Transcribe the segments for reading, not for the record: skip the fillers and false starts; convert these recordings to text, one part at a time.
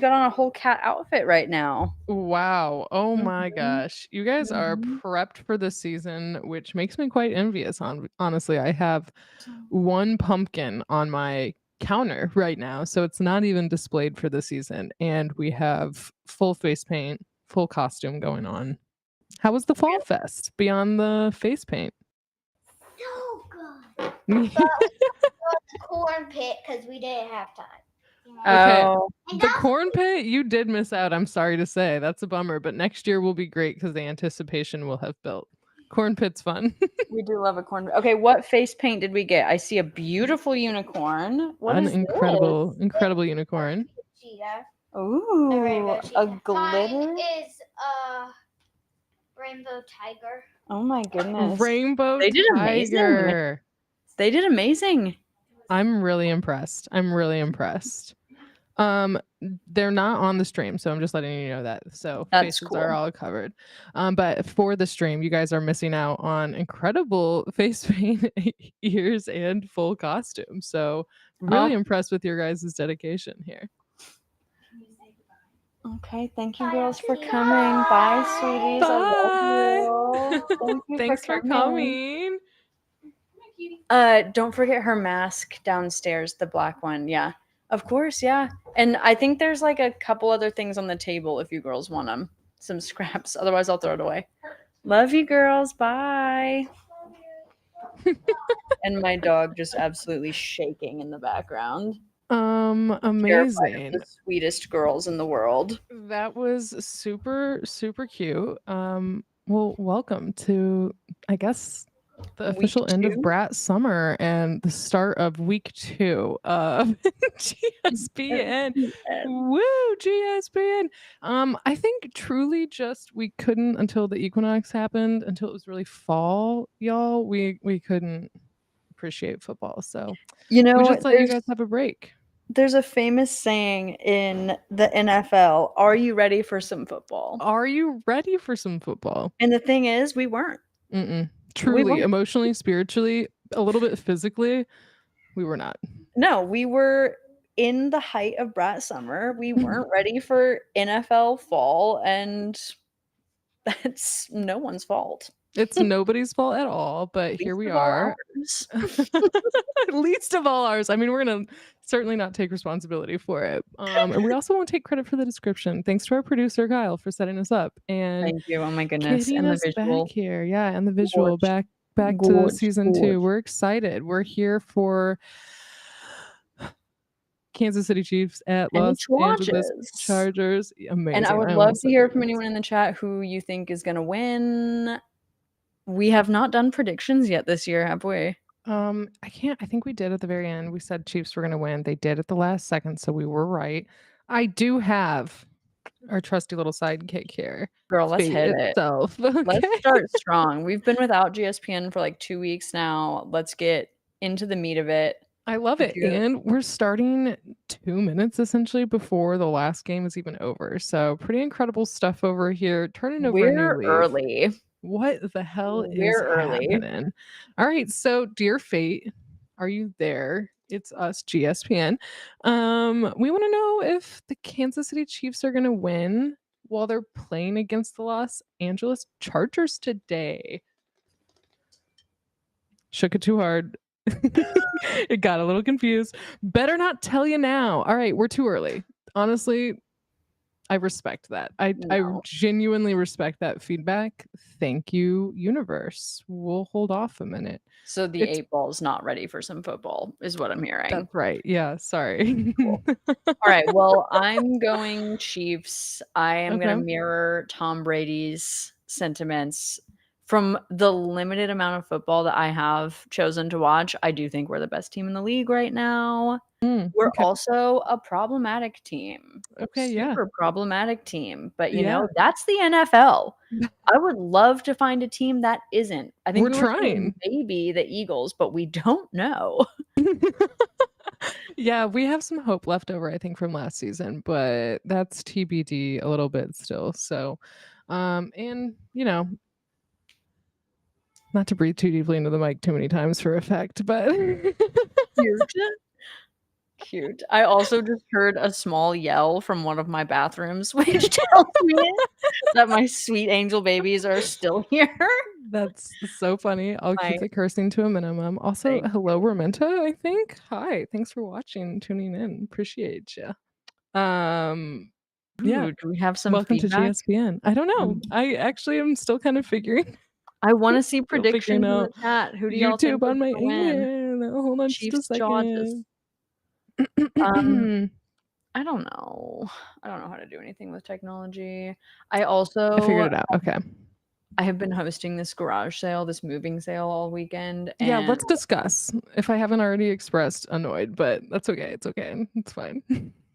got on a whole cat outfit right now. Wow. Oh my Mhm, gosh. You guys are mhm. prepped for this season, which makes me quite envious honestly. I have one pumpkin on my counter right now, so it's not even displayed for the season, and we have full face paint, full costume going on. How was the fall fest beyond the face paint? So good. But the corn pit because we didn't have time. Okay, Oh, And the that corn pit, you did miss out, I'm sorry to say, that's a bummer, but next year will be great because the anticipation will have built. Corn pit's fun. we do love a corn. Okay, what face paint did we get? I see a beautiful unicorn. What An is this? incredible unicorn. cheetah. A Ooh, rainbow a cheetah. glitter. Mine is a rainbow tiger. Oh my goodness. Rainbow They did amazing. tiger. They did amazing. I'm really impressed. I'm really impressed. Um, they're not on the stream, so I'm just letting you know that. So That's faces are cool. all covered. But for the stream, you guys are missing out on incredible face paint, ears, and full costume. So really Oh, impressed with your guys' dedication here. okay. Thank you Bye, girls for Auntie. coming. Bye, sweeties. I love Bye. you. Thank you for Thanks for coming. coming. Don't forget her mask downstairs, the black one. Yeah. Of course, yeah. And I think there's like a couple other things on the table if you girls want them. Some scraps. Otherwise, I'll throw it away. Love you girls. Bye. And my dog just absolutely shaking in the background. Terrified of Amazing. the sweetest girls in the world. That was super, super cute. Well, welcome to, I guess, the Week official end of 2. Brat Summer and the start of week 2 of GSPN. Woo, GSPN. I think truly just we couldn't until the equinox happened, until it was really fall, y'all. We couldn't appreciate football. So You we know, just let you guys have a break. there's a famous saying in the NFL, "Are you ready for some football?" Are you ready for some football? And the thing is, we weren't. Mm-mm. We Truly, weren't. emotionally, spiritually, a little bit physically, we were not. No, we were in the height of Brat Summer. We weren't ready for NFL fall, and that's no one's fault. It's nobody's fault at all, but here Least we of all are. ours. Least of all ours. I mean, we're gonna certainly not take responsibility for it. And we also won't take credit for the description. Thanks to our producer Kyle for setting us up and Thank you. Oh my goodness. getting And the us back visual. here. Yeah, and the visual Gorge. back to Gorge. season 2. Gorge. We're excited. We're here for Kansas City Chiefs at And Los Angeles Chargers. Chargers. Amazing. And I would I love almost to said hear from Ravens. anyone in the chat who you think is gonna win. We have not done predictions yet this year, have we? I think we did at the very end. We said Chiefs were gonna win. They did at the last second, so we were right. I do have our trusty little sidekick here. Girl, let's Fate hit it. itself. Let's Okay. start strong. We've been without GSPN for like 2 weeks now. Let's get into the meat of it. I love If it. you And we're starting 2 minutes essentially before the last game is even over. So pretty incredible stuff over here. Turning over a new we're leaf. early. What the hell is We're early. happening? All right, so dear fate, are you there? It's us, GSPN. We want to know if the Kansas City Chiefs are going to win while they're playing against the Los Angeles Chargers today. Shook it too hard. It got a little confused. Better not tell you now. All right, we're too early. Honestly, I respect that. I No. genuinely respect that feedback. Thank you, universe. We'll hold off a minute. So the It's 8 ball's not ready for some football, is what I'm hearing. That's right. Yeah, sorry. Cool. All right. Well, I'm going Chiefs. I am going Okay. to mirror Tom Brady's sentiments. From the limited amount of football that I have chosen to watch, I do think we're the best team in the league right now. We're Okay. also a problematic team. Okay, yeah. Super problematic team. But you Yeah. know, that's the NFL. I would love to find a team that isn't. I think We're we were trying. saying maybe the Eagles, but we don't know. Yeah, we have some hope left over, I think, from last season, but that's TBD a little bit still. So, and you know, not to breathe too deeply into the mic too many times for effect, but Huge. Cute. I also just heard a small yell from one of my bathrooms, which tells me that my sweet angel babies are still here. That's so funny. I'll keep My the cursing to a minimum. Also, thank hello, Ramenta, I think. Hi, thanks for watching, tuning in. Appreciate you. Yeah, Ooh, do we have some welcome to feedback? GSPN. I don't know. I actually am still kind of figuring I wanna see still figuring predictions in the out chat. Who do y'all think YouTube is on my gonna win? hold on just a Chiefs, Chargers. second. I don't know. I don't know how to do anything with technology. I I also figured it out. Okay. I have been hosting this garage sale, this moving sale all weekend, Yeah, and let's discuss. If I haven't already expressed annoyed, but that's okay. It's okay. It's fine.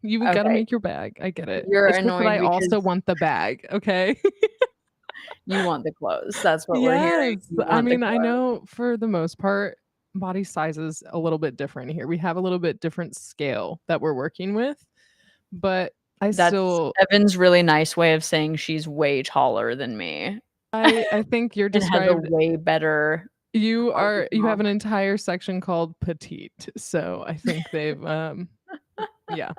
You gotta okay, make your bag. I get it. you're It's just that annoyed I also because want the bag. Okay. you want the clothes. That's what we're hearing. Yes. You I want the mean, I clothes. know for the most part, body size is a little bit different here. We have a little bit different scale that we're working with, but I That's still Evan's really nice way of saying she's way taller than me I think you're and has a described way better you have argument. an entire section called petite. So I think they've yeah.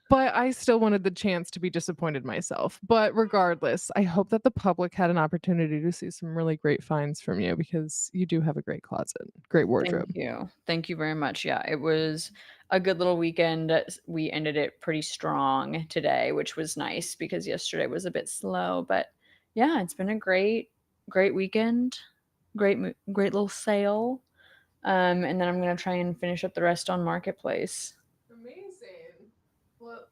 But I still wanted the chance to be disappointed myself. But regardless, I hope that the public had an opportunity to see some really great finds from you because you do have a great closet, great Thank wardrobe. you. Thank you very much. Yeah, it was a good little weekend. We ended it pretty strong today, which was nice because yesterday was a bit slow. But yeah, it's been a great weekend. Great little sale. And then I'm gonna try and finish up the rest on Marketplace. Amazing. Well,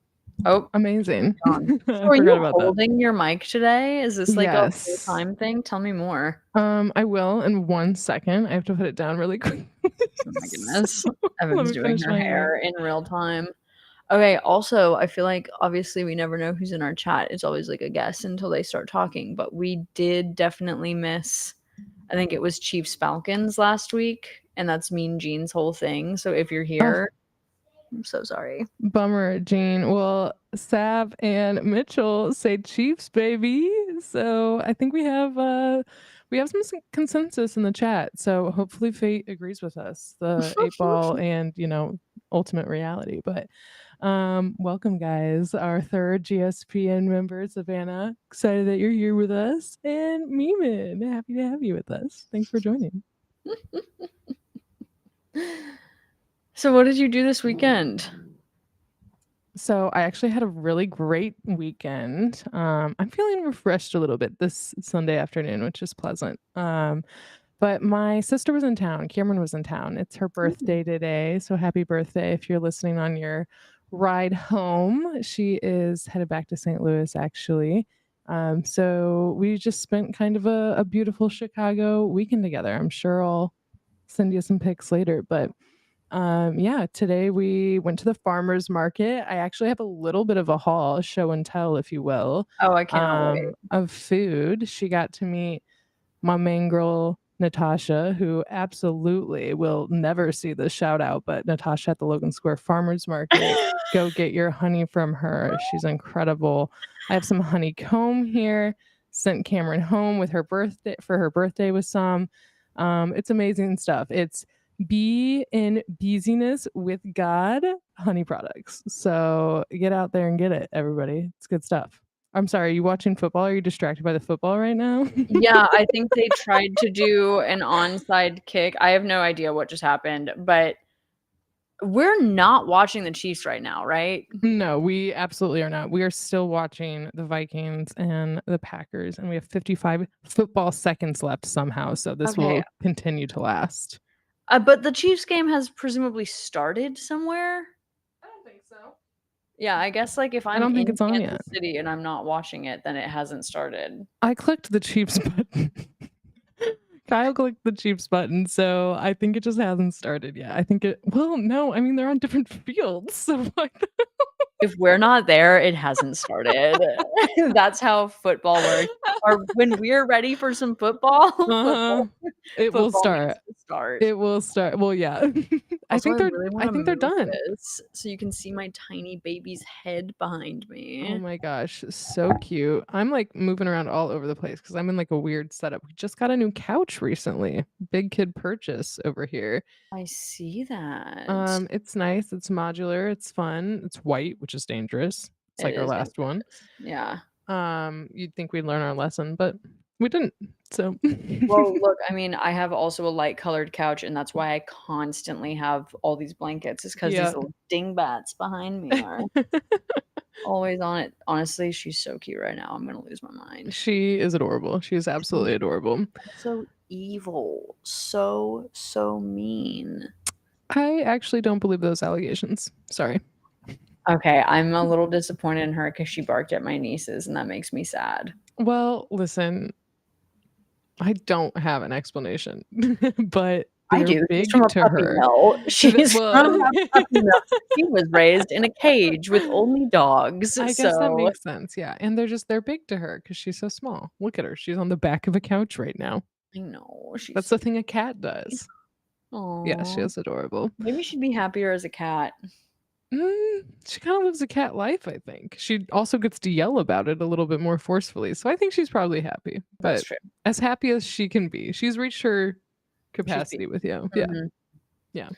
Oh, amazing. gone. So I are forgot you about that. holding your mic today? Is this like a full Yes. time thing? Tell me more. I will in 1 second. I have to put it down really quick. Oh my So, goodness. let Evan's me doing finish her my hair. hair in real time. Okay, also, I feel like obviously we never know who's in our chat. It's always like a guess until they start talking, but we did definitely miss I think it was Chiefs Falcons last week, and that's Mean Gene's whole thing. So if you're Oh, here, I'm so sorry. bummer, Jean. Well, Sav and Mitchell say Chiefs, baby. So I think we have some consensus in the chat. So hopefully fate agrees with us, the 8 ball and ultimate reality. But welcome guys, our third GSPN member, Savannah. Excited that you're here with us. And Meeman, happy to have you with us. Thanks for joining. So what did you do this weekend? So I actually had a really great weekend. I'm feeling refreshed a little bit this Sunday afternoon, which is pleasant. But my sister was in town. Cameron was in town. It's her birthday today. So happy birthday if you're listening on your ride home. She is headed back to St. Louis, actually. So we just spent kind of a beautiful Chicago weekend together. I'm sure I'll send you some pics later. But yeah, today we went to the farmer's market. I actually have a little bit of a haul, show and tell, if you will, Oh, I cannot wait. of food. She got to meet my main girl, Natasha, who absolutely will never see this shout out, but Natasha at the Logan Square Farmers Market. Go get your honey from her. She's incredible. I have some honeycomb here. Sent Cameron home with her birthday for her birthday with some. It's amazing stuff. It's Be in Beeziness with God honey products. So get out there and get it, everybody. It's good stuff. I'm sorry, are you watching football? Are you distracted by the football right now? Yeah, I think they tried to do an onside kick. I have no idea what just happened, but we're not watching the Chiefs right now, right? No, we absolutely are not. We are still watching the Vikings and the Packers, and we have 55 football seconds left somehow. So this Okay. will continue to last. But the Chiefs game has presumably started somewhere. I don't think so. Yeah, I guess like if I I'm don't think in it's on Kansas yet. City and I'm not watching it, then it hasn't started. I clicked the Chiefs button. Kyle clicked the Chiefs button, so I think it just hasn't started yet. I think it. Well, no, I mean they're on different fields, so what? If we're not there, it hasn't started. That's how football works. Or when we're ready for some football, Uh-huh. It will football start. needs to start. It will start. Well, yeah. I think they're really I wanna think they're move done. this so you can see my tiny baby's head behind Oh me. my gosh, so cute. I'm like moving around all over the place because I'm in like a weird setup. We just got a new couch recently. Big kid purchase over here. I see that. It's nice, it's modular, it's fun, it's white, which is dangerous. It's It like our is last one. dangerous. Yeah. You'd think we'd learn our lesson, but we didn't. So Well, look, I mean, I have also a light colored couch, and that's why I constantly have all these blankets, is because these yeah. little dingbats behind me are always on it. Honestly, she's so cute right now. I'm gonna lose my mind. She is adorable. She is absolutely adorable. So evil. So mean. I actually don't believe those allegations. Sorry. Okay, I'm a little disappointed in her because she barked at my nieces, and that makes me sad. Well, listen, I don't have an explanation, but I they're do. She's big from a to puppy her. mill. She's Well, from a puppy mill. She was raised in a cage with only dogs, I guess that so makes sense. Yeah. And they're big to her because she's so small. Look at her. She's on the back of a couch right now. I know she's That's so the thing a cat does. Yeah, she Aw. is adorable. Maybe she'd be happier as a cat. She kind of lives a cat life, I think. She also gets to yell about it a little bit more forcefully. So I think she's probably happy, That's but true. as happy as she can be. She's reached her She's capacity with you. Yeah. Mhm. Yeah.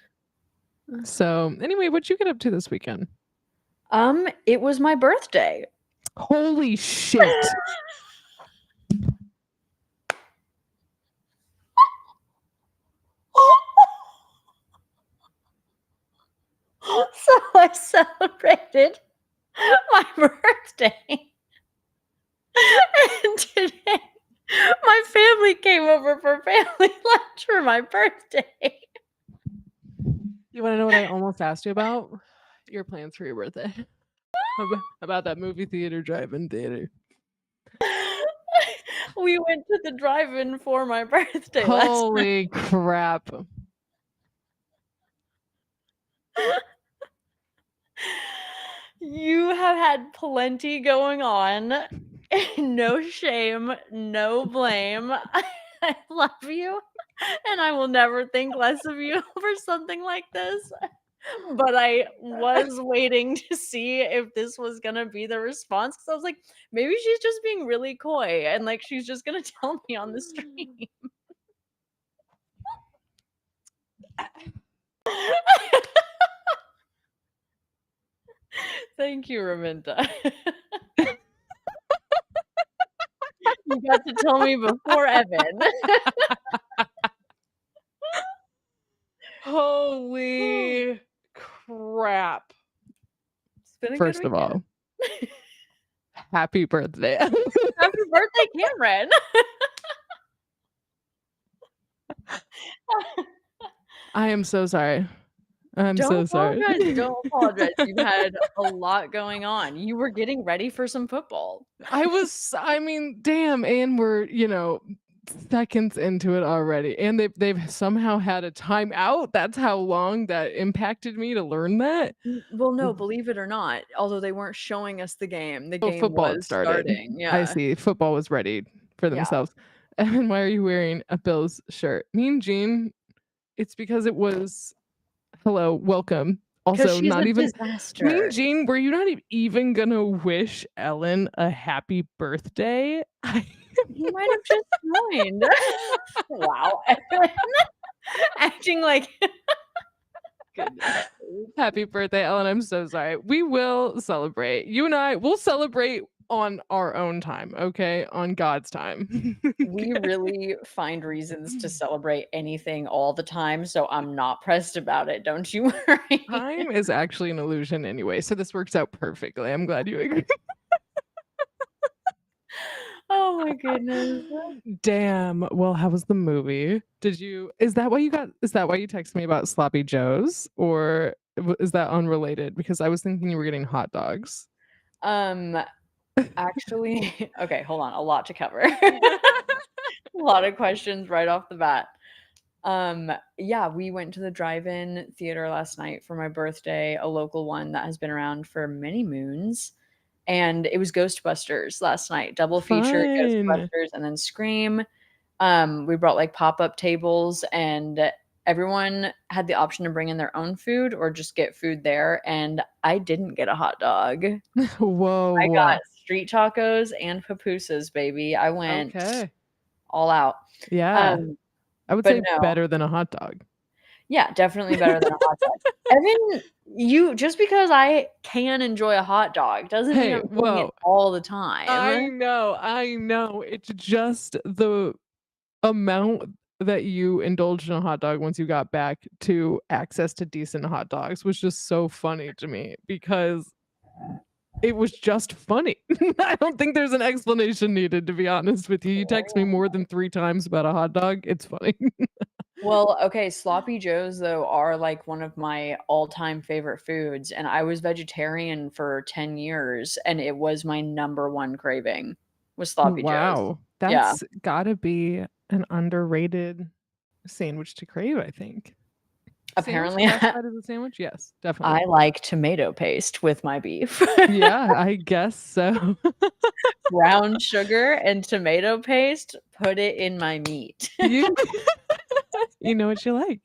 Uh. So anyway, what'd you get up to this weekend? It was my birthday. Holy shit. So I celebrated my birthday. And today, my family came over for family lunch for my birthday. You want to know what I almost asked you about? Your plans for your birthday. About that movie theater, drive-in theater. We went to the drive-in for my birthday last night. Holy crap. You have had plenty going on. No shame, no blame. I love you, and I will never think less of you for something like this. But I was waiting to see if this was gonna be the response, because I was like, maybe she's just being really coy and like she's just gonna tell me on the stream. Thank you, Raminta. You got to tell me before Evan. Holy crap. It's been a First good of all, weekend. happy birthday. Happy birthday, Cameron. I am so sorry. I'm so Don't sorry. apologize. Don't apologize. You've had a lot going on. You were getting ready for some football. I mean, damn, and we're, seconds into it already. And they've somehow had a timeout. That's how long that impacted me to learn that. Well, no, believe it or not, although they weren't showing us the Oh, game football had was started. starting. I Yeah. see. Football was ready for Yeah. themselves. And why are you wearing a Bills shirt? Me and Jean, it's because it was hello, welcome. Because Also, she's not a even me disaster. and Jean, were you not even gonna wish Ellen a happy birthday? He might have just joined. Wow. Acting like goodness. Happy birthday, Ellen. I'm so sorry. We will celebrate. You and I will celebrate on our own time, okay? On God's time. We really find reasons to celebrate anything all the time, so I'm not pressed about it. Don't you worry. Time is actually an illusion anyway, so this works out perfectly. I'm glad you agree. Oh my goodness. Damn. Well, how was the movie? Is that why you texted me about Sloppy Joe's, or is that unrelated? Because I was thinking you were getting hot dogs. Actually, okay, hold on. A lot to cover. A lot of questions right off the bat. Yeah, we went to the drive-in theater last night for my birthday, a local one that has been around for many moons. And it was Ghostbusters last night. Double feature, Fun. Ghostbusters and then Scream. We brought like pop-up tables and everyone had the option to bring in their own food or just get food there, and I didn't get a hot dog. Whoa. I got street tacos and pupusas, baby. I went Okay. all out. Yeah. I would but say no. better than a hot dog. Yeah, definitely better than a hot dog. Evan, just because I can enjoy a hot dog doesn't mean Hey, I'm doing it whoa. all the time. I know. It's just the amount that you indulged in a hot dog once you got back to access to decent hot dogs was just so funny to me because it was just funny. I don't think there's an explanation needed, to be honest with you. You text me more than 3 times about a hot dog. It's funny. Well, okay, sloppy joes though are like one of my all-time favorite foods, and I was vegetarian for 10 years, and it was my number one craving was sloppy joes. Wow. Yeah. That's gotta be an underrated sandwich to crave, I think. Apparently, Sandwich? Classified as a sandwich? Yes, definitely. I like tomato paste with my beef. Yeah, I guess so. Brown sugar and tomato paste, put it in my meat. You know what you like.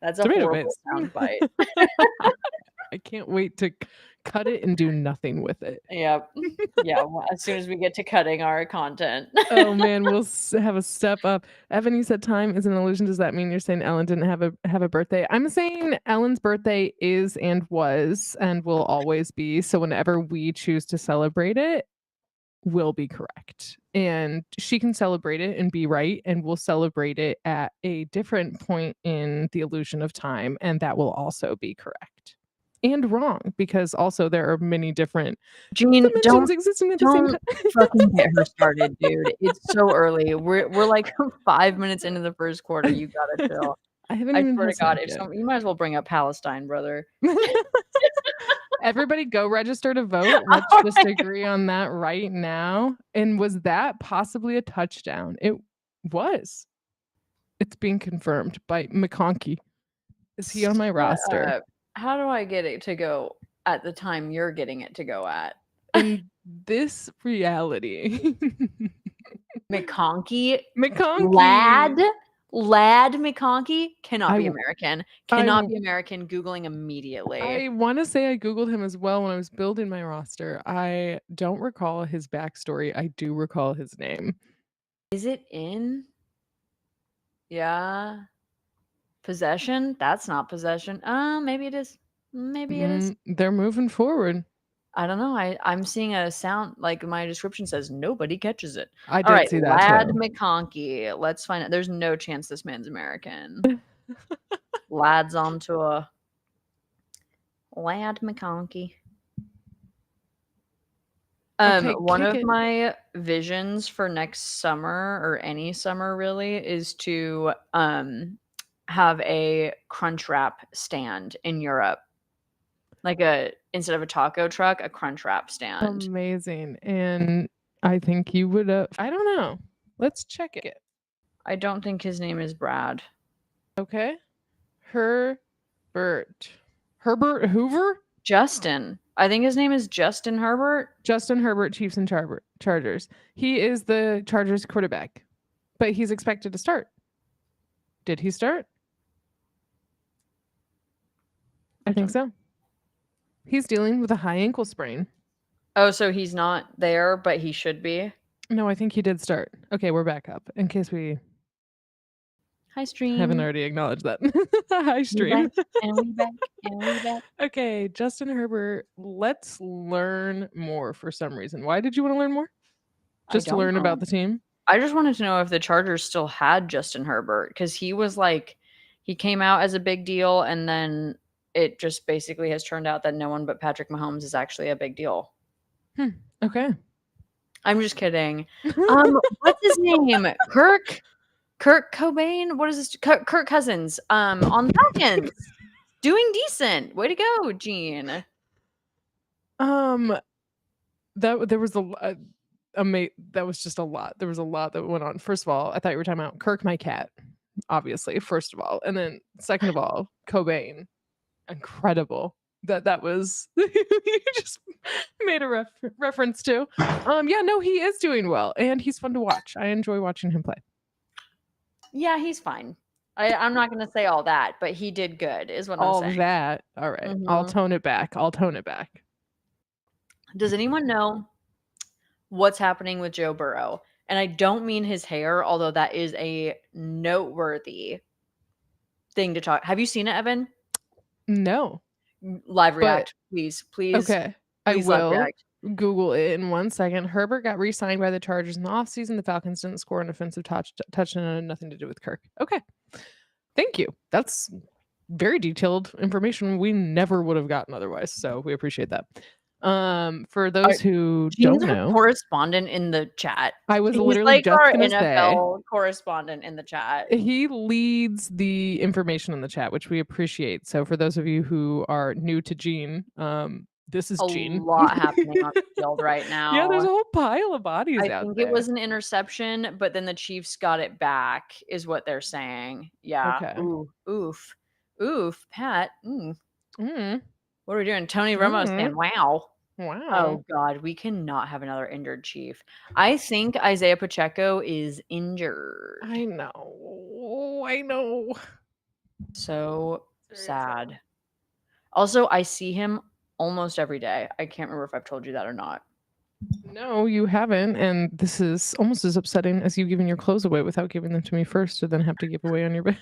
That's a Tomato horrible paste. sound bite. I can't wait to cut it and do nothing with it. Yep. Yeah, well, as soon as we get to cutting our content. Oh man, we'll have a step up. Evan, you said time is an illusion. Does that mean you're saying Ellen didn't have a birthday? I'm saying Ellen's birthday is and was and will always be. So whenever we choose to celebrate it, will be correct. And she can celebrate it and be right, and we'll celebrate it at a different point in the illusion of time, and that will also be correct. And wrong, because also there are many different Jean, dimensions existing at the same don't time. fucking get her started, dude. It's so early. We're like 5 minutes into the first quarter. You gotta chill. I haven't I even swear to had God, snack you might as well bring up Palestine, brother. Everybody go register to vote. Let's just agree on that right now. And was that possibly a touchdown? It was. It's being confirmed by McConkey. Is he on my roster? How do I get it to go at the time you're getting it to go at? In this reality. McConkey? McConkey. Lad McConkey cannot be I- American. Cannot be American. Googling immediately. I want to say I Googled him as well when I was building my roster. I don't recall his backstory. I do recall his name. Is it in? Yeah. Possession? That's not possession. Maybe it is. Maybe it is. They're moving forward. I don't know. I'm seeing a sound like my description says nobody catches it. I did All right, see that Lad too. McConkey. Let's find out. There's no chance this man's American. Lad's on tour. Lad McConkey. Okay, one of kick it. my visions for next summer or any summer really is to have a crunch wrap stand in Europe. Like instead of a taco truck, a crunch wrap stand. Amazing. And I think you would I don't know. Let's check it. I don't think his name is Brad. Okay. Herbert Hoover? Justin. I think his name is Justin Herbert. Justin Herbert, Chiefs and Chargers. He is the Chargers quarterback, but he's expected to start. Did he start? I think so. He's dealing with a high ankle sprain. Oh, so he's not there, but he should be. No, I think he did start. Okay, we're back up in case we Hi, Stream. haven't already acknowledged that. Hi, Stream. And we back. Okay, Justin Herbert, let's learn more for some reason. Why did you want to learn more? Just to learn about the team? I just wanted to know if the Chargers still had Justin Herbert, because he was like, he came out as a big deal, and then it just basically has turned out that no one but Patrick Mahomes is actually a big deal. Okay. I'm just kidding. What's his name? Kirk Cobain? What is this? Kirk Cousins. On the Falcons. Doing decent. Way to go, Gene. There was that was just a lot. There was a lot that went on. First of all, I thought you were talking about Kirk, my cat, obviously, first of all. And then second of all, Cobain. Incredible. That was you just made a reference to. Yeah, no, he is doing well and he's fun to watch. I enjoy watching him play. Yeah, he's fine. I'm not going to say all that, but he did good, is what I'm All saying. that. All right. I'll Mhm. tone it back. I'll tone it back. Does anyone know what's happening with Joe Burrow? And I don't mean his hair, although that is a noteworthy thing to talk. Have you seen it, Evan? No. Live But react, please. Please, okay. I please live will react. Google it in 1 second. Herbert got re-signed by the Chargers in the offseason. The Falcons didn't score an offensive touchdown and had nothing to do with Kirk. Okay. Thank you. That's very detailed information we never would have gotten otherwise. So we appreciate that. For those who Gene's don't our know, correspondent in the chat. I was He's literally like just our gonna say NFL correspondent in the chat. he leads the information in the chat, which we appreciate. So for those of you who are new to Gene, this is A Gene. lot happening on the field right now. Yeah, there's a whole pile of bodies I out think there. it was an interception, but then the Chiefs got it back, is what they're saying. Yeah. Okay. Ooh, oof. Oof, Pat. Mm. What are we doing? Tony Romo saying, wow. Wow. Oh, God. We cannot have another injured Chief. I think Isaiah Pacheco is injured. I know. I know. So Very sad. sad. Also, I see him almost every day. I can't remember if I've told you that or not. No, you haven't. And this is almost as upsetting as you giving your clothes away without giving them to me first to then have to give away on your bed.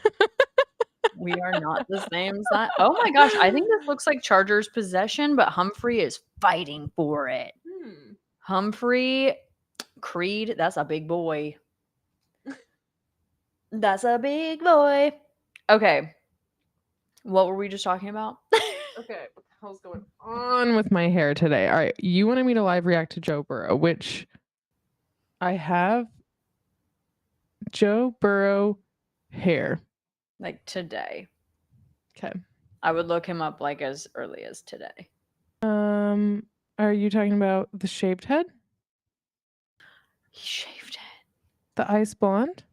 We are not the same side. Oh my gosh. I think this looks like Chargers possession, but Humphrey is fighting for it. Humphrey Creed, that's a big boy. That's a big boy. Okay. What were we just talking about? Okay, what the hell's going on with my hair today? All right, you wanted me to live react to Joe Burrow, which I have Joe Burrow hair. Like today. Okay. I would look him up like as early as today. Are you talking about the shaved head? He shaved it. The ice blonde?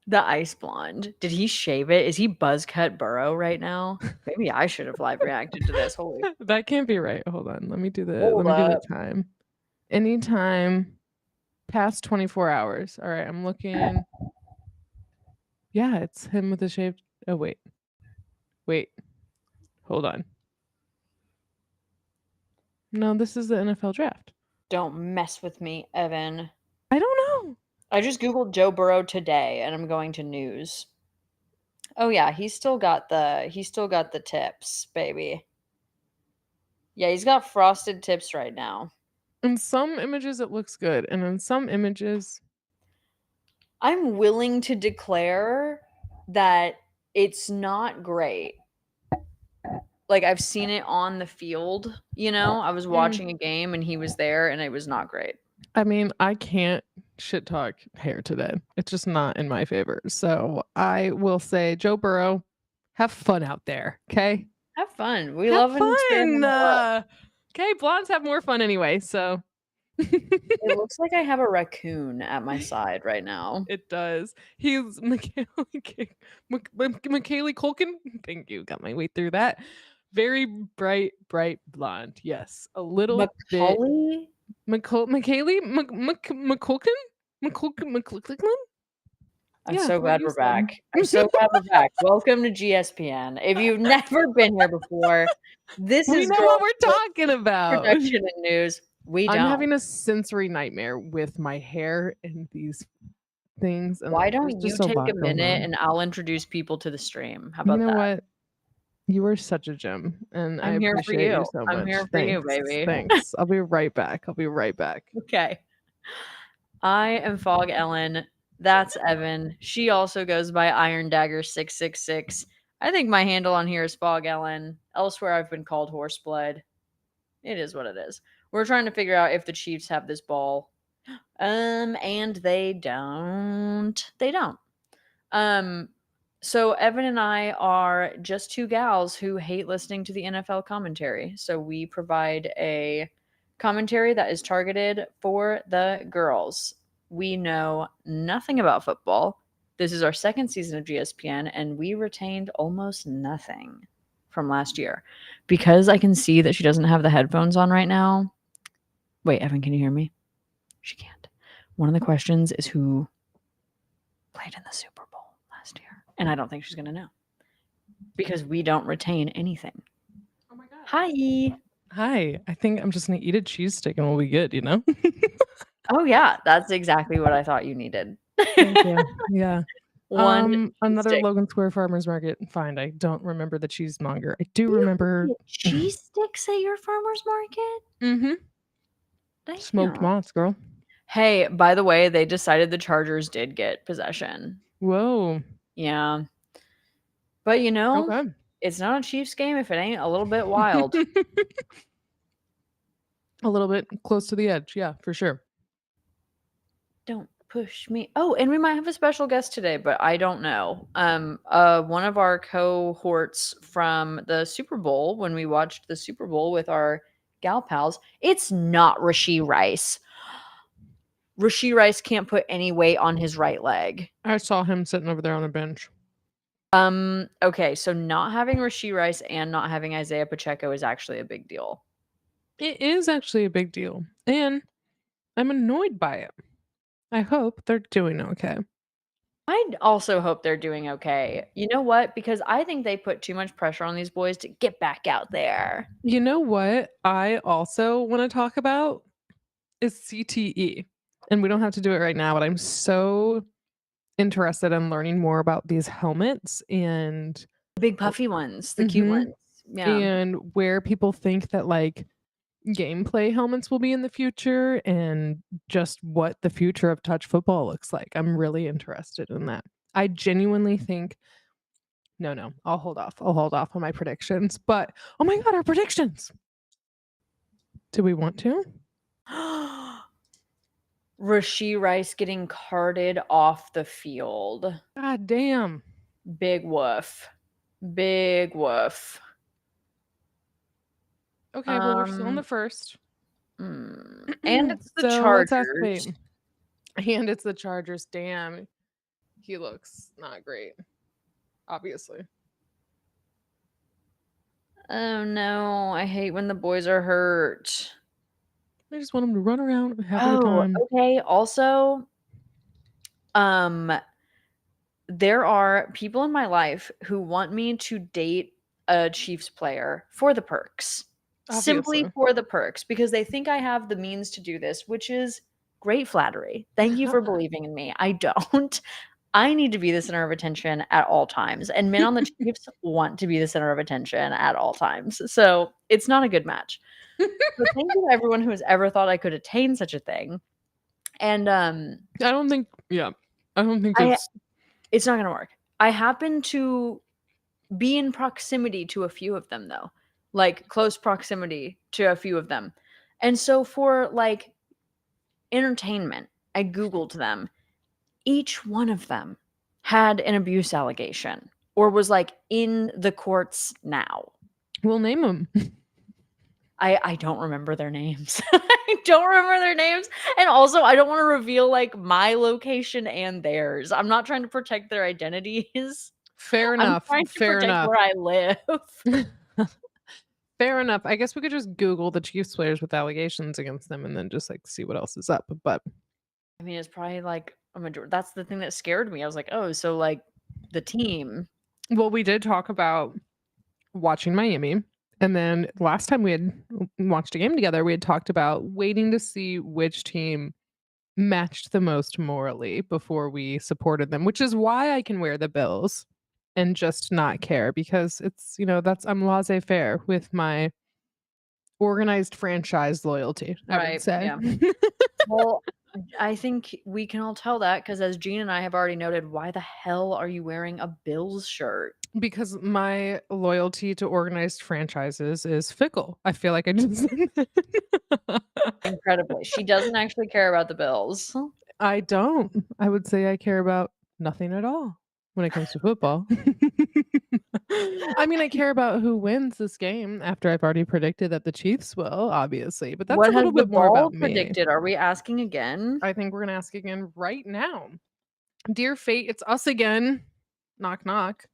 The ice blonde. Did he shave it? Is he buzz cut Burrow right now? Maybe I should have live reacted to this. Holy. That can't be right. Hold on. Let me do the Hold up. time. Anytime past 24 hours. All right, I'm looking. Yeah, it's him with the shaved. Oh, wait. Wait. Hold on. No, this is the NFL draft. Don't mess with me, Evan. I don't know. I just Googled Joe Burrow today and I'm going to news. Oh yeah, he's still got the tips, baby. Yeah, he's got frosted tips right now. In some images, it looks good. And in some images, I'm willing to declare that it's not great. Like I've seen it on the field, you know? I was watching a game and he was there and it was not great. I mean, I can't shit talk hair today. It's just not in my favor. So I will say, Joe Burrow, have fun out there. Okay. Have fun. We Have love an fun. experimental look. Okay, blondes have more fun anyway. So It looks like I have a raccoon at my side right now. it does. He's Macaulay Culkin. Thank you. Got my way through that. Very bright blonde. Yes, a little bit. Macaulay? Macaulay McCulkin. I'm Yeah, so what glad you we're said. back. I'm so glad we're back. Welcome to GSPN. If you've never been here before, this We is know what we're talking about. production and news. We don't. I'm having a sensory nightmare with my hair and these things. And Why like, there's don't you just a take lot a going minute on. and I'll introduce people to the stream? How You about know that? what? You are such a gem, and I I'm here for appreciate you. so much. I'm here for you, Thanks. baby. Thanks. I'll be right back. Okay. I am Fog Ellen. That's Evan. She also goes by Iron Dagger 666. I think my handle on here is Fog Ellen. Elsewhere, I've been called Horseblood. It is what it is. We're trying to figure out if the Chiefs have this ball. And they don't. They don't. So Evan and I are just two gals who hate listening to the NFL commentary. So we provide a commentary that is targeted for the girls. We know nothing about football. This is our second season of GSPN, and we retained almost nothing from last year. Because I can see that she doesn't have the headphones on right now. Wait, Evan, can you hear me? She can't. One of the questions is who played in the Super Bowl last year. And I don't think she's going to know because we don't retain anything. Oh my god. Hi. Hi. I think I'm just gonna eat a cheese stick and we'll be good, you know? Oh, yeah. That's exactly what I thought you needed. Thank you. Yeah. One Another stick. Logan Square Farmers Market. Fine. I don't remember the cheesemonger. I do remember Get cheese sticks at your farmer's market? mm-hmm. Smoked Damn. moths, girl. Hey, by the way, they decided the Chargers did get possession. Whoa. Yeah. But Okay. it's not a Chiefs game if it ain't a little bit wild. A little bit close to the edge, yeah, for sure. Don't push me. Oh, and we might have a special guest today, but I don't know. One of our cohorts from the Super Bowl, when we watched the Super Bowl with our gal pals, it's not Rashee Rice. Rashee Rice can't put any weight on his right leg. I saw him sitting over there on a bench. Okay, so not having Rashee Rice and not having Isaiah Pacheco is actually a big deal. It is actually a big deal, and I'm annoyed by it. I hope they're doing okay. I also hope they're doing okay. You know what? Because I think they put too much pressure on these boys to get back out there. You know what I also want to talk about is CTE. And we don't have to do it right now, but I'm so interested in learning more about these helmets and The big puffy ones, the cute ones. Yeah. and where people think that like gameplay helmets will be in the future and just what the future of touch football looks like. I'm really interested in that. I genuinely think no, I'll hold off. I'll hold off on my predictions. But oh my god, our predictions. Do we want to? Rashee Rice getting carted off the field. God damn. Big woof. Big woof. Okay, well we're still on the first. And it's the So let's ask Chargers. Peyton. And it's the Chargers. Damn. He looks not great. Obviously. Oh no, I hate when the boys are hurt. I just want him to run around and have a good time. Okay. Also, there are people in my life who want me to date a Chiefs player for the perks. Simply Obviously. for the perks, because they think I have the means to do this, which is great flattery. Thank you for believing in me. I don't. I need to be the center of attention at all times, and men on the Chiefs want to be the center of attention at all times. So it's not a good match. So thank you to everyone who has ever thought I could attain such a thing. And I don't think it's not gonna work. I happen to be in proximity to a few of them though, like close proximity to a few of them. And so for like entertainment, I Googled them. Each one of them had an abuse allegation or was like in the courts now. we'll name them. I don't remember their names. I don't remember their names. And also, I don't want to reveal like my location and theirs. I'm not trying to protect their identities. Fair enough. I'm trying to Fair protect enough. where I live. Fair enough. I guess we could just Google the Chiefs players with allegations against them and then just like see what else is up. But I mean, it's probably like a majority. That's the thing that scared me. I was like, oh, so like the team. well, we did talk about watching Miami. And then last time we had watched a game together, we had talked about waiting to see which team matched the most morally before we supported them, which is why I can wear the Bills and just not care because it's, that's I'm laissez-faire with my organized franchise loyalty, I would Right, say. yeah. Well, I think we can all tell that because as Jean and I have already noted, why the hell are you wearing a Bills shirt? Because my loyalty to organized franchises is fickle. I feel like I just Incredibly. She doesn't actually care about the Bills. I don't. I would say I care about nothing at all when it comes to football. I mean, I care about who wins this game after I've already predicted that the Chiefs will, obviously, but that's What a has little the bit more ball about me. predicted? Are we asking again? I think we're gonna ask again right now. Dear fate, it's us again. Knock knock.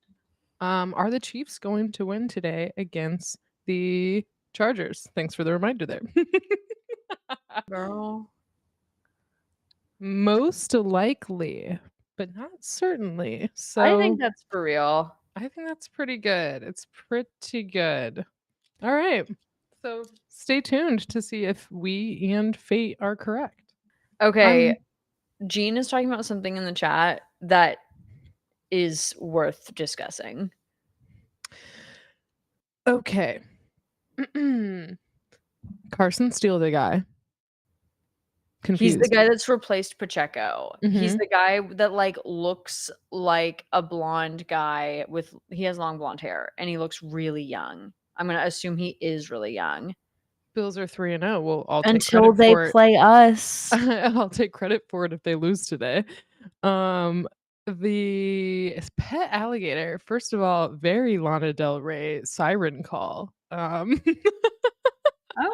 Are the Chiefs going to win today against the Chargers? Thanks for the reminder there. Girl. Most likely. but not certainly. So I think that's for real. I think that's pretty good. It's pretty good. All right. So stay tuned to see if we and fate are correct. Okay, Um, Jean is talking about something in the chat that is worth discussing. Okay. Carson Steele, the guy. He's the Confused. guy that's replaced Pacheco. He's Mhm. the guy that like looks like a blonde guy with he has long blonde hair and he looks really young. I'm gonna assume he is really young. Bills are 3-0. Well, I'll take Until credit they for it. play us. I'll take credit for it if they lose today. The pet alligator, first of all, very Lana Del Rey siren call.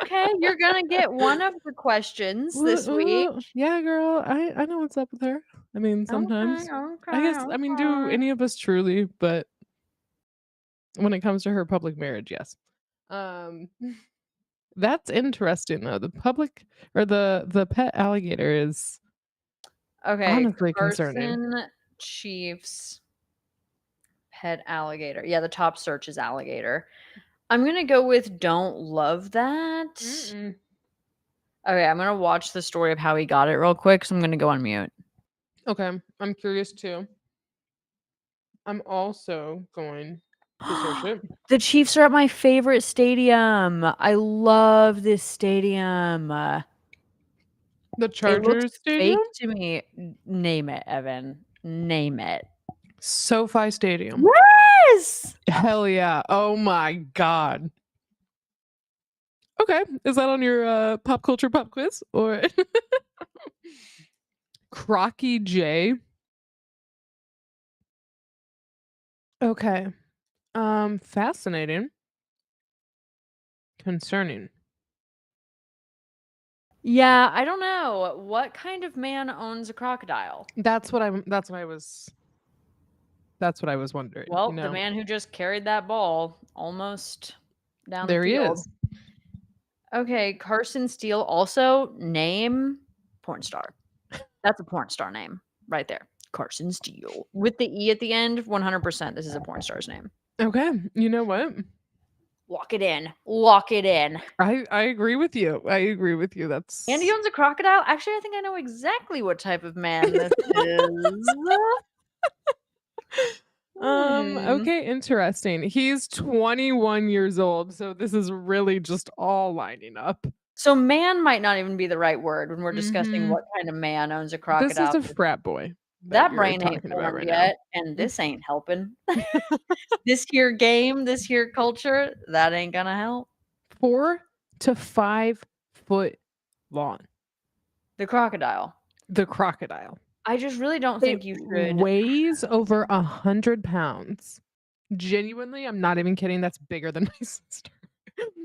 Okay, you're gonna get one of the questions this week. Yeah, girl, I know what's up with her. I mean, sometimes. I guess, I mean, do Okay. any of us truly, but when it comes to her public marriage, yes. Um, that's interesting though. The public or the pet alligator is Okay, honestly concerning. Carson Chiefs pet alligator. Yeah, the top search is alligator. I'm gonna go with don't love that. Mm-mm. Okay, I'm gonna watch the story of how he got it real quick, so I'm gonna go on mute. Okay, I'm curious too. I'm also going to search it. The Chiefs are at my favorite stadium. I love this stadium. The It looks Chargers Stadium? fake to me. Name it, Evan. Name it. SoFi Stadium. Yes! Hell yeah. Oh my god. Okay, is that on your pop culture pop quiz or Crocky J? Okay. Fascinating. Concerning. Yeah, I don't know. What kind of man owns a crocodile? That's what I was wondering, Well, you the know. man who just carried that ball almost down the There he field. is. Okay, Carson Steele also name porn star. That's a porn star name right there. Carson Steele with the E at the end. 100%. This is a porn star's name. Okay, you know what? Lock it in. Lock it in. I agree with you. I agree with you. That's And he owns a crocodile. Actually, I think I know exactly what type of man this is. Okay, interesting. He's 21 years old, so this is really just all lining up. So man might not even be the right word when we're discussing Mhm. what kind of man owns a This crocodile. is a frat boy That you're brain ain't talking about formed right yet, and this ain't helping. This here game, this here culture, that ain't gonna help. 4 to 5 foot long. The crocodile. The crocodile. I just really don't It think you should. weighs over 100 pounds. Genuinely, I'm not even kidding. That's bigger than my sister.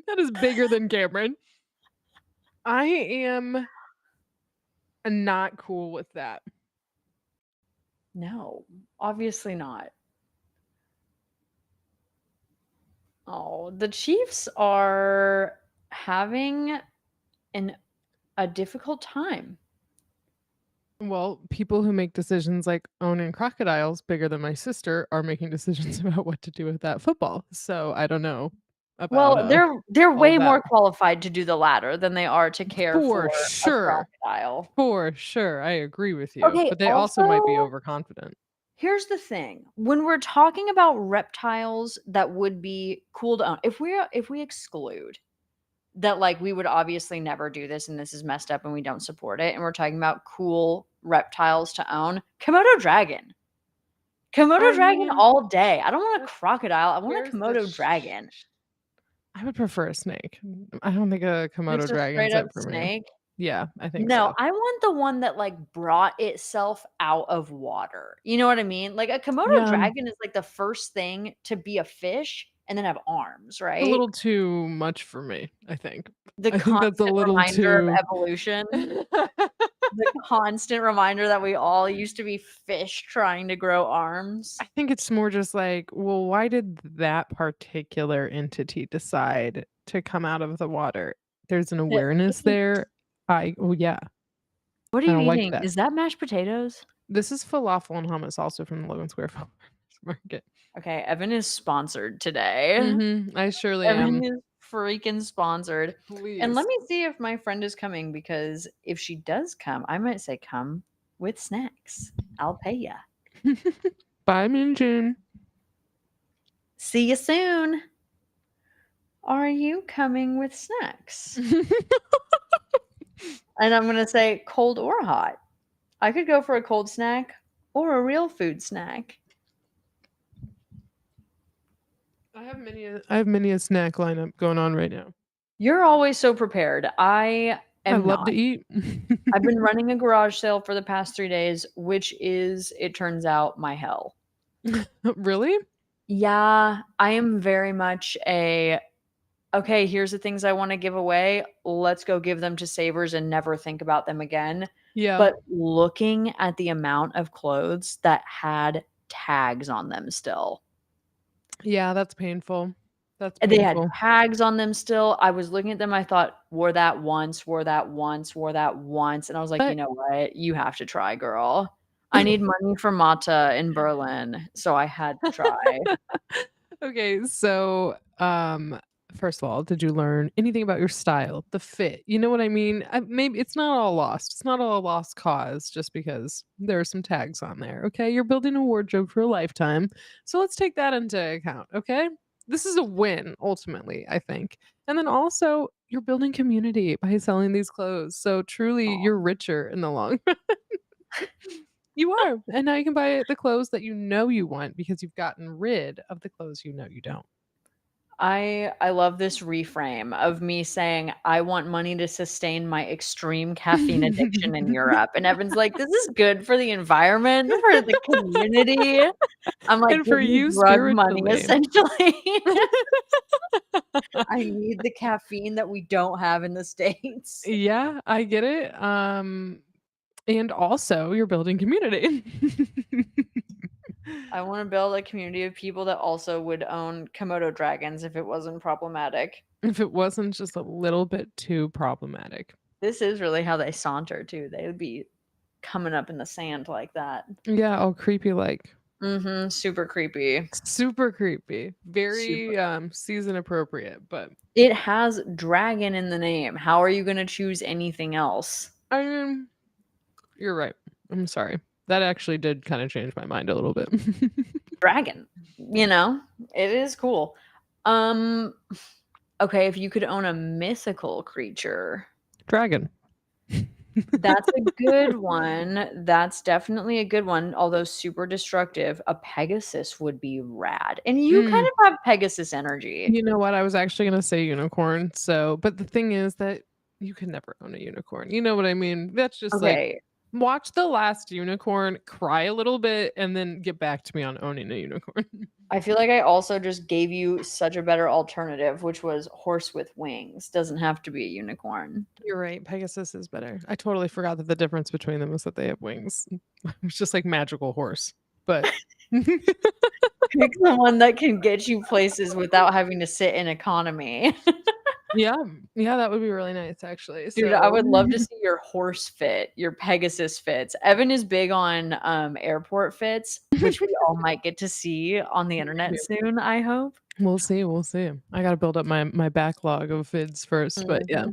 That is bigger than Cameron. I am not cool with that. No, obviously not. Oh, the Chiefs are having a difficult time. Well, people who make decisions like owning crocodiles bigger than my sister are making decisions about what to do with that football. So I don't know about Well, they're all way that. more qualified to do the latter than they are to care for For a sure. crocodile. For sure. I agree with you. Okay, But they also might be also overconfident. here's the thing. When we're talking about reptiles that would be cool to own, if we exclude that like we would obviously never do this and this is messed up and we don't support it and we're talking about cool reptiles to own, Komodo dragon. Komodo I dragon mean, all day. I don't want a that's- crocodile. I want a where's the Komodo dragon. I would prefer a snake. I don't think a Komodo Just a dragon's straight up it for me. snake. Yeah, I think No, so. I want the one that like brought itself out of water. You know what I mean? Like a Komodo Yeah. dragon is like the first thing to be a fish and then have arms, right? A little too much for me, I think. The I think that's a constant little reminder too of evolution. The constant reminder that we all used to be fish trying to grow arms. I think it's more just like, well, why did that particular entity decide to come out of the water? There's an awareness there. Oh yeah. What are I you don't like eating? that. Is that mashed potatoes? This is falafel and hummus, also from the Logan Square Farmers Market. Okay, Evan is sponsored today. I surely Evan am. is freaking sponsored. And let Please. me see if my friend is coming, because if she does come, I might say come with snacks. I'll pay ya. Bye, Minjin. See you soon. Are you coming with snacks? And I'm going to say cold or hot. I could go for a cold snack or a real food snack. I have many a snack lineup going on right now. You're always so prepared. I I am love not. to eat. I've been running a garage sale for the past 3 days, which is, it turns out, my hell. Really? Yeah, I am very much okay, here's the things I want to give away. Let's go give them to savers and never think about them again. Yeah. But looking at the amount of clothes that had tags on them still. Yeah, that's painful. That's They had painful. tags on them still. I was looking at them. I thought, wore that once, wore that once, wore that once. And I was like, you But know what? You have to try, girl. I need money for Mata in Berlin. So I had to try. okay, so first of all, did you learn anything about your style, the fit? You know what I mean? Maybe it's not all lost. It's not all a lost cause just because there are some tags on there. Okay, you're building a wardrobe for a lifetime, so let's take that into account. Okay, this is a win ultimately, I think. And then also, you're building community by selling these clothes. So truly, Aw. you're richer in the long run. You are. And now you can buy the clothes that you know you want because you've gotten rid of the clothes you know you don't. I love this reframe of me saying I want money to sustain my extreme caffeine addiction in Europe. And Evan's like, this is good for the environment, for the community. I'm like, And for give me you drug money, spiritually. essentially. I need the caffeine that we don't have in the States. Yeah, I get it. And also you're building community. I want to build a community of people that also would own Komodo dragons if it wasn't problematic. If it wasn't just a little bit too problematic. This is really how they saunter, too. They would be coming up in the sand like that. Yeah, all creepy like. Mhm, super creepy. Super creepy. Very Super. season appropriate, but It has dragon in the name. How are you gonna choose anything else? I mean, you're right. I'm sorry. That actually did kind of change my mind a little bit. Dragon. You know? It is cool. Okay, if you could own a mythical creature. Dragon. That's a good one. That's definitely a good one, although super destructive. A Pegasus would be rad. And you kind Mm. of have Pegasus energy. You know what? I was actually gonna say unicorn. So, but the thing is that you can never own a unicorn. You know what I mean? That's just like Okay. watch the last unicorn, cry a little bit, and then get back to me on owning a unicorn. I feel like I also just gave you such a better alternative, which was horse with wings. Doesn't have to be a unicorn. You're right. Pegasus is better. I totally forgot that the difference between them is that they have wings. It's just like magical horse. But Pick someone that can get you places without having to sit in economy. yeah, yeah, that would be really nice actually. Dude, I So would love to see your horse fit, your Pegasus fits. Evan is big on airport fits, which we all might get to see on the internet soon, I hope. we'll see. We'll see. I got to build up my backlog of vids first, but yeah.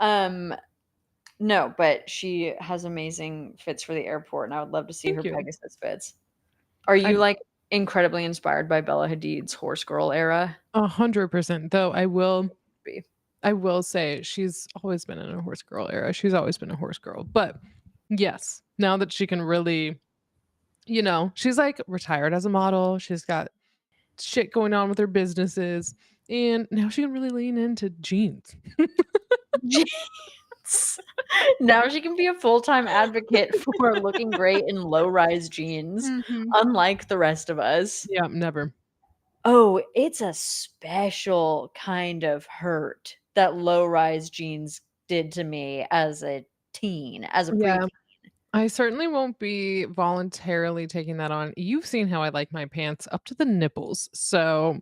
Mhm. No, but she has amazing fits for the airport, and I would love to see Thank her you. Pegasus fits. Are you I'm like incredibly inspired by Bella Hadid's horse girl era? 100%. Though Be. I will say she's always been in a horse girl era. She's always been a horse girl. But yes, now that she can really, she's like retired as a model. She's got shit going on with her businesses. And now she can really lean into jeans. Jeans. Now she can be a full-time advocate for looking great in low-rise jeans, Mhm. unlike the rest of us. Yeah, never. Oh, it's a special kind of hurt that low-rise jeans did to me as a teen, as a Yeah. preteen. I certainly won't be voluntarily taking that on. You've seen how I like my pants up to the nipples. So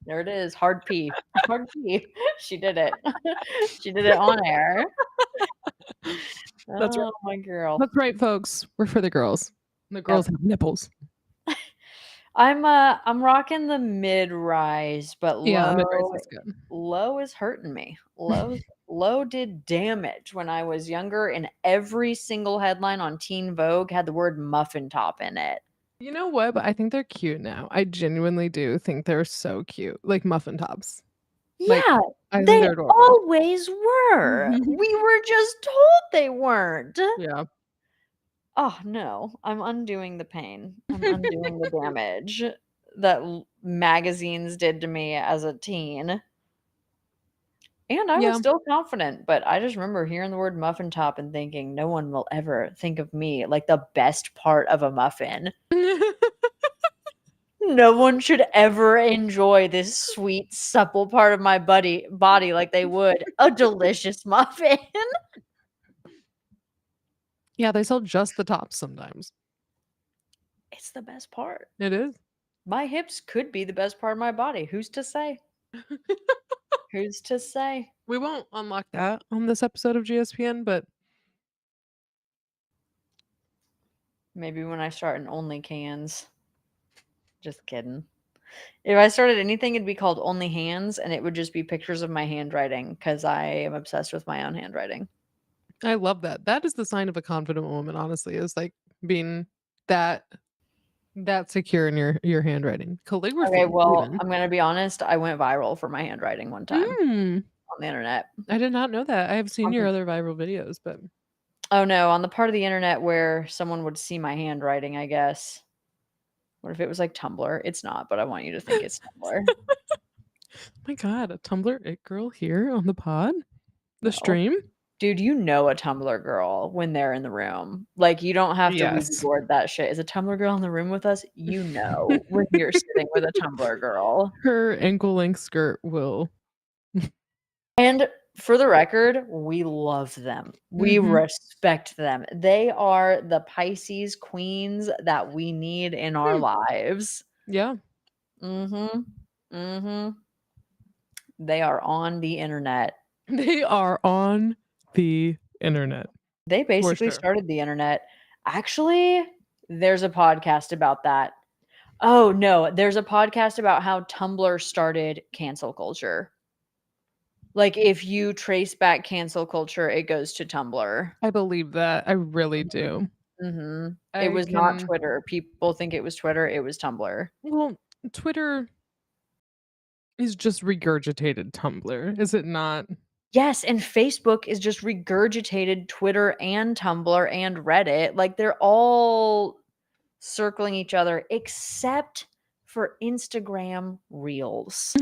There it is, hard P. Hard P. She did it. She did it on air. That's right. Oh, my girl. That's right, folks. We're for the girls. The girls have nipples. I'm rocking the mid-rise, but Yeah, mid-rise is good. low is hurting me. Low did damage when I was younger, and every single headline on Teen Vogue had the word muffin top in it. You know what? But I think they're cute now. I genuinely do think they're so cute. Like muffin tops. Like, Yeah, I think they they're adorable. always were. We were just told they weren't. Yeah. Oh, no. I'm undoing the pain. I'm undoing the damage that magazines did to me as a teen. And I was Yeah. still confident, but I just remember hearing the word muffin top and thinking, no one will ever think of me like the best part of a muffin. No one should ever enjoy this sweet, supple part of my body like they would a delicious muffin. Yeah, they sell just the tops sometimes. It's the best part. It is. My hips could be the best part of my body. Who's to say? Who's to say? We won't unlock that on this episode of GSPN, but Maybe when I start an Only Cans. Just kidding. If I started anything, it'd be called Only Hands, and it would just be pictures of my handwriting because I am obsessed with my own handwriting. I love that. That is the sign of a confident woman, honestly, is like being that secure in your handwriting. Calligraphy. Okay, well, even. I'm gonna be honest. I went viral for my handwriting one time on the internet. I did not know that. I have seen On your the- other viral videos, but Oh no, on the part of the internet where someone would see my handwriting, I guess. What if it was like Tumblr? It's not, but I want you to think it's Tumblr. my God, a Tumblr it girl here on the pod, the No. stream. Dude, you know a Tumblr girl when they're in the room. Like, you don't have to Yes. Ouija board that shit. Is a Tumblr girl in the room with us? You know when you're sitting with a Tumblr girl. Her ankle length skirt will. And for the record, we love them. We Mhm. respect them. They are the Pisces queens that we need in our lives. Yeah. Mhm. Mhm. They are on the internet. They are on the internet. They basically sure. started the internet. Actually, there's a podcast about that. Oh, no, there's a podcast about how Tumblr started cancel culture. Like, if you trace back cancel culture, it goes to Tumblr. I believe that. I really do. Mhm. I It was not can- Twitter. People think it was Twitter. It was Tumblr. Well, Twitter is just regurgitated Tumblr, is it not? Yes, and Facebook is just regurgitated Twitter and Tumblr and Reddit. Like, they're all circling each other except for Instagram Reels.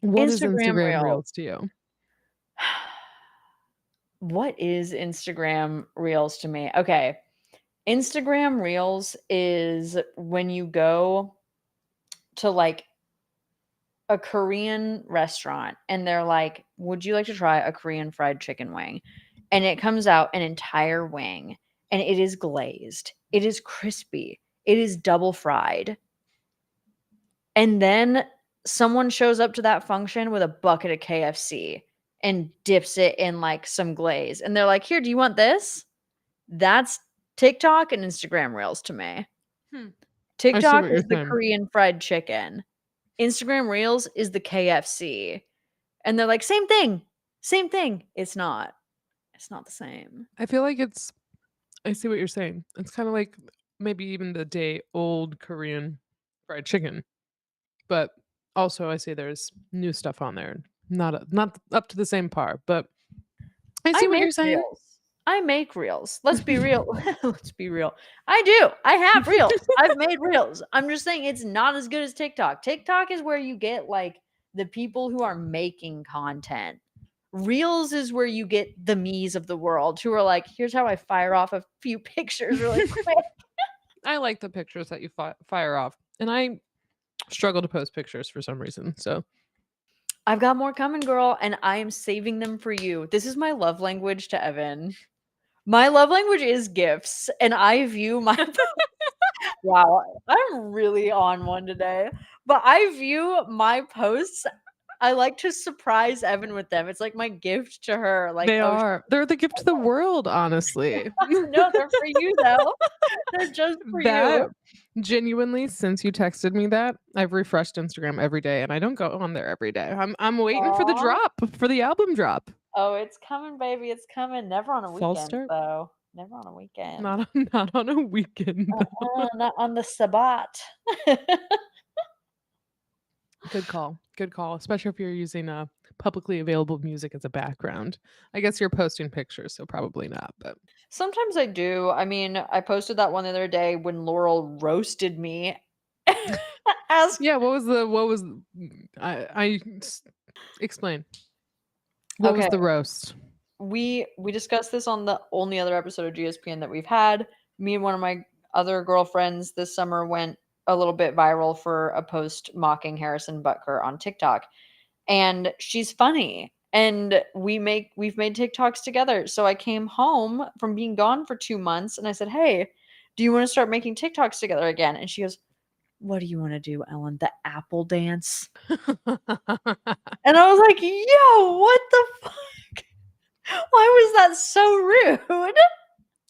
What is Instagram Instagram Reels. Reels to you? What is Instagram Reels to me? Okay. Instagram Reels is when you go to like a Korean restaurant and they're like, "Would you like to try a Korean fried chicken wing?" And it comes out an entire wing and it is glazed. It is crispy. It is double fried. And then someone shows up to that function with a bucket of KFC and dips it in like some glaze. And they're like, "Here, do you want this?" That's TikTok and Instagram Reels to me. Hmm. TikTok what is you're the saying. Korean fried chicken. Instagram Reels is the KFC. And they're like, same thing. Same thing. It's not. It's not the same. I feel like it's I see what you're saying. It's kind of like maybe even the day old Korean fried chicken. But also I see there's new stuff on there. Not up to the same par, but I see what you're saying. Reels. I make reels. Let's be real. Let's be real. I do. I have reels. I've made reels. I'm just saying it's not as good as TikTok. TikTok is where you get like the people who are making content. Reels is where you get the me's of the world who are like, here's how I fire off a few pictures really quick. I like the pictures that you fire off. And I struggle to post pictures for some reason. So I've got more coming, girl, and I am saving them for you. This is my love language to Evan. My love language is gifts, and I view my wow, I'm really on one today. But I view my posts I like to surprise Evan with them. It's like my gift to her. Like, They oh, are. They're the gift to the world, honestly. no, they're for you though. They're just for That you. genuinely, since you texted me that, I've refreshed Instagram every day and I don't go on there every day. I'm waiting for the Aw. drop, for the album drop. Oh, it's coming, baby. It's coming. Never on a False weekend, start. though. Never on a weekend. Not on a weekend. Not on the Sabbat. Good call. Good call. Especially if you're using publicly available music as a background. I guess you're posting pictures, so probably not, but Sometimes I do. I mean, I posted that one the other day when Laurel roasted me. As yeah, what was explain. What was okay, the roast? we discussed this on the only other episode of GSPN that we've had. Me and one of my other girlfriends this summer went a little bit viral for a post mocking Harrison Butker on TikTok. And she's funny. And we've made TikToks together. So I came home from being gone for 2 months and I said, "Hey, do you want to start making TikToks together again?" And she goes, "What do you want to do, Ellen? The apple dance?" And I was like, "Yo, what the fuck? Why was that so rude?"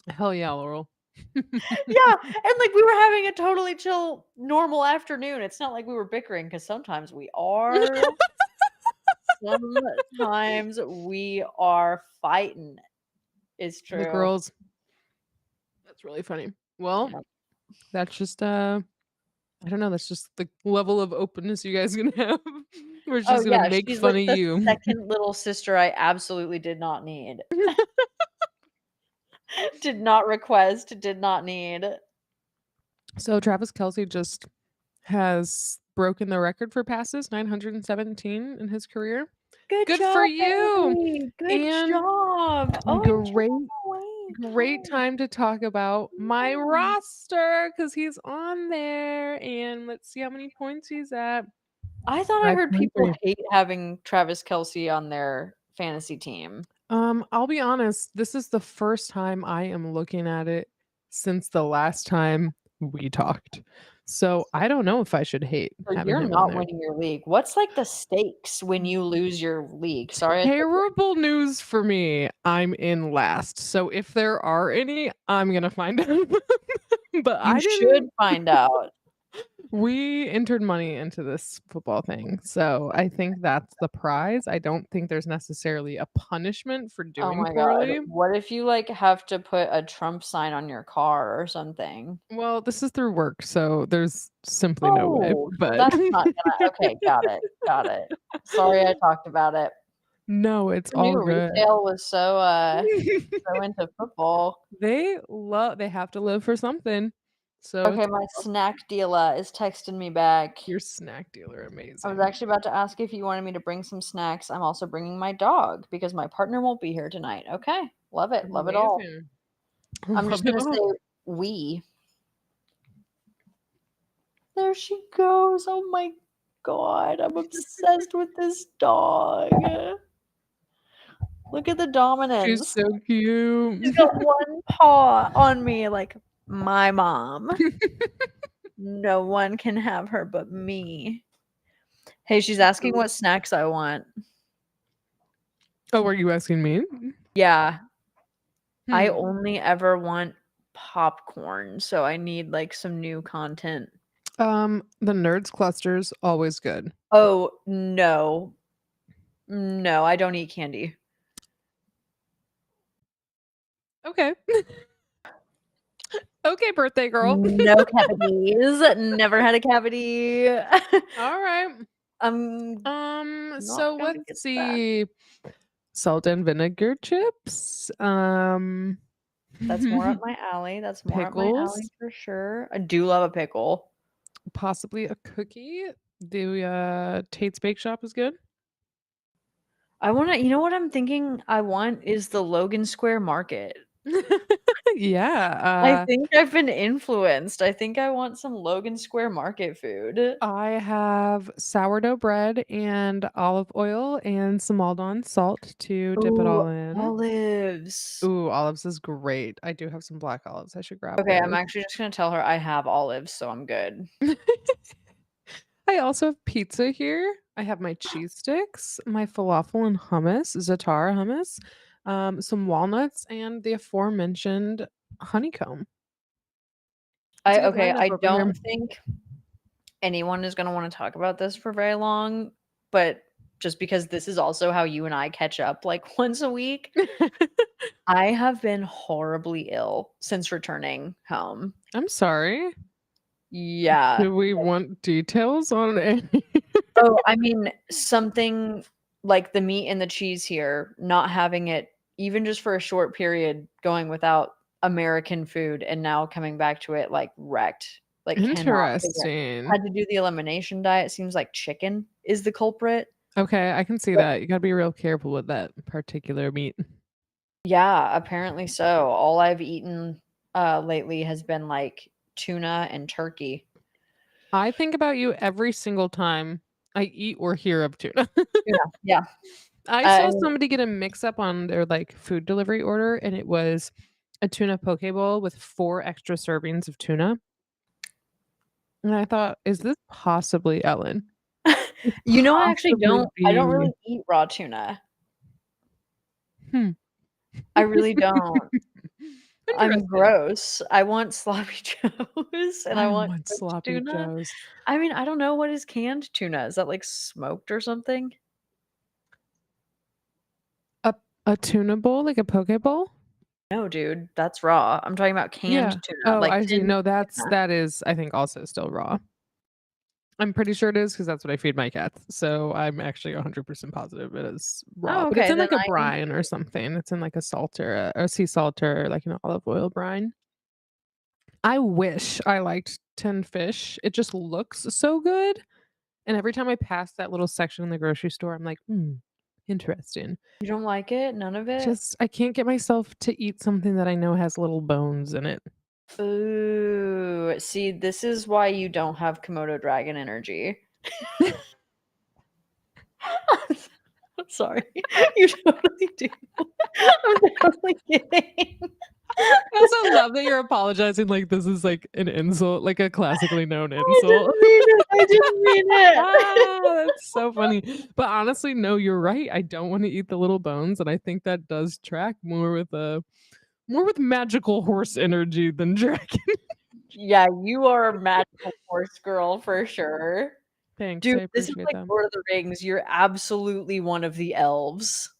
Hell yeah, Laurel. Yeah, and like we were having a totally chill, normal afternoon. It's not like we were bickering because sometimes we are. Sometimes we are fighting. It's The true. girls. That's really funny. Well, Yep. that's just I don't know, that's just the level of openness you guys can have. We're Oh just gonna yeah, make she's fun like of the you. second little sister I absolutely did not need. Did not request, did not need. So Travis Kelsey just has broken the record for passes, 917 in his career. Good Good for job, you. baby. Good And job. great OMG. great time to talk about my roster because he's on there. And let's see how many points he's at. I thought I heard people 5.3. hate having Travis Kelsey on their fantasy team. I'll be honest, this is the first time I am looking at it since the last time we talked. So I don't know if I should hate So having you're him on not there. winning your league. What's like the stakes when you lose your league? Sorry, I took Terrible news for me. I'm in last. So if there are any, I'm gonna find out. But you I should didn't. find out. We entered money into this football thing. So I think that's the prize. I don't think there's necessarily a punishment for Oh doing my god. poorly. What if you like have to put a Trump sign on your car or something? Well, this is through work, so there's simply no way. Oh, so But that's not gonna okay, got it. Got it. Sorry I talked about it. no, it's Who all knew good. retail was so into football? They have to live for something. So Okay, it's my snack dealer is texting me back. your snack dealer, I was amazing. actually about to ask if you wanted me to bring some snacks. I'm also bringing my dog because my partner won't be here tonight. Okay. Love it. Love it all. Amazing. I'm just Love it gonna all. say we. There she goes. Oh my god. I'm obsessed with this dog. Look at the She's dominance. so cute. She's got one paw on me like my mom. No one can have her but me. Hey, she's asking what snacks I want. Oh, were you asking me? Yeah. I Hmm. only ever want popcorn, so I need like some new content. The Nerds clusters always good. Oh, no. No, I don't eat candy. Okay. Okay, birthday girl. No cavities. Never had a cavity. All right. I'm So not gonna let's get that. see. Salt and vinegar chips. That's more up my alley. That's more up my Pickles. alley for sure. I do love a pickle. Possibly a cookie. The Tate's Bake Shop is good. I want to, you know what I'm thinking I want is the Logan Square Market. Yeah. I think I've been influenced. I think I want some Logan Square Market food. I have sourdough bread and olive oil and some Maldon salt to dip it Ooh, all in. olives. Ooh, olives is great. I do have some black olives. I should grab Okay, I'm those. actually just gonna tell her I have olives, so I'm good. I also have pizza here. I have my cheese sticks, my falafel and hummus, za'atar hummus, some walnuts, and the aforementioned honeycomb. It's a good Okay, lineup I over don't here. think anyone is gonna wanna talk about this for very long, but just because this is also how you and I catch up, like, once a week, I have been horribly ill since returning home. I'm sorry. Yeah. Do we want details on it? Oh, I mean, something like the meat and the cheese here, not having it even just for a short period, going without American food and now coming back to it, like, wrecked. Like, cannot figure it Interesting. had to do the elimination diet, seems like chicken is the culprit. Okay, I can see But that. You gotta be real careful with that particular meat. yeah, apparently so. All I've eaten, lately has been, like, tuna and turkey. I think about you every single time I eat or hear of tuna. Tuna, yeah. I saw And somebody get a mix up on their like food delivery order and it was a tuna poke bowl with 4 extra servings of tuna. And I thought, is this possibly Ellen? Could you know, I actually possibly I don't be really eat raw tuna. hmm. I really don't. I'm Interesting. gross. I want sloppy joes and I I want want cooked sloppy tuna. joes. I mean, I don't know what is canned tuna. Is that, like, smoked or something? A a tuna bowl, like a poke bowl? No, dude, that's raw. I'm talking about Yeah. canned tuna, Oh, like I see. tinned No, tuna. that is, I think, also still raw. I'm pretty sure it is because that's what I feed my cats. So I'm actually 100% positive it is raw, Oh, but it's okay, in then like a I need brine or to something. It's in like a salter, a sea salter, or like an olive oil brine. I wish I liked tinned fish. It just looks so good. And every time I pass that little section in the grocery store, I'm like, interesting. you don't like it? None of it? Just I can't get myself to eat something that I know has little bones in it. Ooh, see, this is why you don't have Komodo dragon energy. I'm sorry. You totally do. I'm totally kidding. I also love that you're apologizing like this is like an insult, like a classically known I insult. didn't mean it. I didn't mean it. That's so funny. But honestly, no, you're right. I don't want to eat the little bones, and I think that does track more with magical horse energy than dragon. Yeah, you are a magical horse girl for sure. Thanks, Dude, I this is appreciate like that. Lord of the Rings. You're absolutely one of the elves.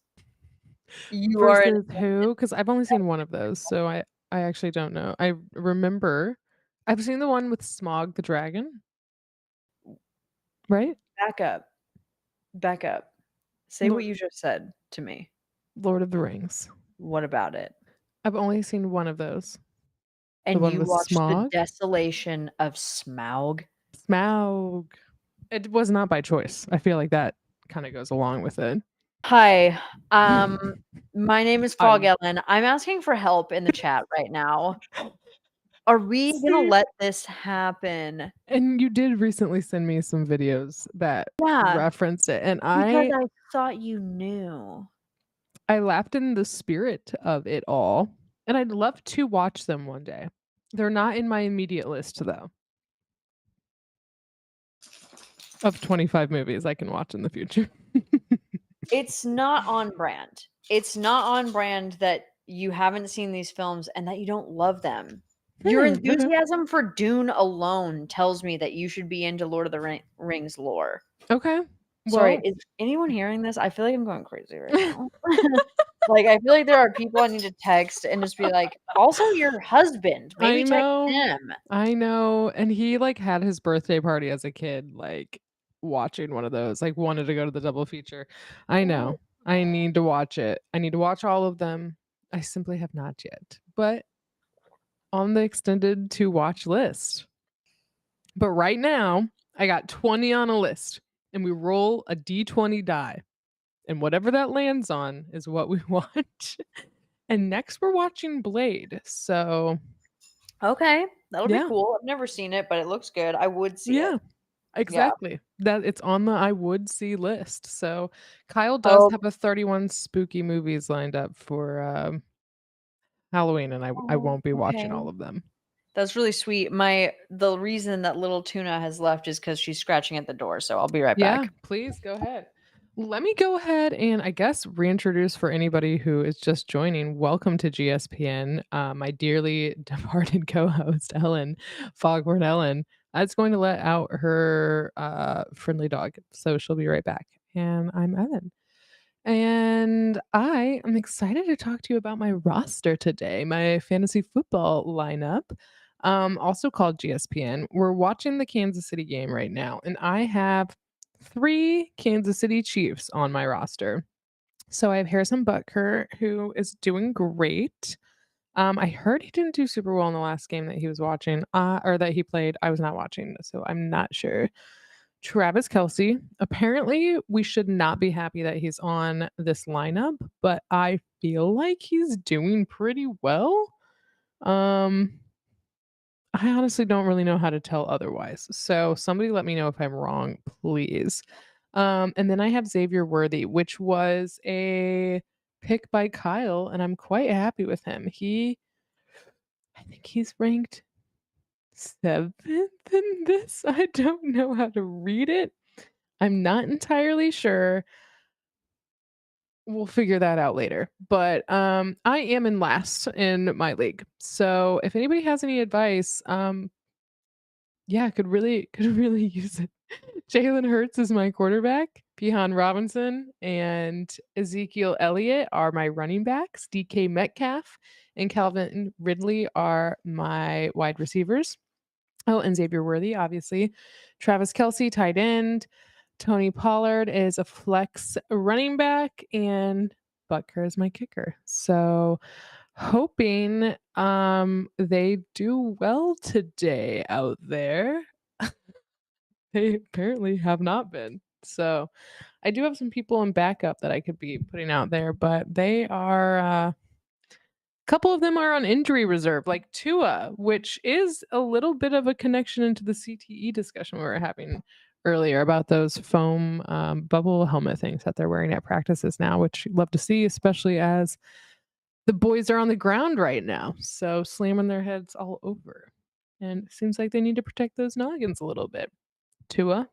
You are an Versus who? Because I've only seen one of those, so I actually don't know. I remember I've seen the one with Smog the dragon, right? back up. Back up. Say what Lord, you just said to me. Lord of the Rings. What about it? I've only seen one of those. The And one you with watched the Smog. desolation of Smaug? Smaug. It was not by choice. I feel like that kinda goes along with it. Hi, um, my name is Fog I'm Ellen. I'm asking for help in the chat right now. Are we gonna See? let this happen? And you did recently send me some videos that Yeah, referenced it, and because I thought you knew. I laughed in the spirit of it all, and I'd love to watch them one day. They're not in my immediate list, though, of 25 movies I can watch in the future. It's not on brand. It's not on brand that you haven't seen these films and that you don't love them. Your Okay. enthusiasm for Dune alone tells me that you should be into Lord of the Rings lore. Okay. Sorry, Well, is anyone hearing this? I feel like I'm going crazy right now. Like, I feel like there are people I need to text and just be like, "Also your husband, I maybe text know. him." I know, and he, like, had his birthday party as a kid, like, watching one of those, like, wanted to go to the double feature. I know. I need to watch it. I need to watch all of them. I simply have not yet, but on the extended to watch list. But right now, I got 20 on a list, and we roll a D20 die, and whatever that lands on is what we watch. And next we're watching Blade, so Okay, that'll be yeah. cool. I've never seen it, but it looks good. I would see it. Yeah. Yeah. Exactly. That it's on the I would see list. So Kyle does Oh, have a 31 spooky movies lined up for Halloween and I oh, won't be watching okay. all of them. That's really sweet. The reason that little Tuna has left is because she's scratching at the door. So I'll be right Yeah, back. please go ahead. Let me go ahead and I guess reintroduce for anybody who is just joining. Welcome to GSPN. My dearly departed co-host Ellen, Foghorn Ellen, is going to let out her friendly dog, so she'll be right back. And I'm Ellen. And I am excited to talk to you about my roster today, my fantasy football lineup, also called GSPN. We're watching the Kansas City game right now, and I have 3 Kansas City Chiefs on my roster. So I have Harrison Butker, who is doing great. I heard he didn't do super well in the last game that he was watching, or that he played. I was not watching, so I'm not sure. Travis Kelsey. Apparently, we should not be happy that he's on this lineup, but I feel like he's doing pretty well. Um, I honestly don't really know how to tell otherwise. So somebody let me know if I'm wrong, please. And then I have Xavier Worthy, which was a pick by Kyle, and I'm quite happy with him. I think he's ranked 7th in this. I don't know how to read it. I'm not entirely sure. We'll figure that out later. But I am in last in my league. So if anybody has any advice, yeah, could really use it. Jalen Hurts is my quarterback. Pihan Robinson and Ezekiel Elliott are my running backs. DK Metcalf and Calvin Ridley are my wide receivers. Oh, and Xavier Worthy, obviously. Travis Kelsey, tight end. Tony Pollard is a flex running back, and Butker is my kicker. So hoping they do well today out there. They apparently have not been. So I do have some people in backup that I could be putting out there, but they are couple of them are on injury reserve, like Tua, which is a little bit of a connection into the CTE discussion we were having earlier about those foam bubble helmet things that they're wearing at practices now, which you love to see, especially as the boys are on the ground right now. So slamming their heads all over. And it seems like they need to protect those noggins a little bit. Tua,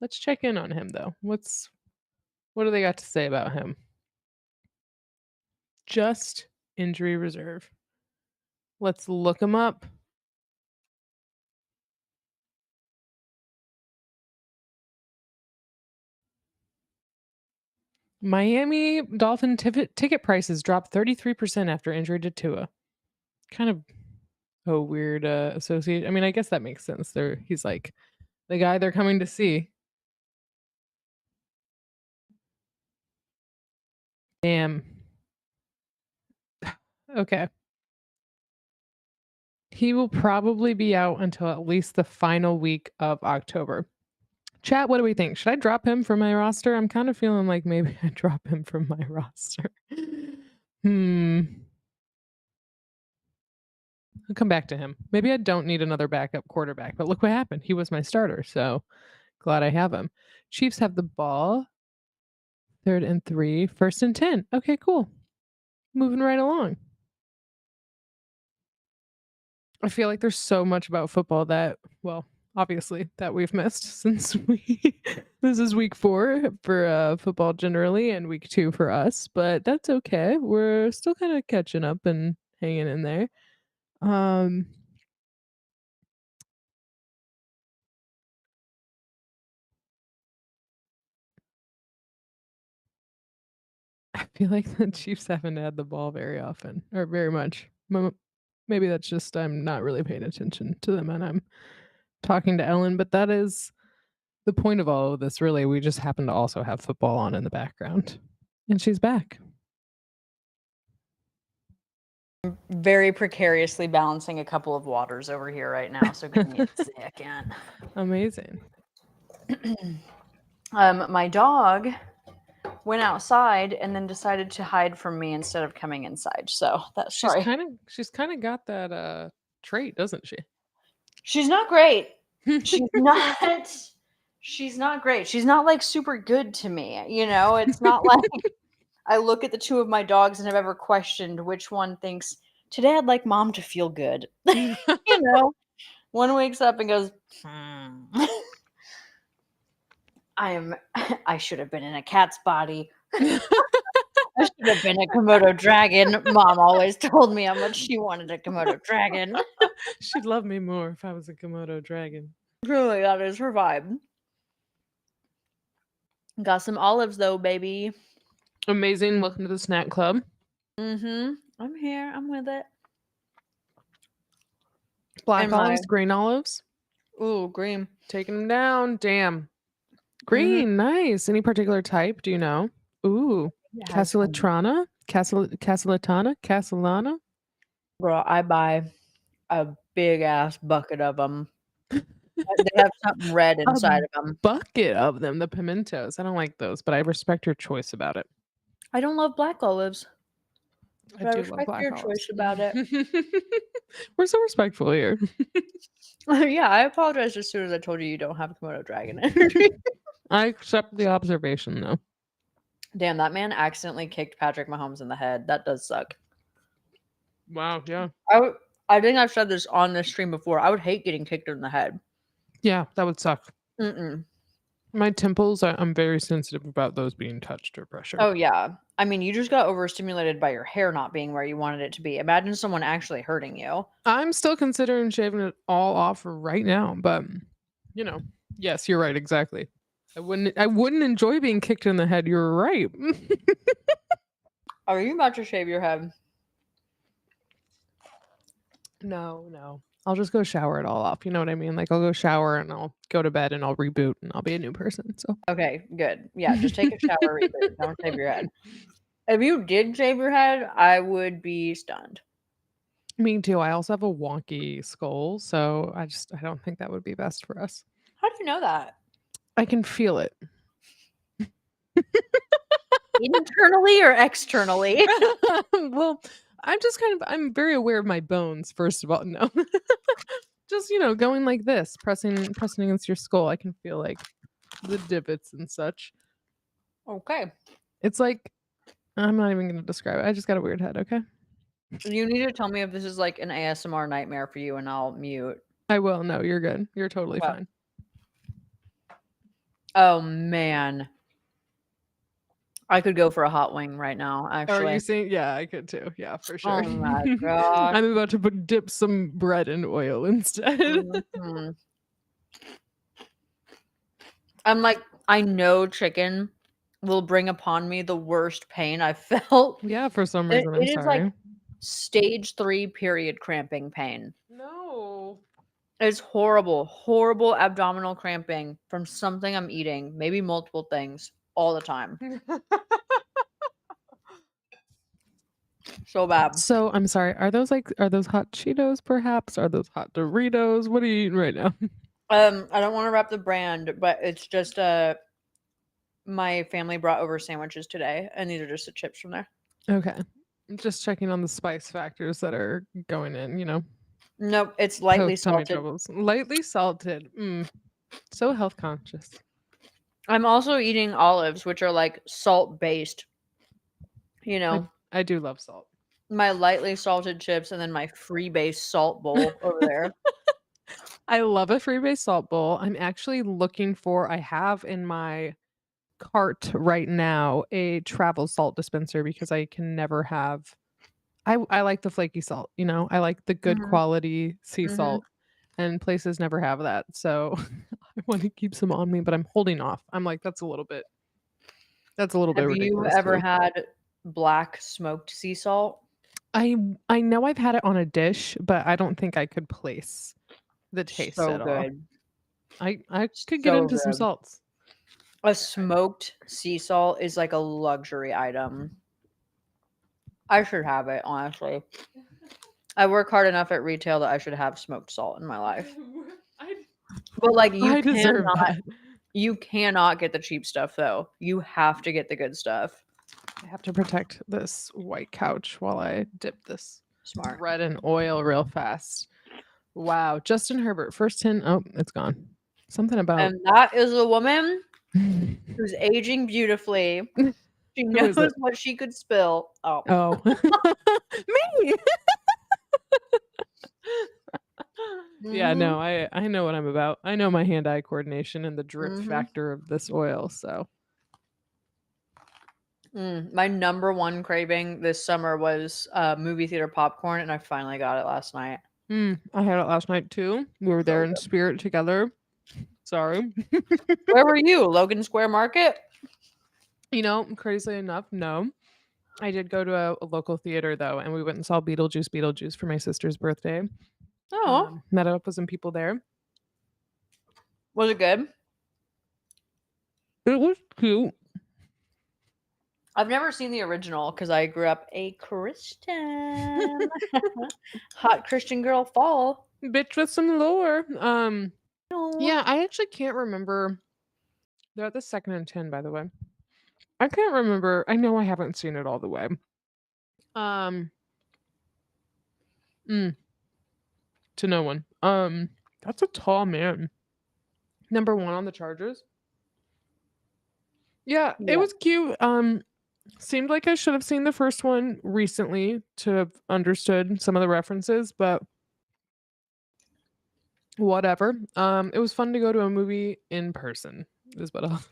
let's check in on him though. What do they got to say about him? Just injury reserve. Let's look him up. Miami Dolphin ticket prices dropped 33% after injury to Tua. Kind of a weird associate. I mean, I guess that makes sense. He's like the guy they're coming to see. Damn. Okay. He will probably be out until at least the final week of October. Chat, what do we think? Should I drop him from my roster? I'm kind of feeling like maybe I drop him from my roster. I'll come back to him. Maybe I don't need another backup quarterback, but look what happened. He was my starter, so glad I have him. Chiefs have the ball. 3rd and 3, 1st and 10. Okay, cool. Moving right along. I feel like there's so much about football that, well, obviously that we've missed since this is week 4 for football generally and week 2 for us, but that's okay. We're still kind of catching up and hanging in there. I feel like the Chiefs haven't had the ball very often or very much. Maybe that's just I'm not really paying attention to them and I'm talking to Ellen, but that is the point of all of this, really. We just happen to also have football on in the background. And she's back. Very precariously balancing a couple of waters over here right now. So give me a second. Amazing. My dog went outside and then decided to hide from me instead of coming inside. So that's She's sorry. kind of got that trait, doesn't she? She's not great. She's not. She's not great. She's not like super good to me. You know, it's not like I look at the two of my dogs and have ever questioned which one thinks today I'd like mom to feel good. You know, one wakes up and goes, I should have been in a cat's body. I should have been a Komodo dragon. Mom always told me how much she wanted a Komodo dragon. She'd love me more if I was a Komodo dragon. Truly, that is her vibe. Got some olives though, baby. Amazing. Welcome to the snack club. Mm-hmm. I'm here. I'm with it. Black And my- olives, green olives. Ooh, green. Taking them down. Damn. Green. Nice. Any particular type? Do you know? Ooh. It has some- Castellana? Castellana? Bro, I buy a big ass bucket of them. They have something red inside of them. Bucket of them, the pimentos. I don't like those, but I respect your choice about it. I don't love black olives. I But I do respect love black your olives. choice about it. We're so respectful here. Yeah, I apologize as soon as I told you don't have Komodo dragon energy. I accept the observation, though. Damn, that man accidentally kicked Patrick Mahomes in the head. That does suck. Wow, yeah. I think I've said this on this stream before. I would hate getting kicked in the head. Yeah, that would suck. Mm-mm. My temples, I'm very sensitive about those being touched or pressure. Oh, yeah. I mean, you just got overstimulated by your hair not being where you wanted it to be. Imagine someone actually hurting you. I'm still considering shaving it all off right now, but you know, yes, you're right, exactly. I wouldn't enjoy being kicked in the head. You're right. Are you about to shave your head? No. I'll just go shower it all off. You know what I mean? Like I'll go shower and I'll go to bed and I'll reboot and I'll be a new person. So Okay, good. Yeah, just take a shower, reboot. Don't shave your head. If you did shave your head, I would be stunned. me too. I also have a wonky skull, so I don't think that would be best for us. How do you know that? I can feel it. Internally or externally? Well, I'm very aware of my bones, first of all. No. Just, going like this, pressing against your skull. I can feel like the divots and such. Okay. It's like I'm not even gonna describe it. I just got a weird head, okay? You need to tell me if this is like an ASMR nightmare for you and I'll mute. I will. No, you're good. You're totally Well, fine. Oh man. I could go for a hot wing right now, Are actually. you saying? Yeah, I could too. Yeah, for sure. Oh my god. I'm about to dip some bread in oil instead. Mhm. I'm like, I know chicken will bring upon me the worst pain I've felt. Yeah, for some It, reason. I'm it is sorry. like stage 3 period cramping pain. No. It's horrible, horrible abdominal cramping from something I'm eating, maybe multiple things, all the time. So bad. So I'm sorry. Are those hot Cheetos perhaps? Are those hot Doritos? What are you eating right now? I don't want to wrap the brand, but it's just my family brought over sandwiches today, and these are just the chips from there. Okay. I'm just checking on the spice factors that are going in, Nope, it's lightly post tummy salted. troubles. Lightly salted. So health conscious. I'm also eating olives, which are like salt based. I do love salt. My lightly salted chips and then my free base salt bowl over there. I love a freebase salt bowl. I'm actually I have in my cart right now a travel salt dispenser because I can never have I like the flaky salt, I like the good Mhm. quality sea Mhm. salt, and places never have that. So I want to keep some on me, but I'm holding off. I'm like, that's a little bit Have ridiculous. you ever had black smoked sea salt? I know I've had it on a dish, but I don't think I could place the taste So at all. good. I could get So into some good. salts. A smoked sea salt is like a luxury item. I should have it, honestly. I work hard enough at retail that I should have smoked salt in my life. But like I deserve that. you cannot get the cheap stuff though. You have to get the good stuff. I have to protect this white couch while I dip this Smart. bread in oil real fast. Wow. Justin Herbert, first 10. Oh, it's gone. Something about. And that is a woman who's aging beautifully. She Who is knows it? what she could spill. Oh. Oh. Me. Yeah, no, I know what I'm about. I know my hand-eye coordination and the drip Mhm. factor of this oil, so. My number one craving this summer was movie theater popcorn, and I finally got it last night. I had it last night too. We were there in spirit together. Sorry. Where were you? Logan Square Market? You know, crazily enough, no. I did go to a local theater though, and we went and saw Beetlejuice for my sister's birthday. Oh, Met up with some people there. was it good? It was cute. I've never seen the original because I grew up a Christian. Hot Christian girl fall. Bitch with some lore. No. Yeah, I actually can't remember. They're at the 2nd and 10, by the way. I can't remember. I know I haven't seen it all the way. To no one. That's a tall man. Number 1 on the Chargers. Yeah, Yeah. it was cute. Seemed like I should have seen the first one recently to have understood some of the references, but whatever. It was fun to go to a movie in person. Is what I'll,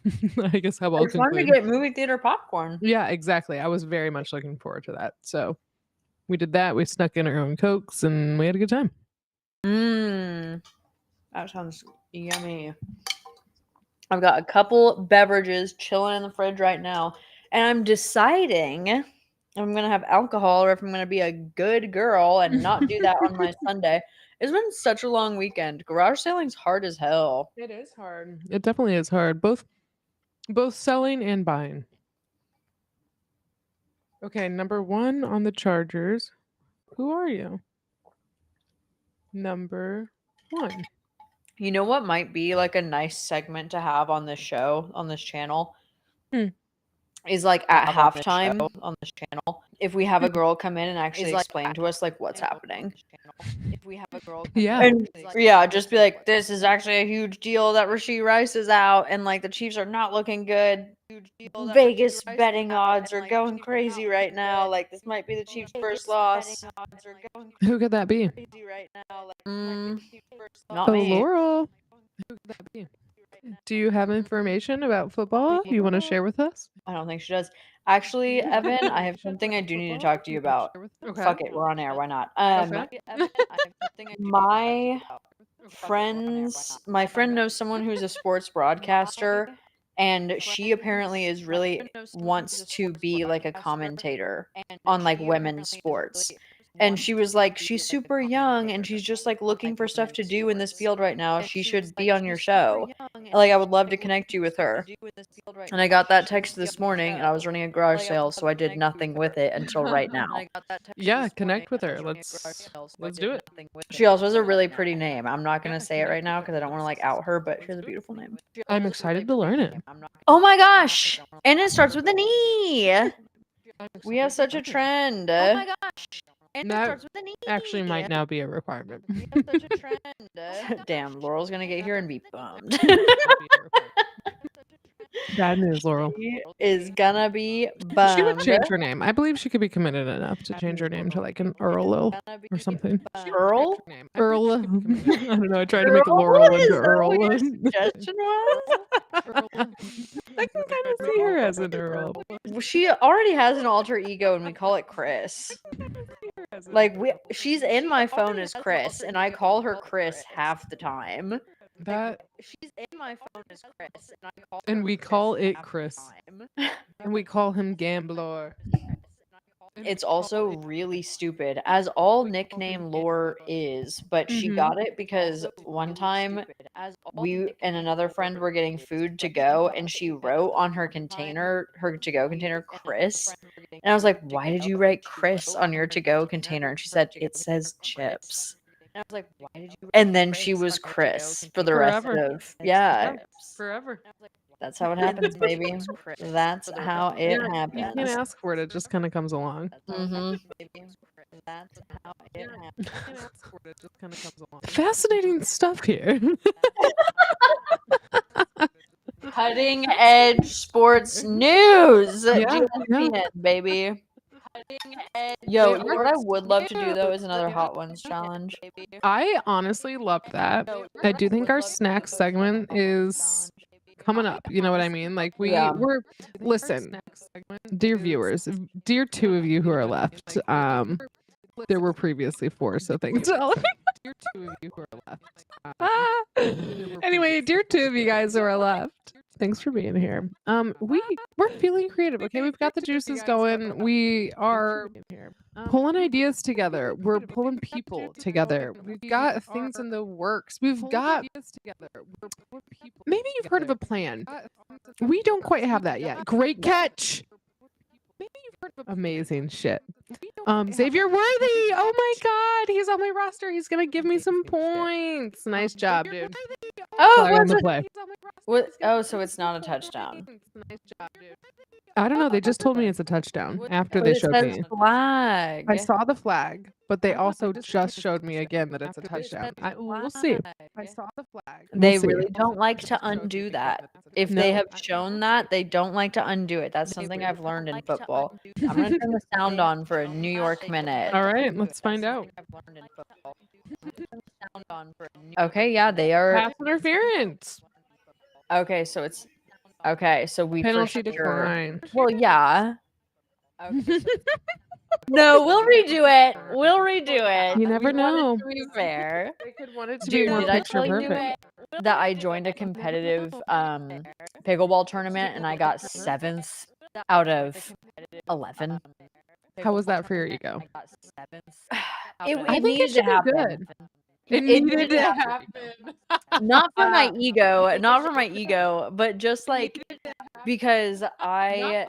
I guess how I'll It's fun to conclude. get movie theater popcorn. Yeah, exactly. I was very much looking forward to that. So we did that. We snuck in our own Cokes and we had a good time. That sounds yummy. I've got a couple beverages chilling in the fridge right now, and I'm deciding if I'm gonna have alcohol or if I'm gonna be a good girl and not do that on my Sunday. It's been such a long weekend. Garage sailing's hard as hell. It is hard. It definitely is hard. Both selling and buying. Okay, number 1 on the Chargers. Who are you? Number 1. You know what might be like a nice segment to have on this show, on this channel? Is like at halftime on this channel, if we have a girl come in and actually explain to us like what's happening. If we have a girl come Yeah. in, and yeah, just be like, this is actually a huge deal that Rasheed Rice is out, and like the Chiefs are not looking good. Vegas betting odds are going crazy right now. Like this might be the Chiefs' first loss. Who could that be? Not Oh, me. Laurel. Who could that be? Do you have information about football you want to share with us? I don't think she does. Actually, Evan, I have something I do need to talk to you about. Okay. Fuck it, we're on air. Why not? Okay. My friend knows someone who's a sports broadcaster, and she apparently is really wants to be like a commentator on like women's sports. And she was like, she's super young and she's just like looking for stuff to do in this field right now. She should be on your show. Like, I would love to connect you with her. And I got that text this morning and I was running a garage sale, so I did nothing with it until right now. Yeah, connect with her. Let's do it. She also has a really pretty name. I'm not going to say it right now because I don't want to like out her, but she has a beautiful name. I'm excited to learn it. Oh my gosh. And it starts with an E. We have such a trend. Oh my gosh. That actually might now be a requirement. Damn, Laurel's gonna get here and be bummed. Bad news, Laurel. She is gonna be She would bummed. change her name. I believe she could be committed enough to change her name to like an Earl or something. Earl? Earl. I don't know. I tried to make Laurel into Earl. Suggestion was? I can kind of see her as an Earl. She already has an alter ego and we call it Chris. Like she's in my phone as Chris and I call her Chris half the time. That She's in my phone as Chris and we call it Chris. And we call him Gambler. It's also really stupid, as all nickname lore is, but she got it because one time we and another friend were getting food to go, and she wrote on her container, her to-go container, Chris. And I was like, why did you write Chris on your to-go container? And she said, it says chips. And I was like, why did you? And then she was Chris for the rest of Forever. That's how it happens, baby. That's how it happens. You can't ask for it; it just kind of comes along. That's how it happens. Fascinating stuff here. Cutting edge sports news. Yeah, GSPN, baby. Yo, They you know what I would love to do though is another Hot Ones challenge. I honestly love that. I do think our snack segment is coming up. You know what I mean? Like Yeah. we're listen, dear viewers, dear two of you who are left. There were previously four, so thanks to all of you. Dear two of you who are left. Anyway, dear two of you guys who are left. Thanks for being here. We're feeling creative. Okay, we've got the juices going. We are pulling ideas together. We're pulling people together. We've got things in the works. We've got maybe you've heard of a plan. We don't quite have that yet. Great catch. Amazing shit. Xavier Worthy. Oh my god, he's on my roster. He's gonna give me some points. Nice job, dude. Oh, Flag on was the it? play. What? Oh, so it's not a touchdown. I don't know. They just told me it's a touchdown after But they it showed says me. flag. I saw the flag, but they also just showed me again that it's a touchdown. We'll see. I saw the flag. They We'll see. really don't like to undo that. If they No. have shown that, they don't like to undo it. That's something I've learned in football. I'm gonna turn the sound on for a New York minute. All right, let's find out. Okay, yeah, they are. Pass interference. Okay, so it's okay. So we Penalty for sure. declined. Well, yeah. No, we'll redo it. We'll redo it. You never We want it know. to be fair. They could want it to Dude, be more did I picture tell you perfect. that I joined a competitive pickleball tournament and I got 7th out of 11? How was that for your ego? It I think needed it to should be happen. good. It It needed to happen. happen. Not for my ego, not for my ego, but just like because I've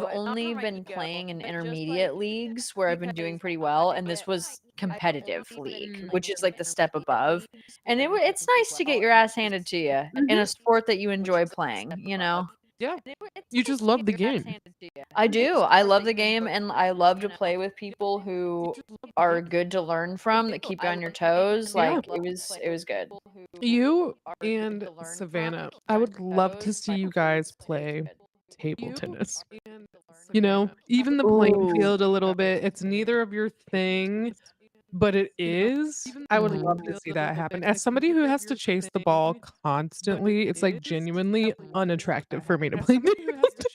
only been playing in intermediate leagues where I've been doing pretty well, and this was competitive league, which is like the step above. And it's nice to get your ass handed to you in a sport that you enjoy playing, you know? Yeah. You just love the game. I do. I love the game, and I love to play with people who are good to learn from, that keep you on your toes. Yeah. Like it was good. You and Savannah, I would love to see you guys play table tennis. You know, even the playing Ooh. field a little bit. It's neither of your thing, but it is. I would love to see that happen. As somebody who has to chase the ball constantly, it's like genuinely unattractive for me to play table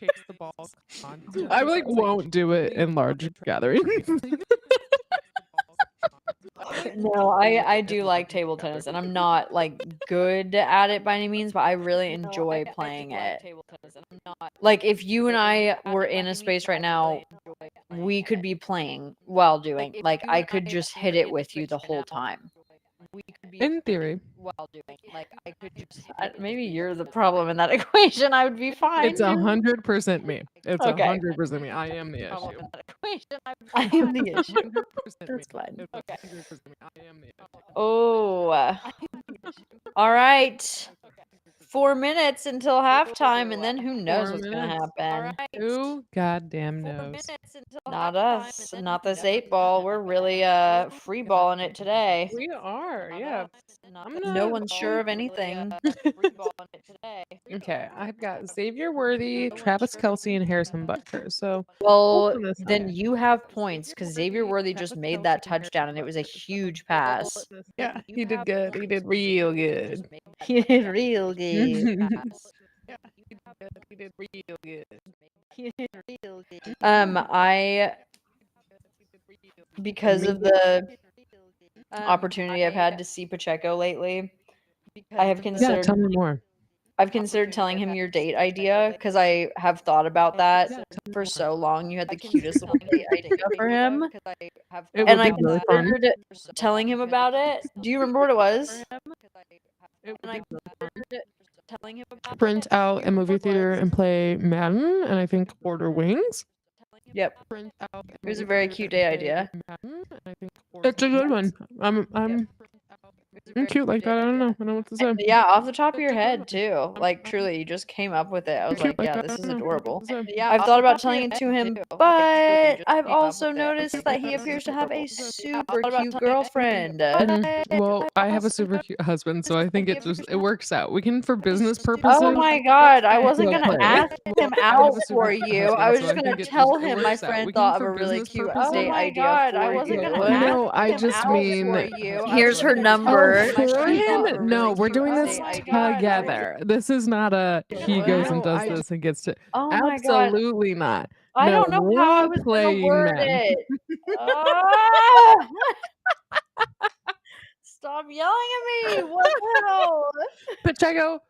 tennis. I like won't do it in large gatherings. No, I do like table tennis, and I'm not like good at it by any means, but I really enjoy playing it. Like if you and I were in a space right now, we could be playing while doing. Like I could just hit it with you the whole time. In theory. Maybe you're the problem in that equation. I would be fine. It's 100% me. It's Okay. 100% me. I am the issue. I am the issue. That's fine. Oh. All right. 4 minutes until halftime, and then who knows 4 what's gonna minutes. happen? Who goddamn knows? Not us. Not this 8-ball. We're really free balling it today. We are, yeah. No one's sure of anything. Okay, I've got Xavier Worthy, Travis Kelsey, and Harrison Butker. So Well, Open this then up. you have points because Xavier Worthy just made that touchdown, and it was a huge pass. yeah, he did good. He did real good. He did real good. He did real good. I because of the opportunity I've had to see Pacheco lately, I have Yeah, considered tell me more. I've considered telling him your date idea because I have thought about that for so long. You had the cutest little date idea for him, It and would I be really fun. considered telling him about it. Do you remember what it was? Print out a movie theater and play Madden, and I think order wings. Yep, it was a very cute day idea. It's a good one. I'm I'm cute like that. I don't know. I don't know what to say. Yeah, off the top of your head too. Like truly, you just came up with it. I was like, yeah, this is adorable. I've thought about telling it to him, but I've also noticed that he appears to have a super cute girlfriend. Well, I have a super cute husband, so I think it works out. We can, for business purposes. Oh my god, I wasn't Well, gonna play. ask him I have out a for super cute you. husband, I was so just I gonna think tell it him my works out. friend We can, thought of for a really business cute purposes. date Oh my idea God, for I wasn't you. gonna No, I him just out mean. for you. Here's her Oh, number. for She thought of a him? No, really we're cute doing date this idea. together. This is not a he goes and does this and gets to. Oh my god. Absolutely not. I No, don't know how I we're was gonna playing word men. it. Ah! Stop yelling at me! What the hell? Pacheco,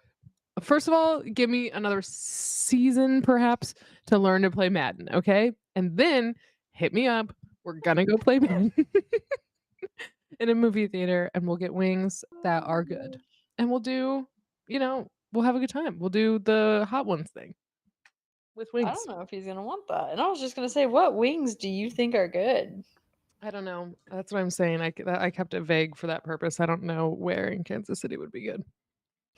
first of all, give me another season perhaps to learn to play Madden, okay? And then hit me up. We're gonna go play Madden in a movie theater and we'll get wings that are good. And we'll do, we'll have a good time. We'll do the Hot Ones thing with I wings. don't know if he's gonna want that. And I was just gonna say, what wings do you think are good? I don't know. That's what I'm saying. I kept it vague for that purpose. I don't know where in Kansas City would be good,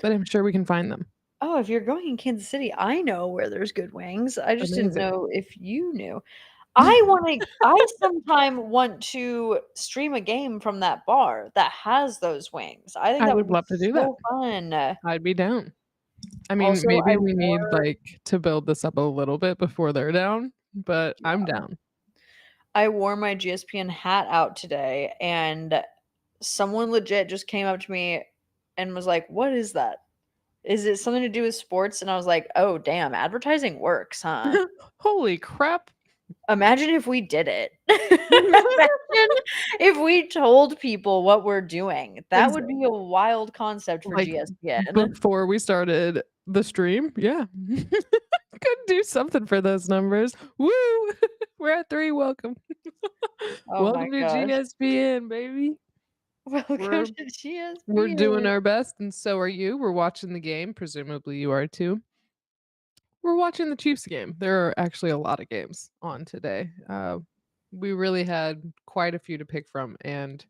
but I'm sure we can find them. Oh, if you're going in Kansas City, I know where there's good wings. I just didn't Amazing. know if you knew. I sometime want to stream a game from that bar that has those wings. I think I that would would be love to do that. so fun. I'd be down. I mean, Also, maybe I we need wore to build this up a little bit before they're down, but I'm down. I wore my GSPN hat out today, and someone legit just came up to me and was like, "What is that? Is it something to do with sports?" And I was like, "Oh, damn, advertising works, huh?" Holy crap. Imagine if we did it. Imagine if we told people what we're doing. That would be a wild concept for Like, GSPN. before we started the stream, yeah. Could do something for those numbers. Woo! We're at 3. Welcome. Oh my Welcome to gosh. GSPN, baby. Welcome We're to GSPN. We're doing our best, and so are you. We're watching the game. Presumably, you are too. We're watching the Chiefs game. There are actually a lot of games on today. We really had quite a few to pick from, and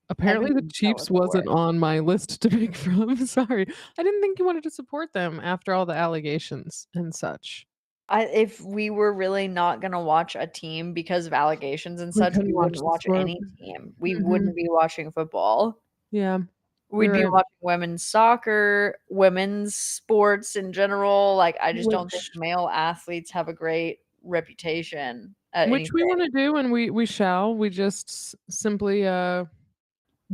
apparently the Evan Chiefs fell wasn't for it. on my list to pick from. Sorry. I didn't think you wanted to support them after all the allegations and such. If we were really not gonna watch a team because of allegations and We such, couldn't we watch wouldn't the watch sport. any team. We Mhm. wouldn't be watching football. Yeah. We'd You're be right. watching women's soccer, women's sports in general. Like, I just don't think male athletes have a great reputation at Which we anything. wanna do, and we shall. We just simply,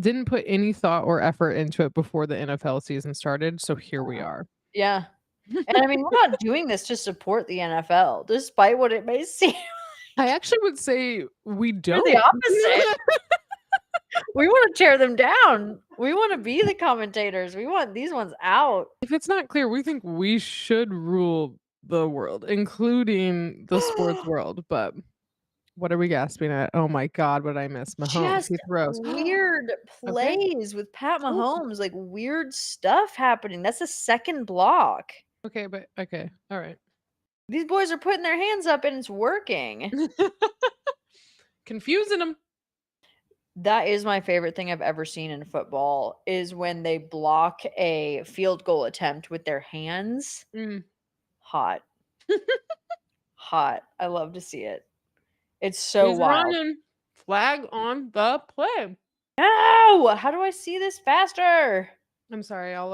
didn't put any thought or effort into it before the NFL season started, so here we are. Yeah. And I mean, we're not doing this to support the NFL, despite what it may seem. I actually would say we We're don't. the opposite. We wanna tear them down. We wanna be the commentators. We want these ones out. If it's not clear, we think we should rule the world, including the sports world, but what are we gasping at? Oh my god, what I miss. Mahomes, Just he throws. weird Okay. plays with Pat Cool. Mahomes, like, weird stuff happening. That's a second block. Okay, but okay. All right. These boys are putting their hands up and it's working. Confusing them. That is my favorite thing I've ever seen in football is when they block a field goal attempt with their hands. Mm. Hot. Hot. I love to see it. It's so He's wild. running. Flag on the play. No! How do I see this faster? I'm sorry, I'll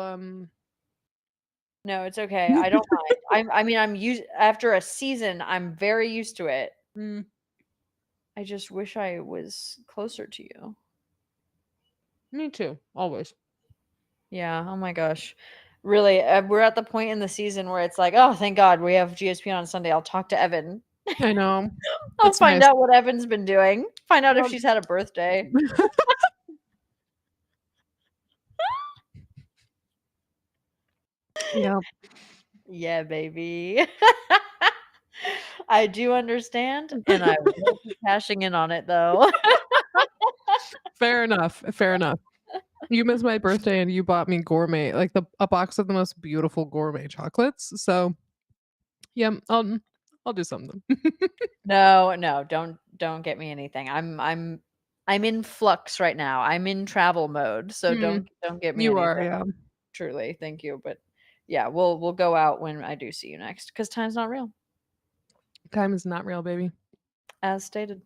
No, it's okay. I don't mind. I'm used after a season, I'm very used to it. Mm. I just wish I was closer to you. Me too, always. Yeah, oh my gosh. Really, we're at the point in the season where it's like, "Oh, thank God we have GSPN on Sunday. I'll talk to Evan. I know. I'll It's find nice. out what Evan's been doing. Find out if Well- she's had a birthday." Yeah. Yeah, baby. I do understand, and I will be cashing in on it though. Fair enough. Fair enough. You missed my birthday and you bought me gourmet, like a box of the most beautiful gourmet chocolates. So yeah, I'll do something. No, don't get me anything. I'm I'm in flux right now. I'm in travel mode, so Mm, don't get me you are, anything. yeah. Truly, thank you, but yeah, we'll go out when I do see you next because time's not real, Time is not real, baby. as stated,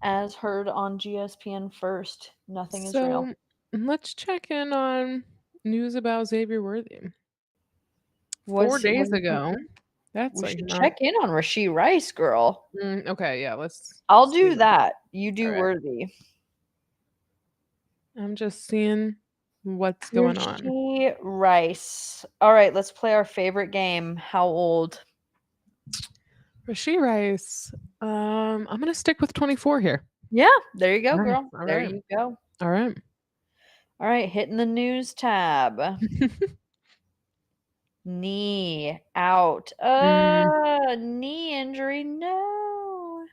as heard on GSPN first. Nothing is real. So let's check in on news about Xavier Worthy. 4 What days is he? ago. That's We like should not. check in on Rasheed Rice, girl. Okay, yeah, let's I'll see do that. You do Alright. Worthy. I'm just seeing what's going on. Rasheed Rice. All right, let's play our favorite game. How old? Rasheed Rice. I'm gonna stick with 24 here. Yeah, there you go, Alright, girl. There alright. you go. All right. All right, hitting the news tab. Knee out. Knee injury. No.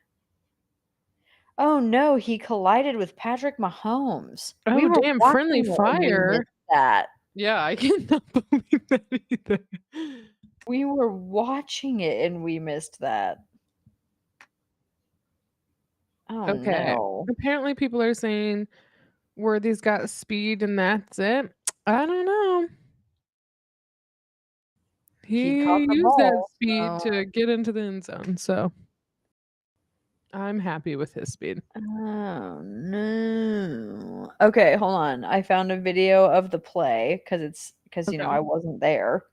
Oh no, he collided with Patrick Mahomes. We Oh, were damn, friendly watching it and we fire. missed that. Yeah, I cannot believe that either. We were watching it and we missed that. Oh Okay. no. Apparently people are saying Worthy's got speed and that's it. I don't know. He He caught the used that ball. speed So. to get into the end zone, so I'm happy with his speed. Oh no. Okay, hold on. I found a video of the play because Okay. I wasn't there.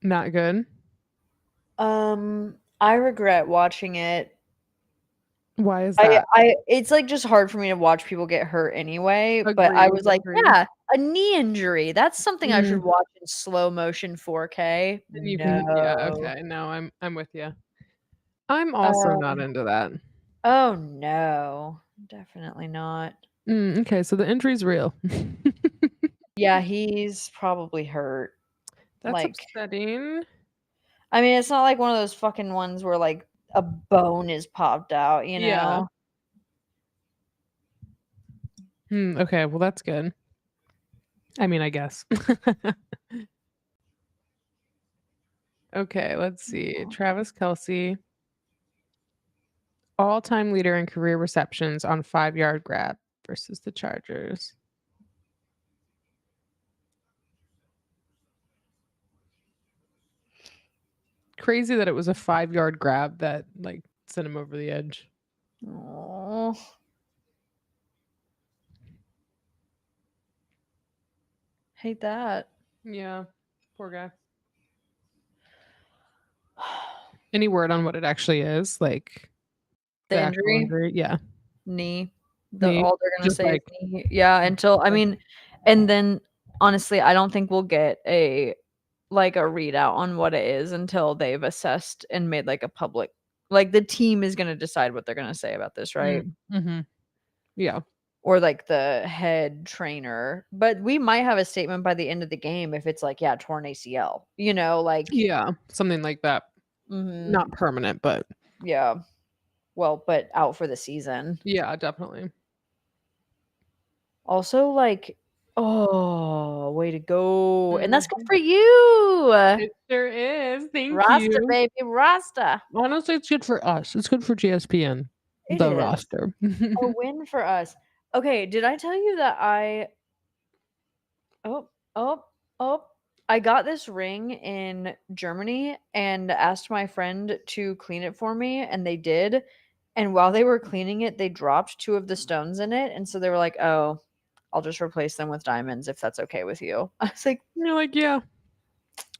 Not good. I regret watching it. Why is that? It's like just hard for me to watch people get hurt anyway, but I Agreed, was like, agreed. yeah, a knee injury. That's something I should Mm. watch in slow motion 4K. And you can yeah, No. okay. No, I'm with you. I'm also not Um, into that. oh no. Definitely not. Okay, so the injury's real. Yeah, he's probably hurt. That's Like, upsetting. I mean, it's not like one of those fucking ones where like a bone is popped out, you Yeah. know? Okay, well that's good. I mean, I guess. Okay, let's see. Travis Kelce, all-time leader in career receptions on 5-yard grab versus the Chargers. Crazy that it was a 5-yard grab that like sent him over the edge. Oh. Hate that. Yeah, poor guy. Any word on what it actually is? Like The actual injury? injury? Yeah. Knee. Knee? All they're gonna Just say like is knee. Yeah, until I mean, and then honestly, I don't think we'll get a readout on what it is until they've assessed and made like a public like the team is gonna decide what they're gonna say about this, right? Mm-hmm. Yeah. Or like the head trainer. But we might have a statement by the end of the game if it's like, yeah, torn ACL. Like Yeah, something like that. mhm, Not permanent, but yeah. Well, but out for the season. yeah, definitely. Also, like, oh, way to go. And that's good Mhm. for you. It sure is. Thank Rasta, you. baby, Rasta. Honestly, it's good for us. It's good for GSPN, It the is roster. a win for us. Okay, did I tell you that oh, oh, oh, I got this ring in Germany and asked my friend to clean it for me, and they did. And while they were cleaning it, they dropped 2 of the stones in it, and so they were like, "Oh, I'll just replace them with diamonds if that's okay with you." I was like, You're like, yeah.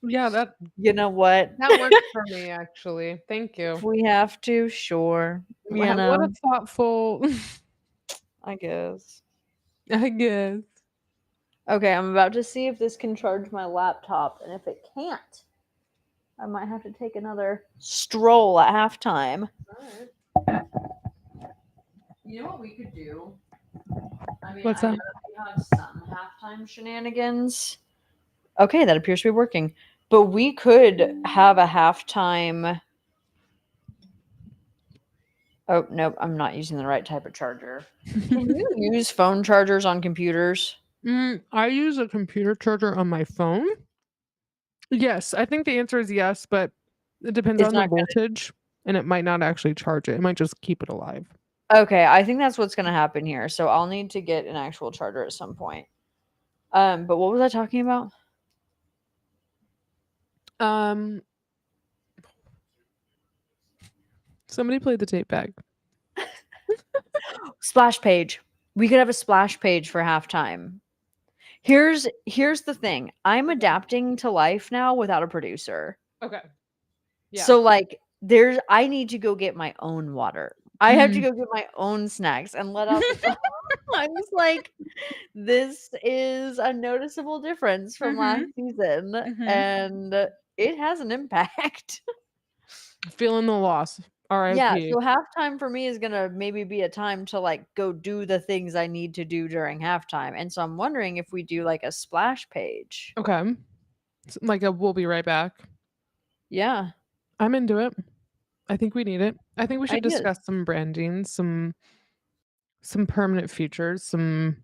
Yeah, that "You know what? works for me actually. Thank you. If we have to, sure." What a thoughtful I guess. I guess. Okay, I'm about to see if this can charge my laptop, and if it can't, I might have to take another stroll at halftime. You know what we could do? I mean, What's I that? know that we have some halftime shenanigans. Okay, that appears to be working. But we could have a halftime. Oh, nope, I'm not using the right type of charger. Can you use phone chargers on computers? I use a computer charger on my phone. Yes, I think the answer is yes, but it depends It's on the not gonna. voltage, and it might not actually charge it. It might just keep it alive. Okay, I think that's what's gonna happen here. So I'll need to get an actual charger at some point. But what was I talking about? Um, somebody played the tape back. Splash page. We could have a splash page for halftime. Here's the thing. I'm adapting to life now without a producer. Okay. Yeah. So like I need to go get my own water. I have to go get my own snacks and let out the I'm just like, this is a noticeable difference from last season, and it has an impact. Feeling the loss. Yeah, R.I.P. so halftime for me is gonna maybe be a time to like go do the things I need to do during halftime. And so I'm wondering if we do like a splash page. Okay. Like a we'll be right back. Yeah, I'm into it. I think we need it. I think we should ideas. discuss some branding, some permanent features, some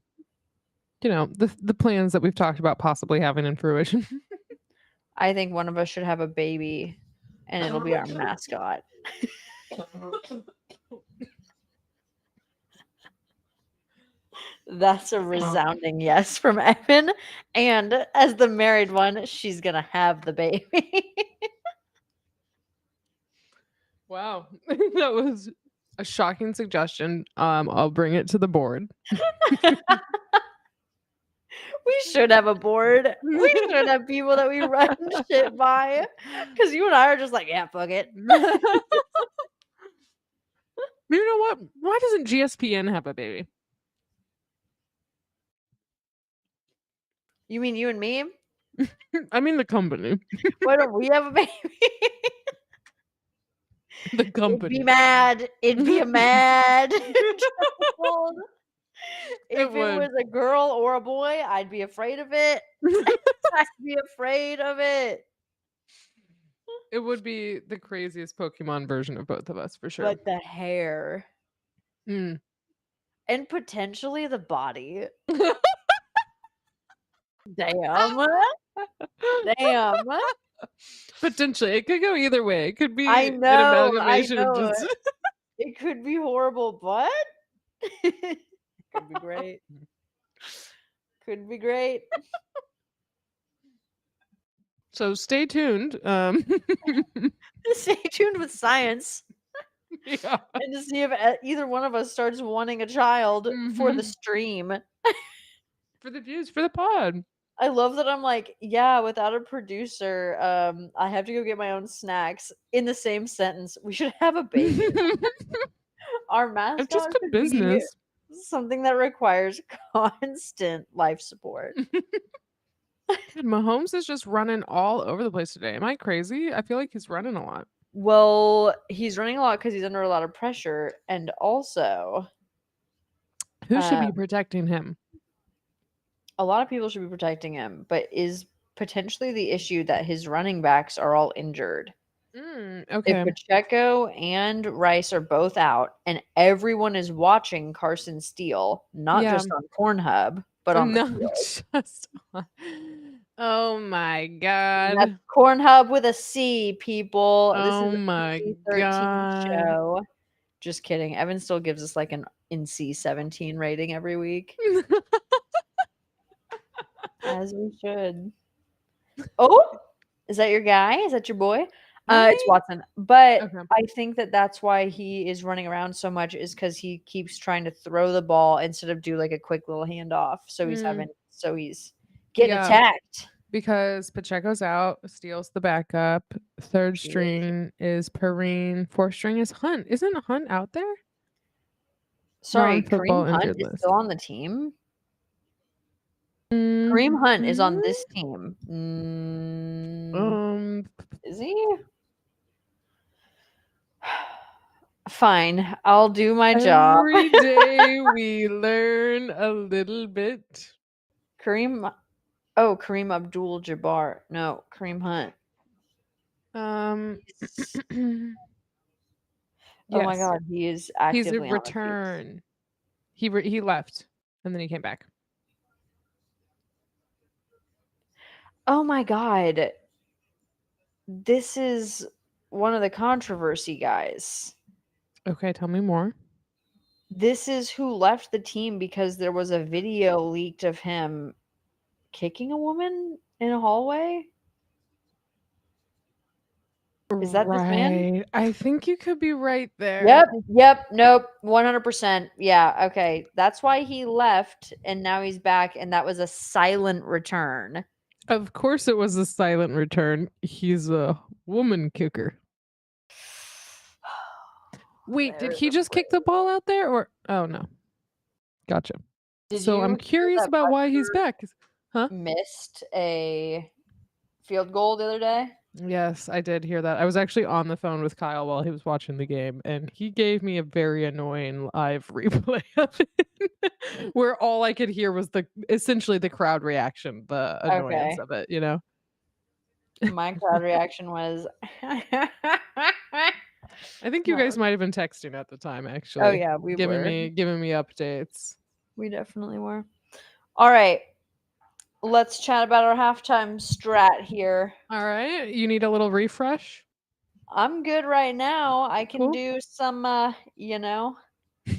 the plans that we've talked about possibly having in fruition. I think one of us should have a baby and it'll be our mascot. That's a resounding yes from Evan. And as the married one, she's gonna have the baby. Wow. That was a shocking suggestion. I'll bring it to the board. We should have a board. We should have people that we run shit by. Because you and I are just like, yeah, fuck it. You know what? Why doesn't GSPN have a baby? You mean you and me? I mean the company. Why don't we have a baby? The It'd company. be mad. It'd be a mad child. If it would. was a girl or a boy, I'd be afraid of it. I'd be afraid of it. It would be the craziest Pokemon version of both of us for sure. But the hair Mm. and potentially the body. Damn. Damn. Potentially, it could go either way. It could be I an know. amalgamation of just. It could be horrible, but could be great. Could be great. So stay tuned. Stay tuned with science Yeah. and to see if either one of us starts wanting a child for the stream. For the views, for the pod. I love that I'm like, yeah, without a producer, I have to go get my own snacks in the same sentence. We should have a baby. Our It's mascot just good could be business. something that requires constant life support. Mahomes is just running all over the place today. Am I crazy? I feel like he's running a lot. Well, he's running a lot because he's under a lot of pressure, and also Who should be protecting him? a lot of people should be protecting him, but is potentially the issue that his running backs are all injured. Okay. If Pacheco and Rice are both out, and everyone is watching Carson Steele, not Yeah. just on Pornhub, but on the field. just on. Oh my god. That's Pornhub with a C, people. Oh This is a my PG-13 god. show. Just kidding. Evan still gives us like an NC-17 rating every week. As we should. Oh, is that your guy? Is that your boy? It's Watson. But Okay. I think that that's why he is running around so much is because he keeps trying to throw the ball instead of do like a quick little handoff. So he's getting attacked. Because Pacheco's out, Steele's the backup. Third string is Perrine. Fourth string is Hunt. Isn't Hunt out there? Sorry, Non-football Kareem Hunt injured is list. still on the team. Kareem Hunt is on this team. Is he? Fine, I'll do my job. Every day we learn a little bit. Kareem Abdul-Jabbar. No, Kareem Hunt. Oh my god, he is actively He's a on the return. He left and then he came back. Oh my god. this is one of the controversy guys. Okay, tell me more. This is who left the team because there was a video leaked of him kicking a woman in a hallway. Is that this man? Right. I think you could be right there. Yep, nope, 100%. Yeah, okay. That's why he left and now he's back and that was a silent return. Of course it was a silent return. He's a woman kicker. Wait, did There's he a just kick the ball out there or oh no. Gotcha. Did So you I'm hear curious that about why he's Buster back. missed a field goal the other day? Yes, I did hear that. I was actually on the phone with Kyle while he was watching the game, and he gave me a very annoying live replay of it, where all I could hear was essentially the crowd reaction, the annoyance Okay. of it, you know? My crowd reaction was I think you No. guys might have been texting at the time, actually. Oh yeah, we giving were. me updates. We definitely were. All right. Let's chat about our halftime strat here. All right, you need a little refresh? I'm good right now. I can Cool. do some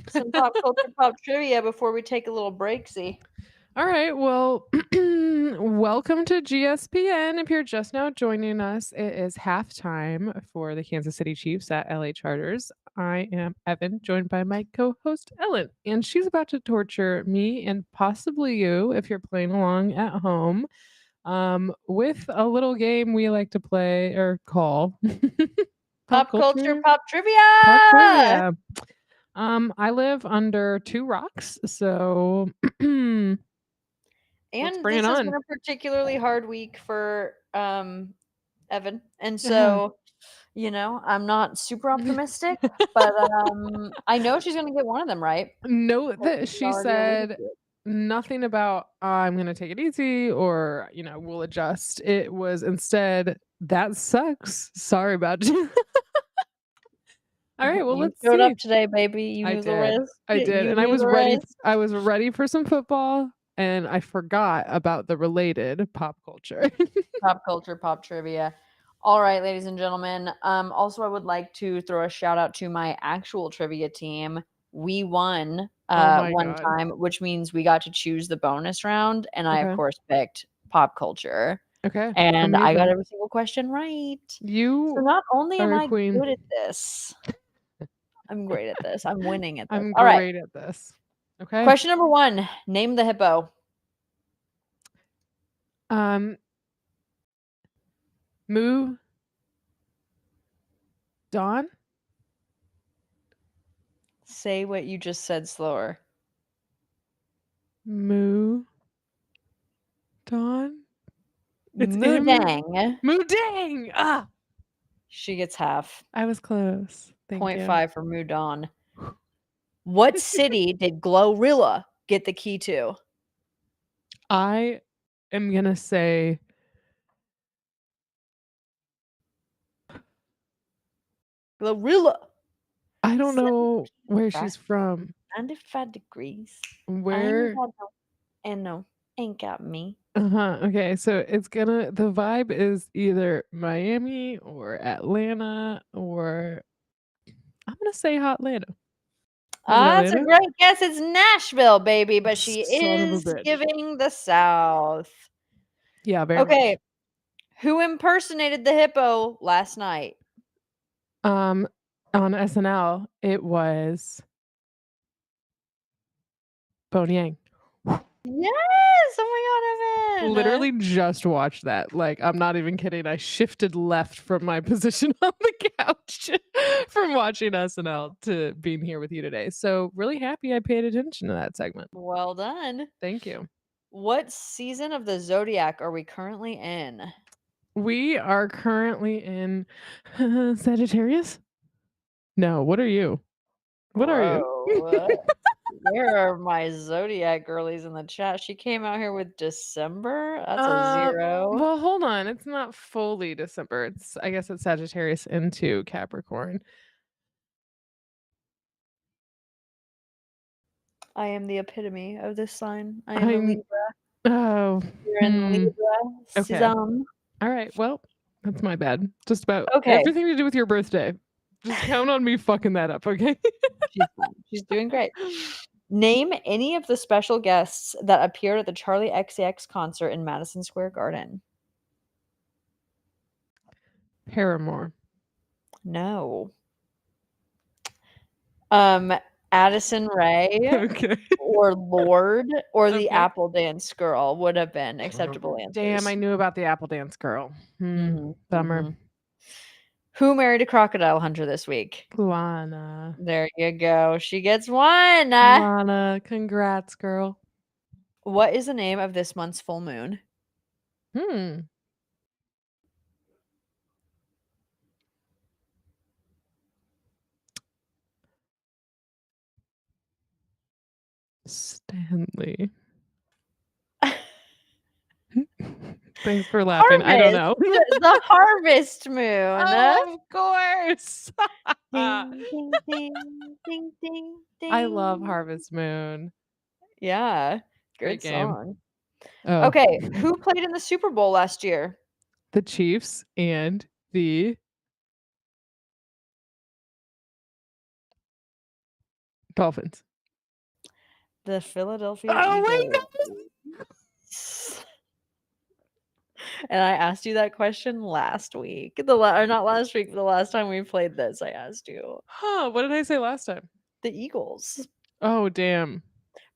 some pop culture pop trivia before we take a little breaksy. All right. Well, welcome to GSPN. If you're just now joining us, it is halftime for the Kansas City Chiefs at LA Chargers. I am Evan, joined by my co host, Ellen, and she's about to torture me and possibly you if you're playing along at home with a little game we like to play or call Pop culture pop trivia. Pop trivia. I live under 2 rocks, so let's And bring this it has on. been a particularly hard week for Evan. And Uh-huh. so, I'm not super optimistic, but I know she's gonna get one of them right. Note that She's she already alluded said to it. nothing about I'm gonna take it easy or we'll adjust. It was instead that sucks. Sorry about you. All right, well You let's showed see. up today, baby. You I knew the did. risk. I did. You And I knew was the ready. risk. I was ready for some football and I forgot about the related pop culture. Pop culture, pop trivia. All right, ladies and gentlemen. Also, I would like to throw a shout out to my actual trivia team. We won Oh my one God. time, which means we got to choose the bonus round, and I of Okay. course picked pop culture. Okay. And I got amazing. every single question right. So You not only am are a I queen. good at this, I'm great at this. I'm winning at this. I'm All right. great at this. Okay. Question number 1. Name the hippo. Moo Dawn? Say what you just said slower. Moo Dawn? It's Moodang. Moodang! Ah! She gets half. I was close. Thank you. 0.5 for Moodon. What city did Glorilla get the key to? I am gonna say Glorilla. I don't know where she's from. 95 degrees. Where? No, ain't got me. Okay, so the vibe is either Miami or Atlanta or I'm gonna say Hotlanta. That's a great guess. It's Nashville, baby, but she Son of a is bitch. giving the South. Yeah, very Okay. much. Who impersonated the hippo last night? On SNL, it was Boney Yang. Yes! Oh my god, Evan! Literally just watched that. Like, I'm not even kidding. I shifted left from my position on the couch from watching SNL to being here with you today. So, really happy I paid attention to that segment. Well done. Thank you. What season of the Zodiac are we currently in? We are currently in Sagittarius? No, what are you? What are you? Where are my Zodiac girlies in the chat? She came out here with December. That's a 0. Well, hold on. It's not fully December. I guess it's Sagittarius into Capricorn. I am the epitome of this sign. I am a Libra. Oh. You're in Libra. Okay. All All right. Well, That's my bad. Just about Okay. everything to do with your birthday. Just count on me fucking that up, okay? She's fine. She's doing great. Name any of the special guests that appeared at the Charlie XCX concert in Madison Square Garden. Paramore. No. Addison Rae Okay. or Lord or the Okay. Apple Dance Girl would have been acceptable answers. Damn, I knew about the Apple Dance Girl. Mhm, Bummer. mhm. Who married a crocodile hunter this week? Lana. There you go. She gets one. Lana, congrats, girl. What is the name of this month's full moon? Stanley. Thanks for laughing. I don't know. The harvest moon. Oh, of course. Ding, ding, ding, ding, ding, ding. I love Harvest Moon. Yeah. Great Good game. song. Oh. Okay. Who played in the Super Bowl last year? The Chiefs and the Dolphins. The Philadelphia Oh, wait, Eagles. And I asked you that question last week. Or not last week, but the last time we played this, I asked you. Huh, what did I say last time? The Eagles. Oh, damn.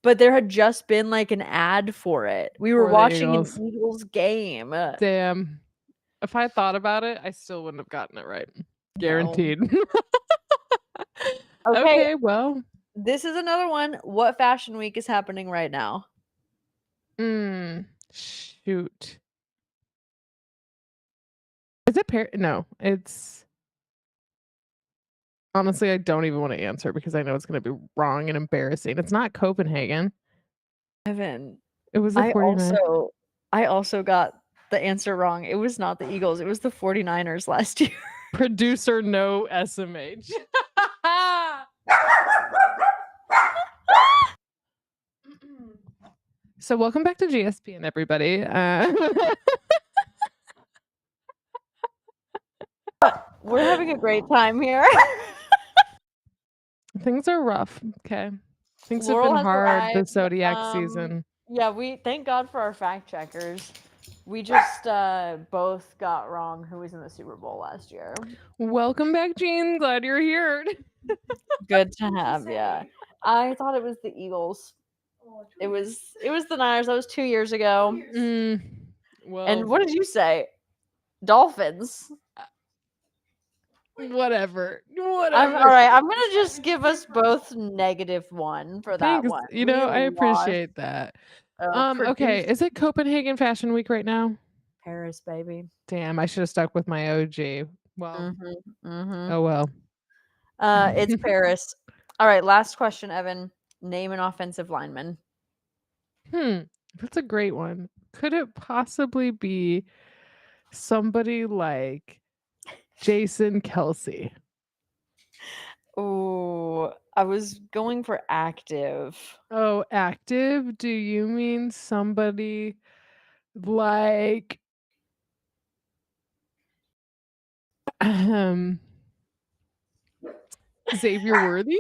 But there had just been like an ad for it. We were For the watching an Eagles. Eagles game. Damn. If I thought about it, I still wouldn't have gotten it right. No. Guaranteed. Okay. Okay, well. This is another one. What fashion week is happening right now? Shoot. Is it No, it's honestly, I don't even want to answer because I know it's going to be wrong and embarrassing. It's not Copenhagen. Evan. It was the 49ers. I also got the answer wrong. It was not the Eagles. It was the 49ers last year. Producer no SMH. So welcome back to GSPN, everybody. We're having a great time here. Things are rough. Okay. Things Laurel have has been hard this arrived. Zodiac season. Yeah, we thank God for our fact checkers. We just both got wrong who was in the Super Bowl last year. Welcome back, Jean. Glad you're here. Good to have, yeah. I thought it was the Eagles. It was the Niners. That was 2 years ago. Well, And what did you say? Dolphins. Whatever. All right. I'm gonna just give us both -1 for that Thanks. one. You know, I appreciate that. Okay. Is it Copenhagen Fashion Week right now? Paris, baby. Damn, I should have stuck with my OG. Well, oh well. It's Paris. All right, last question, Evan. Name an offensive lineman. That's a great one. Could it possibly be somebody like Jason Kelsey? Oh, I was going for active. Oh, active? Do you mean somebody like Xavier Worthy?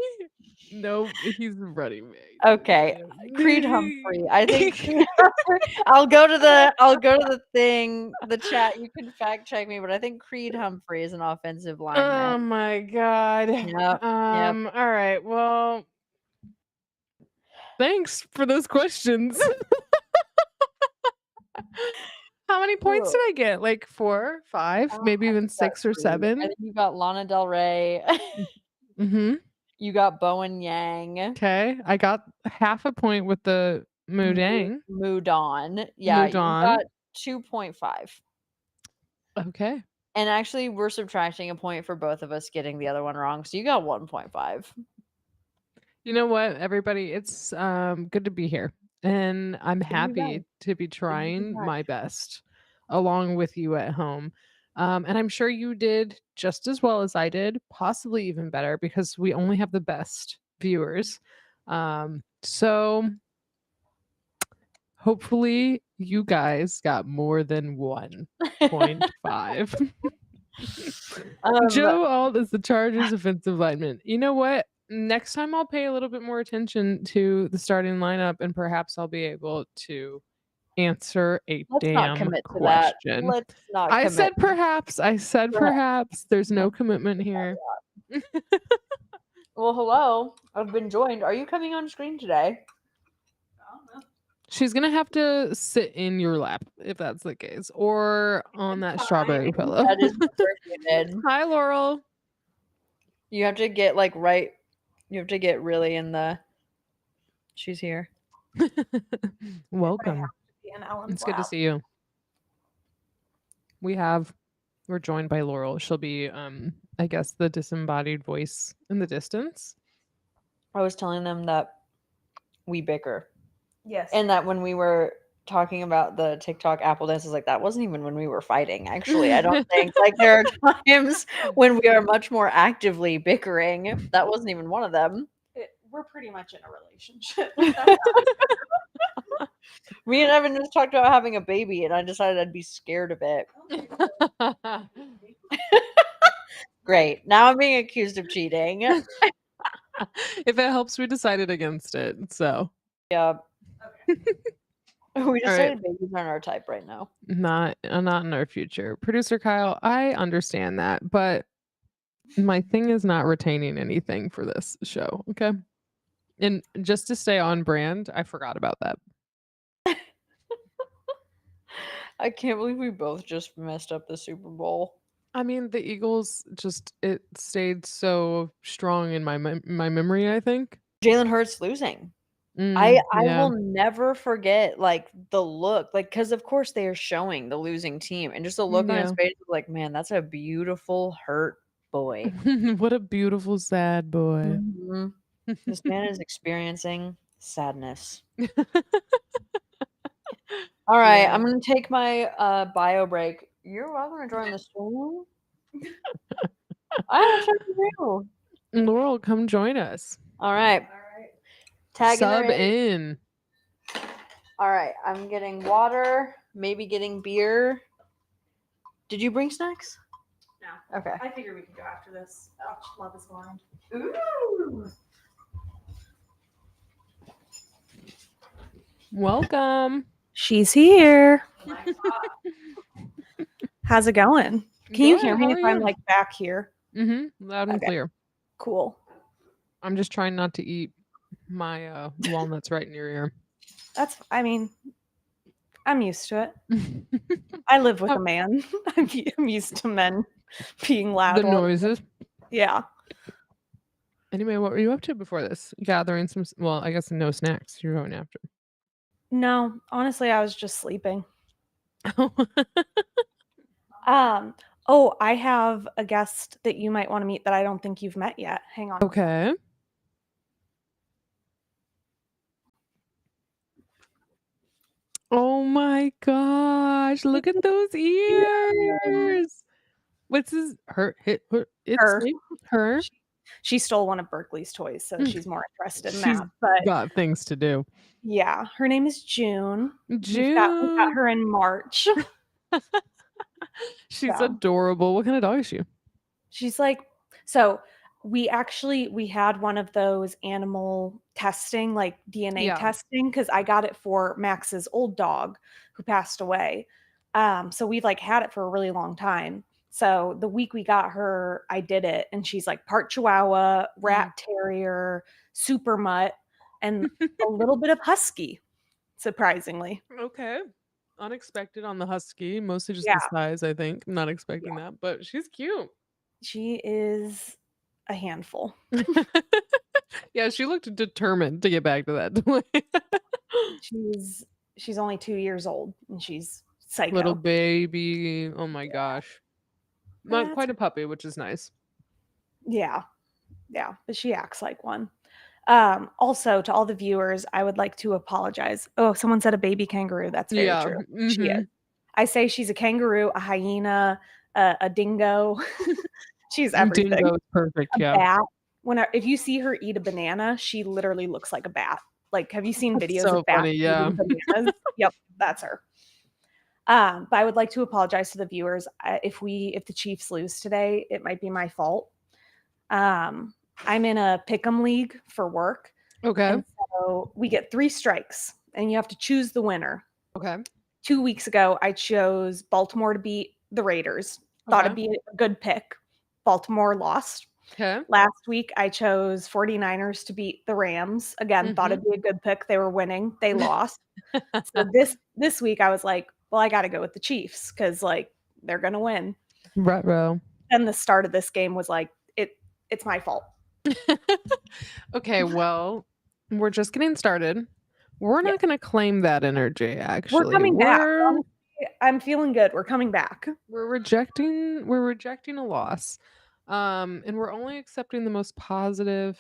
No, he's running back. Okay, Creed Humphrey. I think Creed Humphrey. I'll go to the thing, the chat. You can fact check me, but I think Creed Humphrey is an offensive lineman. Oh my god. Yep. All right. Well, thanks for those questions. How many points did I get? Like 4, 5, maybe even 6 or 7? I think you got Lana Del Rey. You got Bowen Yang. Okay, I got half a point with the Mudang. Mudon. Yeah, Mudon. you got 2.5. Okay. And actually, we're subtracting a point for both of us getting the other one wrong, so you got 1.5. You know what, everybody? It's good to be here, and I'm happy to be trying my best along with you at home. And I'm sure you did just as well as I did, possibly even better, because we only have the best viewers. So hopefully You guys got more than 1.5. Joe Alt is the Chargers offensive lineman. You know what? Next time I'll pay a little bit more attention to the starting lineup and perhaps I'll be able to answer a Let's not damn commit to that. question. Let's not I commit. said perhaps. I said perhaps. There's no commitment here. Well, hello. I've been joined. Are you coming on screen today? She's gonna have to sit in your lap if that's the case, or on that strawberry pillow. That is appreciated. Hi, Laurel. You have to get like right. You have to get really in the. She's here. Welcome. It's good to see you. We're joined by Laurel. She'll be, I guess, the disembodied voice in the distance. I was telling them that we bicker. Yes. And that when we were talking about the TikTok Apple dances, like that wasn't even when we were fighting. Actually, I don't think like there are times when we are much more actively bickering. That wasn't even one of them. We're pretty much in a relationship. Me and Evan just talked about having a baby, and I decided I'd be scared of it. Great. Now I'm being accused of cheating. If it helps, we decided against it. So Yeah. We All decided babies aren't our type right now. not in our future. Producer Kyle, I understand that, but my thing is not retaining anything for this show. Okay. And just to stay on brand, I forgot about that. I can't believe we both just messed up the Super Bowl. I mean, the Eagles it stayed so strong in my memory, I think. Jalen Hurts losing. I Yeah. will never forget like the look, like because of course they are showing the losing team, and just the look on his Yeah. face was like, man, that's a beautiful hurt boy. What a beautiful sad boy. Mhm. This man is experiencing sadness. All right, Yeah. I'm gonna take my bio break. You're welcome to join the stream. I have a show to do. Laurel, come join us. All right. All right. Tag Sub in. in. All right, I'm getting water, maybe getting beer. Did you bring snacks? No. Okay. I figure we can go after this. Oh, Love is blind. Ooh. Welcome. She's here. Oh my God. How's it going? Can you Good, hear how me are if I'm you? like back here? Loud and Okay. clear. Cool. I'm just trying not to eat my walnuts right in your ear. I'm used to it. I live with a man. I'm used to men being loud. The while- noises. Yeah. Anyway, what were you up to before this? Gathering some, well, I guess no snacks. You're going after. No, honestly, I was just sleeping. Oh. Oh, I have a guest that you might want to meet that I don't think you've met yet. Hang on. Okay. Oh my gosh. Look at those ears. What's his it's Her. her. She stole one of Berkeley's toys, so Mm. she's more interested in She's that. But got things to do. yeah, her name is June. We got June. her in March. She's Yeah. adorable. What kind of dog is she? She's like, so we had one of those animal testing, like DNA Yeah. testing, because I got it for Max's old dog who passed away. So we've like had it for a really long time. So the week we got her, I did it, and she's like part Chihuahua, rat terrier, super mutt, and a little bit of husky, surprisingly. Okay. Unexpected on the husky, mostly just Yeah. the size, I think. I'm not expecting that, but she's cute. She is a handful. Yeah, she looked determined to get back to that toy. She's only 2 years old, and she's psycho. Little baby. Oh my gosh. Not That's- quite a puppy, which is nice. Yeah, but she acts like one. Also, to all the viewers, I would like to apologize. Oh, someone said a baby kangaroo. That's very true. She Mhm. is. I say she's a kangaroo, a hyena, a dingo. She's everything. Dingo is perfect. A Yeah. bat. If you see her eat a banana, she literally looks like a bat. Like, have you seen That's videos so of bats funny, yeah. eating bananas? Yep, that's her. But I would like to apologize to the viewers. If the Chiefs lose today, it might be my fault. I'm in a pick'em league for work, Okay. and so we get 3 strikes, and you have to choose the winner. Okay. 2 weeks ago, I chose Baltimore to beat the Raiders. Thought it'd be a good pick. Baltimore lost. Okay. Last week, I chose 49ers to beat the Rams. Again, thought it'd be a good pick. They were winning. They lost. So this week, I was like, well, I got to go with the Chiefs because, like, they're going to win. Ruh-roh. And the start of this game was like, it's my fault. Okay, well, we're just getting started. We're not going to claim that energy, actually. We're coming back. Honestly, I'm feeling good. We're coming back. We're rejecting a loss. And we're only accepting the most positive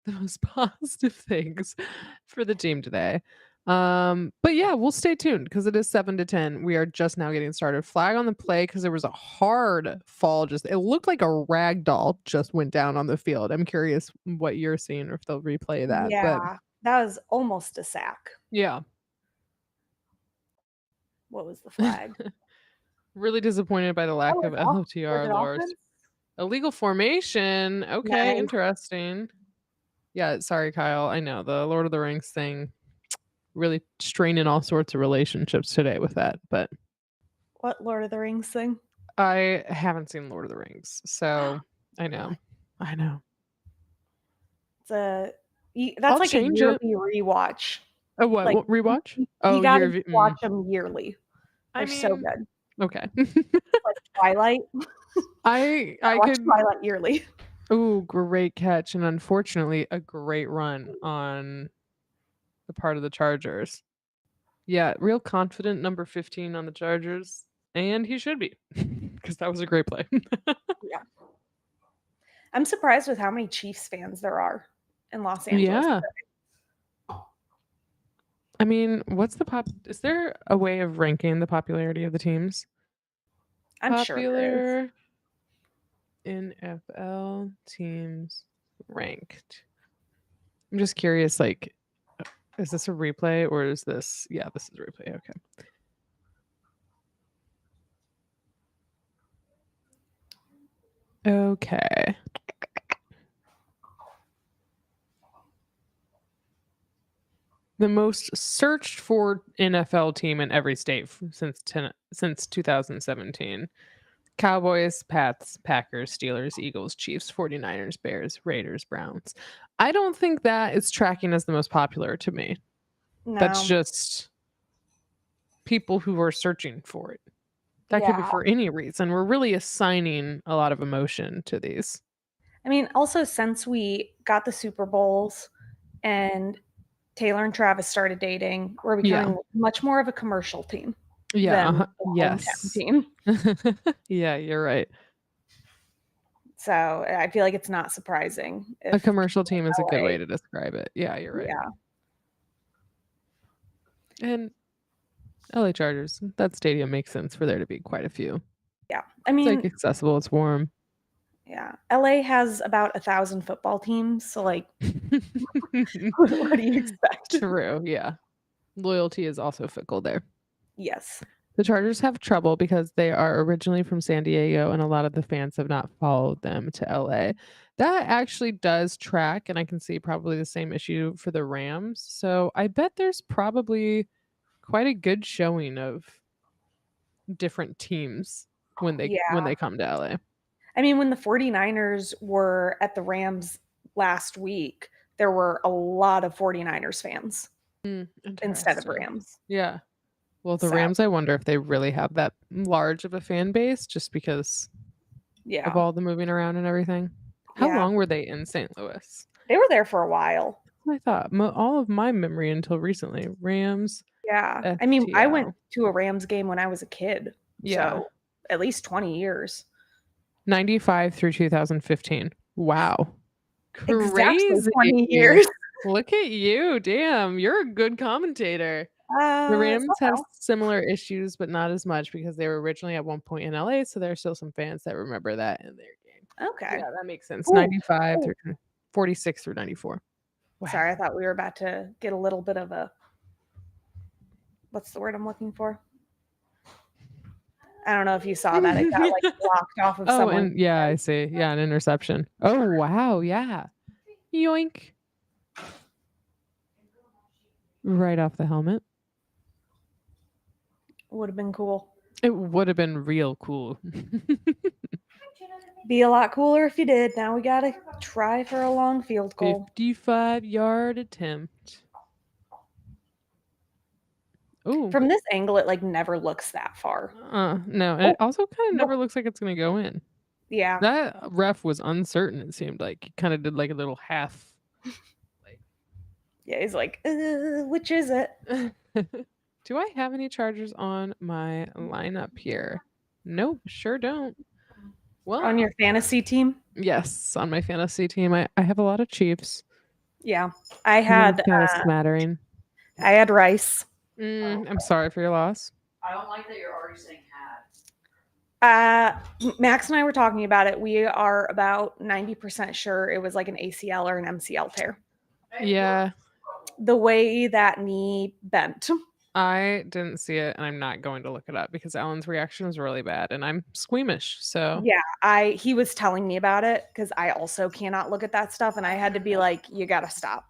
things for the team today. But yeah, we'll stay tuned because it is 7-10. We are just now getting started. Flag on the play because there was a hard fall. It looked like a rag doll just went down on the field. I'm curious what you're seeing or if they'll replay that. Yeah, But that was almost a sack. yeah. What was the flag? Really disappointed by the lack of LOTR lures. Illegal formation. Okay, Nice. interesting. Yeah, sorry, Kyle. I know the Lord of the Rings thing really straining all sorts of relationships today with that, but What Lord of the Rings thing? I haven't seen Lord of the Rings, so I know. That's I'll like a change yearly it. rewatch. Oh, what? Like, Rewatch? You Oh, gotta watch them yearly. I They're so mean, good. okay. Like Twilight. I watch could. Twilight yearly. Ooh, great catch, and unfortunately, a great run on the part of the Chargers. Yeah, real confident number 15 on the Chargers, and he should be because that was a great play. Yeah. I'm surprised with how many Chiefs fans there are in Los Angeles. Yeah. I mean, is there a way of ranking the popularity of the teams? I'm sure there is. NFL teams ranked. I'm just curious, like, is this a replay or is this? Yeah, this is a replay. Okay. Okay. The most searched for NFL team in every state since 2017. Cowboys, Pats, Packers, Steelers, Eagles, Chiefs, 49ers, Bears, Raiders, Browns. I don't think that is tracking as the most popular to me. No. That's just people who are searching for it. That could be for any reason. We're really assigning a lot of emotion to these. I mean, also since we got the Super Bowls and Taylor and Travis started dating, we're becoming much more of a commercial team. Yeah. Yes. Team. Yeah, you're right. So I feel like it's not surprising. A commercial team is a good way to describe it. Yeah, you're right. Yeah. And LA Chargers, that stadium makes sense for there to be quite a few. Yeah. I mean, it's like accessible, it's warm. Yeah. LA has about 1,000 football teams. So, like, what do you expect? True. Yeah. Loyalty is also fickle there. Yes. The Chargers have trouble because they are originally from San Diego and a lot of the fans have not followed them to LA. That actually does track, and I can see probably the same issue for the Rams. So I bet there's probably quite a good showing of different teams when they come to LA. I mean, when the 49ers were at the Rams last week, there were a lot of 49ers fans instead of Rams. Yeah. Well, the Rams, I wonder if they really have that large of a fan base just because of all the moving around and everything. How long were they in St. Louis? They were there for a while. I thought all of my memory until recently. Rams. Yeah. FTL. I mean, I went to a Rams game when I was a kid. Yeah. So at least 20 years. 95 through 2015. Wow. Exactly Crazy. 20 years. Look at you. Damn, you're a good commentator. The Rams have similar issues, but not as much because they were originally at one point in LA, so there are still some fans that remember that in their game. Okay. Yeah, that makes sense. 95 through 46 through 94. Wow. Sorry, I thought we were about to get a little bit of a, what's the word I'm looking for? I don't know if you saw that. It got like blocked off of Oh, someone. and yeah, I see. Yeah, an interception. Oh, wow. Yeah. Yoink. Right off the helmet. Would have been cool. It would have been real cool. Be a lot cooler if you did. Now we gotta try for a long field goal. 55-yard attempt. Oh. From this angle, it like never looks that far. No. And it also kind of never looks like it's going to go in. Yeah. That ref was uncertain, it seemed like. He kind of did like a little half. Yeah, he's like, which is it? Do I have any Chargers on my lineup here? Nope, sure don't. Well, On your fantasy team? yes, on my fantasy team, I have a lot of Chiefs. Yeah. I had smattering. I had Rice. I'm sorry for your loss. I don't like that you're already saying had. Max and I were talking about it. We are about 90% sure it was like an ACL or an MCL tear. Yeah. The way that knee bent. I didn't see it, and I'm not going to look it up because Ellen's reaction was really bad, and I'm squeamish. So yeah, he was telling me about it because I also cannot look at that stuff, and I had to be like, you gotta stop.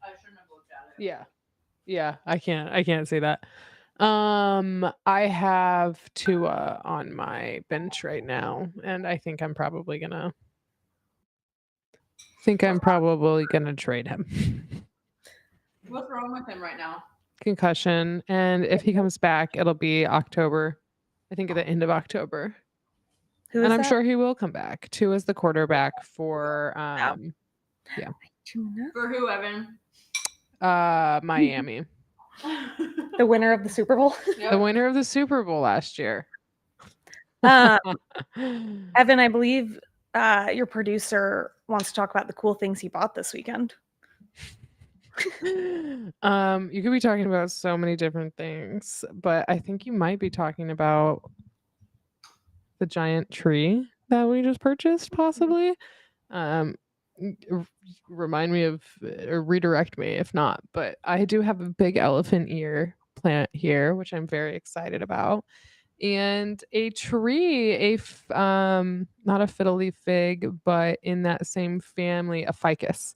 I shouldn't have looked at it. Yeah, I can't say that. I have Tua on my bench right now, and I think I'm probably gonna trade him. What's wrong with him right now? Concussion, and if he comes back, it'll be October. I think at the end of October. Who is And I'm that? sure he will come back. Tua is the quarterback for For who, Evan? Miami. The winner of the Super Bowl. The winner of the Super Bowl last year. Evan, I believe your producer wants to talk about the cool things he bought this weekend. You could be talking about so many different things, but I think you might be talking about the giant tree that we just purchased, possibly. Remind me of, or redirect me if not, but I do have a big elephant ear plant here, which I'm very excited about, and a tree, not a fiddle leaf fig, but in that same family, a ficus.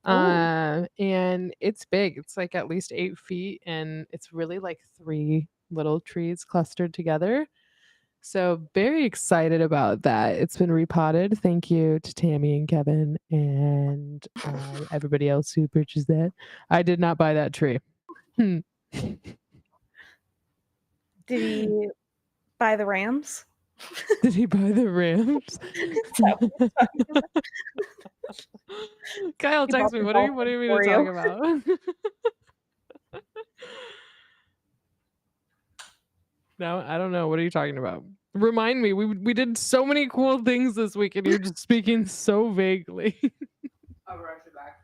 And it's big. It's like at least 8 feet, and it's really like 3 little trees clustered together. So very excited about that. It's been repotted. Thank you to Tammy and Kevin and everybody else who purchased that. I did not buy that tree. Did he buy the Rams? Did he buy the Rams? Kyle, text me. What do you mean to talk about? No, I don't know. What are you talking about? Remind me. We did so many cool things this week, and you're just speaking so vaguely. I'll rush it back.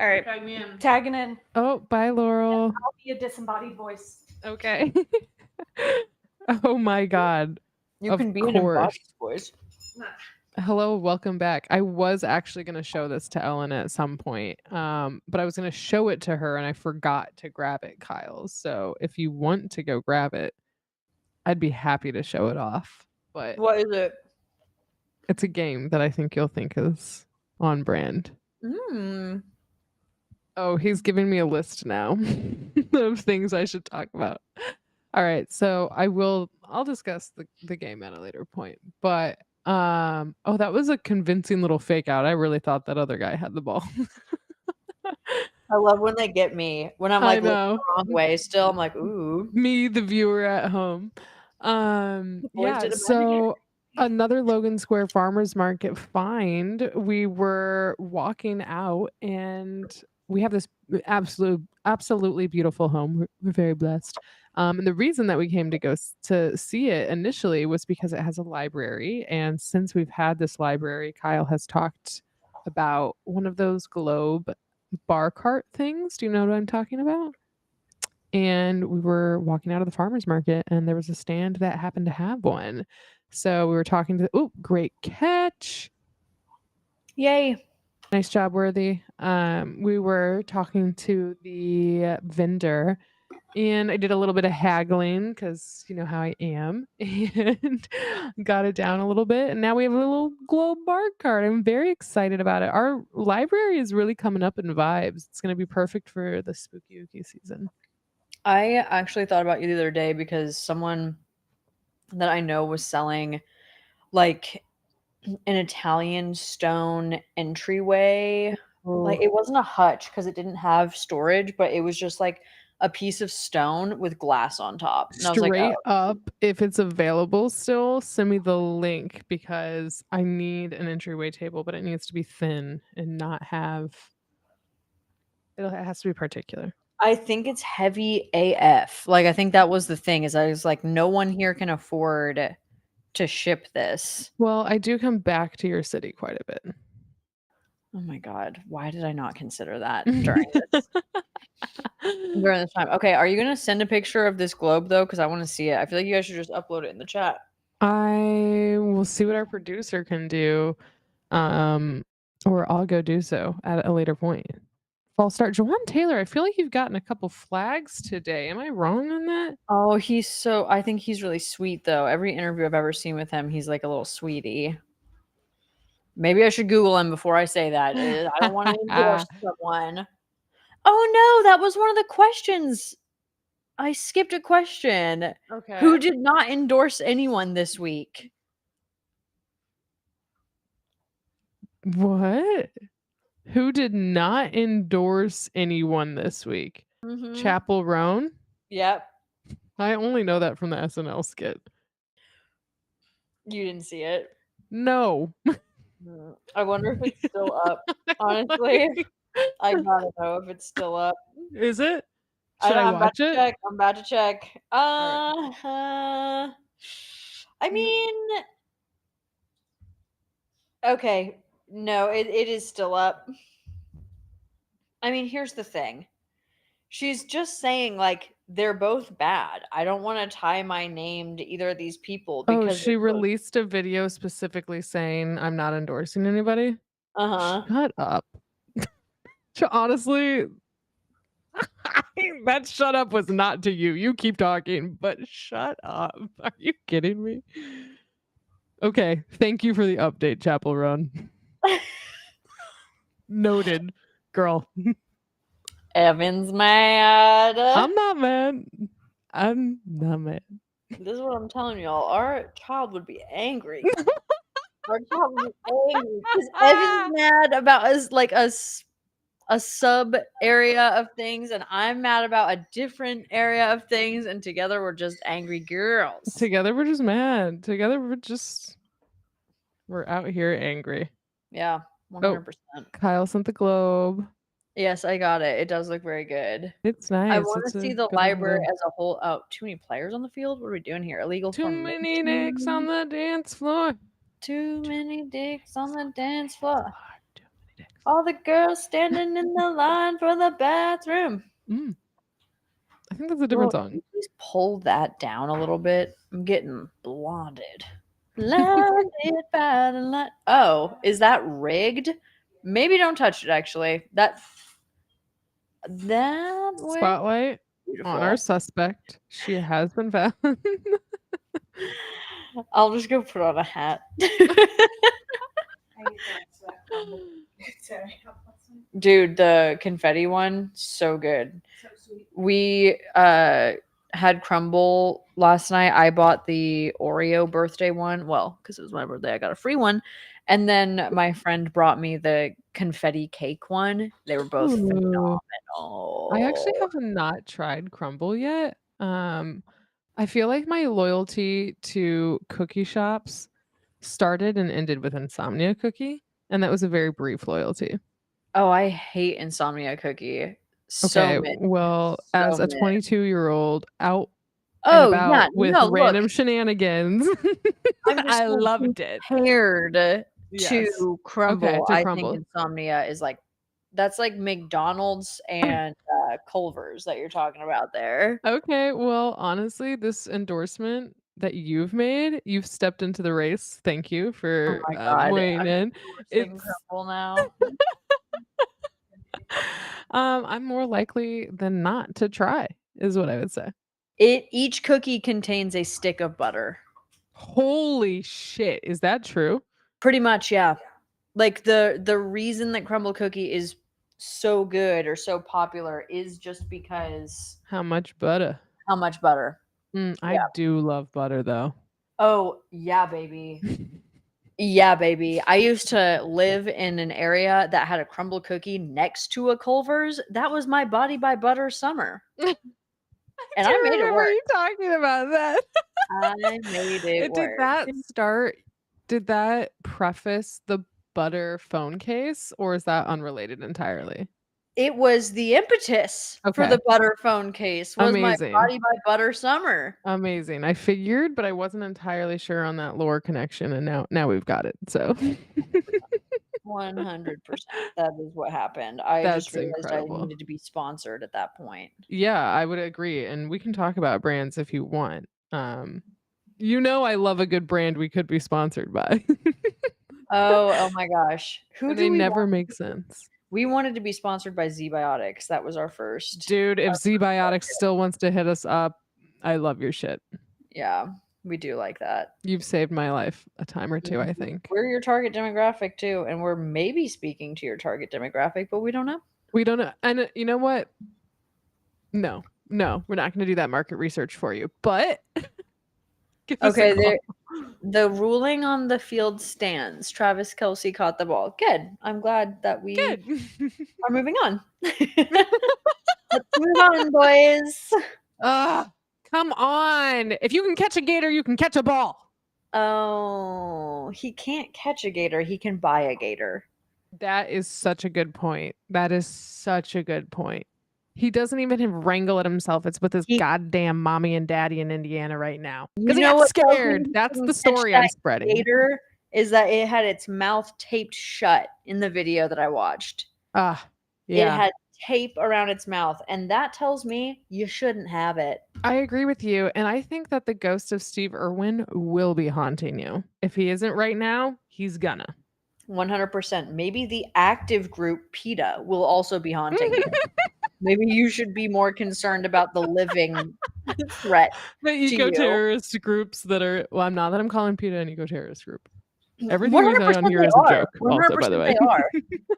All right. Tag me in. Tagging in. Oh, bye, Laurel. I'll be a disembodied voice. Okay. Oh my God. You Of can be an course. embodied voice. Hello, welcome back. I was actually going to show this to Ellen at some point, but I was going to show it to her and I forgot to grab it, Kyle. So if you want to go grab it, I'd be happy to show it off. But What is it? it's a game that I think you'll think is on brand. Oh, he's giving me a list now of things I should talk about. All right, so I'll discuss the game at a later point. But oh, that was a convincing little fake out. I really thought that other guy had the ball. I love when they get me. When I'm I like looking know. the wrong way still, I'm like, ooh. Me, the viewer at home. Boys did a So another Logan Square Farmers Market find. We were walking out and we have this absolutely beautiful home. We're very blessed. And the reason that we came to go to see it initially was because it has a library. And since we've had this library, Kyle has talked about one of those globe bar cart things. Do you know what I'm talking about? And we were walking out of the farmer's market and there was a stand that happened to have one. So we were talking to, oh, great catch. Yay. Nice job, Worthy. We were talking to the vendor, and I did a little bit of haggling because you know how I am, and got it down a little bit. And now we have a little globe bar card. I'm very excited about it. Our library is really coming up in vibes. It's going to be perfect for the spooky ooky season. I actually thought about you the other day because someone that I know was selling like an Italian stone entryway. Like it wasn't a hutch because it didn't have storage, but it was just like a piece of stone with glass on top. And I was like, Straight oh, up, if it's available still, send me the link because I need an entryway table, but it needs to be thin and not have. It has to be particular. I think it's heavy AF. Like I think that was the thing is I was like, no one here can afford to ship this. Well, I do come back to your city quite a bit. Oh my god, why did I not consider that during this during this time? Okay, are you gonna send a picture of this globe though? Because I want to see it. I feel like you guys should just upload it in the chat. I will see what our producer can do, or I'll go do so at a later point. False start. Jawan Taylor, I feel like you've gotten a couple flags today. Am I wrong on that? Oh, I think he's really sweet though. Every interview I've ever seen with him, he's like a little sweetie. Maybe I should Google him before I say that. I don't want to endorse someone. Oh no, that was one of the questions. I skipped a question. Okay. Who did not endorse anyone this week? What? Who did not endorse anyone this week? Mhm. Chapel Roan? Yep. I only know that from the SNL skit. You didn't see it. No. I wonder if it's still up. Honestly, I gotta know if it's still up. Is it? Should I I'm about watch to it? check. I'm about to check. Alright. I mean, okay. No, it is still up. I mean, here's the thing. She's just saying like they're both bad. I don't want to tie my name to either of these people Oh, because she released a video specifically saying I'm not endorsing anybody. uh-huh. Shut up. Honestly, that shut up was not to you. You keep talking, but shut up. Are you kidding me? Okay, thank you for the update, Chapel Run. Noted, girl. Evan's mad. I'm not mad. I'm not mad. This is what I'm telling y'all. Our child would be angry. Our child would be angry because Evan's mad about us like a sub area of things, and I'm mad about a different area of things, and together we're just angry girls. Together we're just mad. Together we're out here angry. Yeah, 100%. Kyle sent the globe. Yes, I got it. It does look very good. It's nice. I want It's to a see the good library logo. as a whole. Oh, too many players on the field. What are we doing here? Illegal Too many dicks on formation. the dance floor. Too many dicks on the dance floor. Too many dicks. All the girls standing in the line for the bathroom. I think that's a different Well, song. can you please pull that down a little bit? I'm getting blinded. Blinded by the light. Oh, is that rigged? Maybe don't touch it. Actually, that way. Spotlight Beautiful. on our suspect. She has been found. I'll just go put on a hat. Dude, the confetti one, so good. So sweet. We had crumble last night. I bought the Oreo birthday one. Well, because it was my birthday, I got a free one. And then my friend brought me the confetti cake one. They were both Ooh. phenomenal. I actually have not tried crumble yet. I feel like my loyalty to cookie shops started and ended with Insomnia Cookie, and that was a very brief loyalty. Oh, I hate Insomnia Cookie. So Okay, mid. well, So as a mid. 22-year-old out and Oh, about yeah. with No, random look. shenanigans, I'm just I saying, loved it. compared Yes. to Crumble, Okay, to I Crumble. think Insomnia is like that's like McDonald's and Culver's that you're talking about there. Okay, well, honestly, this endorsement that you've made. You've stepped into the race. Thank you for Oh my God, weighing in. It's It's now. I'm more likely than not to try, is what I would say. Each cookie contains a stick of butter. Holy shit, is that true? Pretty much, yeah. Like the reason that crumble cookie is so good or so popular is just because How much butter? how much butter. I Yeah. do love butter though. Oh, yeah, baby. Yeah, baby. I used to live in an area that had a crumble cookie next to a Culver's. That was my Body by Butter summer. And I made it remember work. you talking about that. I made it Did work. that preface the butter phone case, or is that unrelated entirely? It was the impetus for Okay. the butter phone case was my Amazing. Body by Butter summer. Amazing. I figured, but I wasn't entirely sure on that lore connection, and now we've got it. So 100%. That is what happened. I just that's realized I incredible. needed to be sponsored at that point. Yeah, I would agree, and we can talk about brands if you want. I love a good brand we could be sponsored by. Oh my gosh. Who And do they we never want? make sense. We wanted to be sponsored by Z-Biotics. That was our first. Dude, if Z-Biotics still wants to hit us up, I love your shit. Yeah, we do like that. You've saved my life a time or two, I think. We're your target demographic too, and we're maybe speaking to your target demographic, but we don't know. We don't know. And you know what? No, we're not going to do that market research for you. But give us a call. The ruling on the field stands. Travis Kelce caught the ball. Good. I'm glad that we Good. are moving on. Let's move on, boys. Come on. If you can catch a gator, you can catch a ball. Oh, he can't catch a gator. He can buy a gator. That is such a good point. He doesn't even wrangle it himself. It's with his goddamn mommy and daddy in Indiana right now. Because he got scared. That's the story I'm spreading. Gator is that it had its mouth taped shut in the video that I watched. Yeah. It had tape around its mouth, and that tells me you shouldn't have it. I agree with you, and I think that the ghost of Steve Irwin will be haunting you. If he isn't right now, he's gonna. 100%. Maybe the active group PETA will also be haunting you. Maybe you should be more concerned about the living threat. The eco-terrorist groups that are I'm not that I'm calling PETA an eco-terrorist group. Everything we said on here is a joke, also, by the way. They are.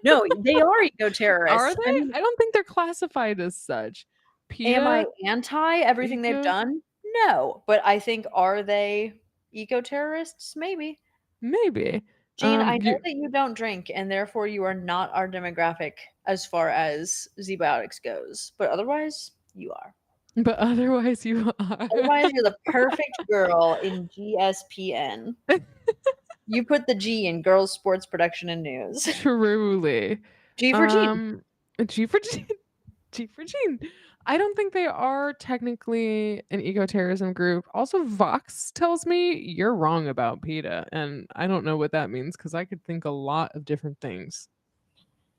No, they are eco-terrorists. Are they? I don't think they're classified as such. PETA, am I anti everything they've done? No. But I think, are they eco-terrorists? Maybe. Jean, I know that you don't drink, and therefore you are not our demographic as far as Z-Biotics goes. But otherwise, you are. Otherwise, you're the perfect girl in GSPN. You put the G in Girls Sports Production and News. Truly. G for Jean. G for Jean. G for Jean. I don't think they are technically an eco-terrorism group. Also, Vox tells me you're wrong about PETA, and I don't know what that means because I could think a lot of different things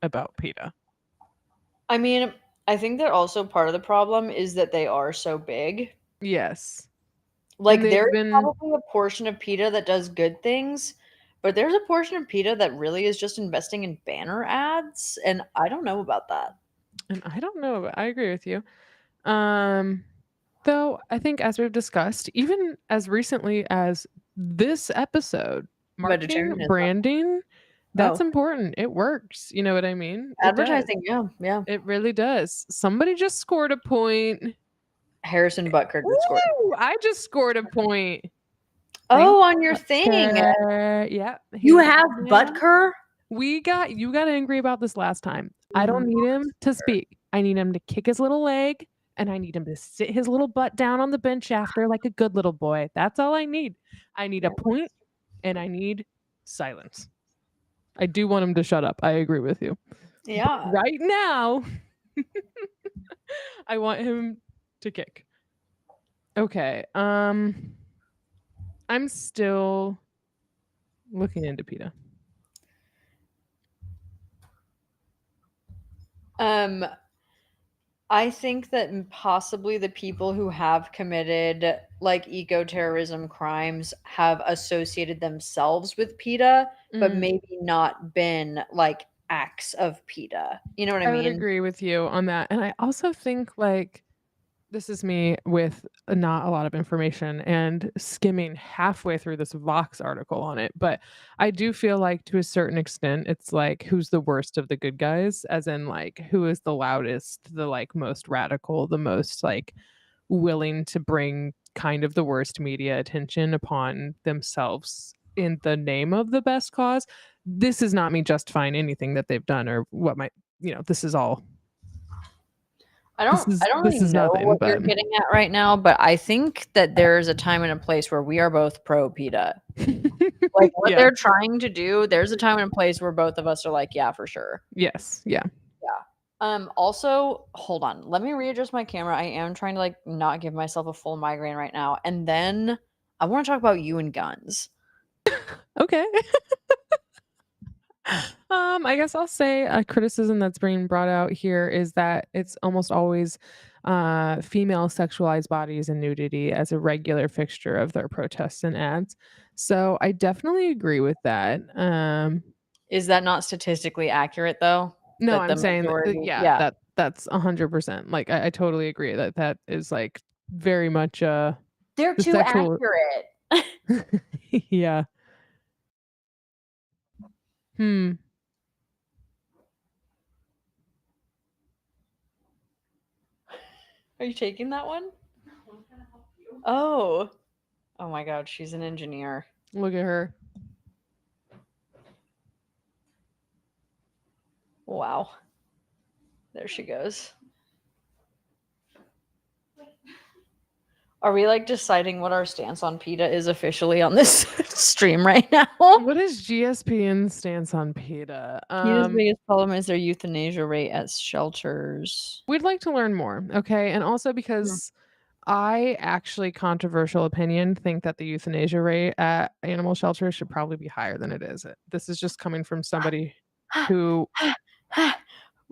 about PETA. I mean, I think that also part of the problem is that they are so big. Yes. Like, there's probably a portion of PETA that does good things, but there's a portion of PETA that really is just investing in banner ads, and I don't know about that. And I don't know, but I agree with you. Though I think, as we've discussed, even as recently as this episode, marketing, branding, that's important. It works. You know what I mean? Advertising, yeah. It really does. Somebody just scored a point. Harrison Butker scored. I just scored a point. Oh, on your thing. Yeah. You have Butker? You got angry about this last time. I don't need him to speak. I need him to kick his little leg, and I need him to sit his little butt down on the bench after like a good little boy. That's all I need. I need a point, and I need silence. I do want him to shut up. I agree with you. Yeah. But right now, I want him to kick. Okay. I'm still looking into PETA. I think that possibly the people who have committed like eco-terrorism crimes have associated themselves with PETA, but Mm, maybe not been like acts of PETA. You know what I I would mean? agree with you on that. And I also think like this is me with not a lot of information and skimming halfway through this Vox article on it, but I do feel like to a certain extent it's like who's the worst of the good guys, as in like who is the loudest, the like most radical, the most like willing to bring kind of the worst media attention upon themselves in the name of the best cause. This is not me justifying anything that they've done or what might, this is all I don't this really is know nothing, what you're but getting at right now, but I think that there's a time and a place where we are both pro PETA. Like what yeah. they're trying to do, there's a time and a place where both of us are like, yeah, for sure. Yes. Yeah. Yeah. Also, hold on. Let me readjust my camera. I am trying to like not give myself a full migraine right now. And then I want to talk about you and guns. Okay. I guess I'll say a criticism that's being brought out here is that it's almost always female sexualized bodies and nudity as a regular fixture of their protests and ads. So I definitely agree with that. Is that not statistically accurate though? No, That the I'm saying that, majority, yeah, yeah, that's 100%. Like I totally agree that that is like very much they're the too sexual. accurate. Yeah. Hmm. Are you taking that one? Oh. Oh my god, she's an engineer. Look at her. Wow. There she goes. Are we like deciding what our stance on PETA is officially on this stream right now? What is GSPN's stance on PETA? PETA's biggest problem is their euthanasia rate at shelters. We'd like to learn more, okay? And also because I actually, controversial opinion, think that the euthanasia rate at animal shelters should probably be higher than it is. This is just coming from somebody who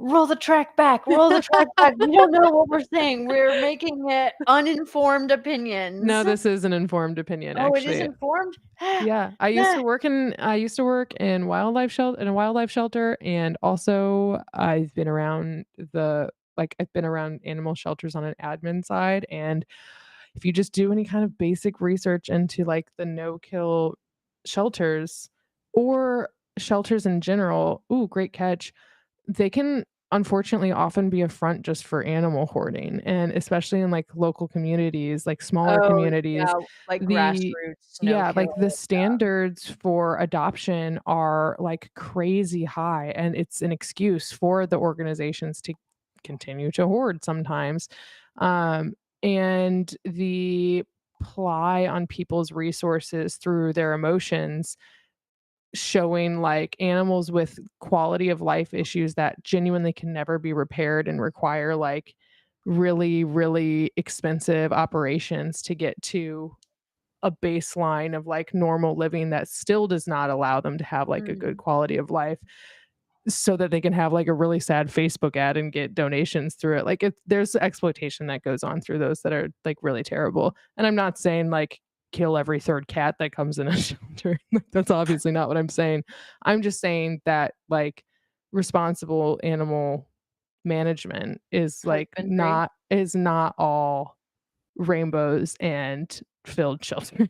Roll the track back. Roll the track back. We don't know what we're saying. We're making it uninformed opinions. No, this is an informed opinion, Oh, it is actually. informed? Yeah, I used to work in a wildlife shelter, and also I've been around I've been around animal shelters on an admin side, and if you just do any kind of basic research into like the no-kill shelters or shelters in general, ooh, great catch, they can unfortunately often be a front just for animal hoarding, and especially in like local communities, like smaller Oh, communities, yeah, like the grassroots, no yeah, like kill. the standards for adoption are like crazy high, and it's an excuse for the organizations to continue to hoard sometimes. And the ply on people's resources through their emotions, showing like animals with quality of life issues that genuinely can never be repaired and require like really, really expensive operations to get to a baseline of like normal living that still does not allow them to have like a good quality of life, so that they can have like a really sad Facebook ad and get donations through it. Like there's exploitation that goes on through those that are like really terrible. And I'm not saying like kill every third cat that comes in a shelter. Like, that's obviously not what I'm saying. I'm just saying that like responsible animal management is like Husbandry. not all rainbows and filled shelters.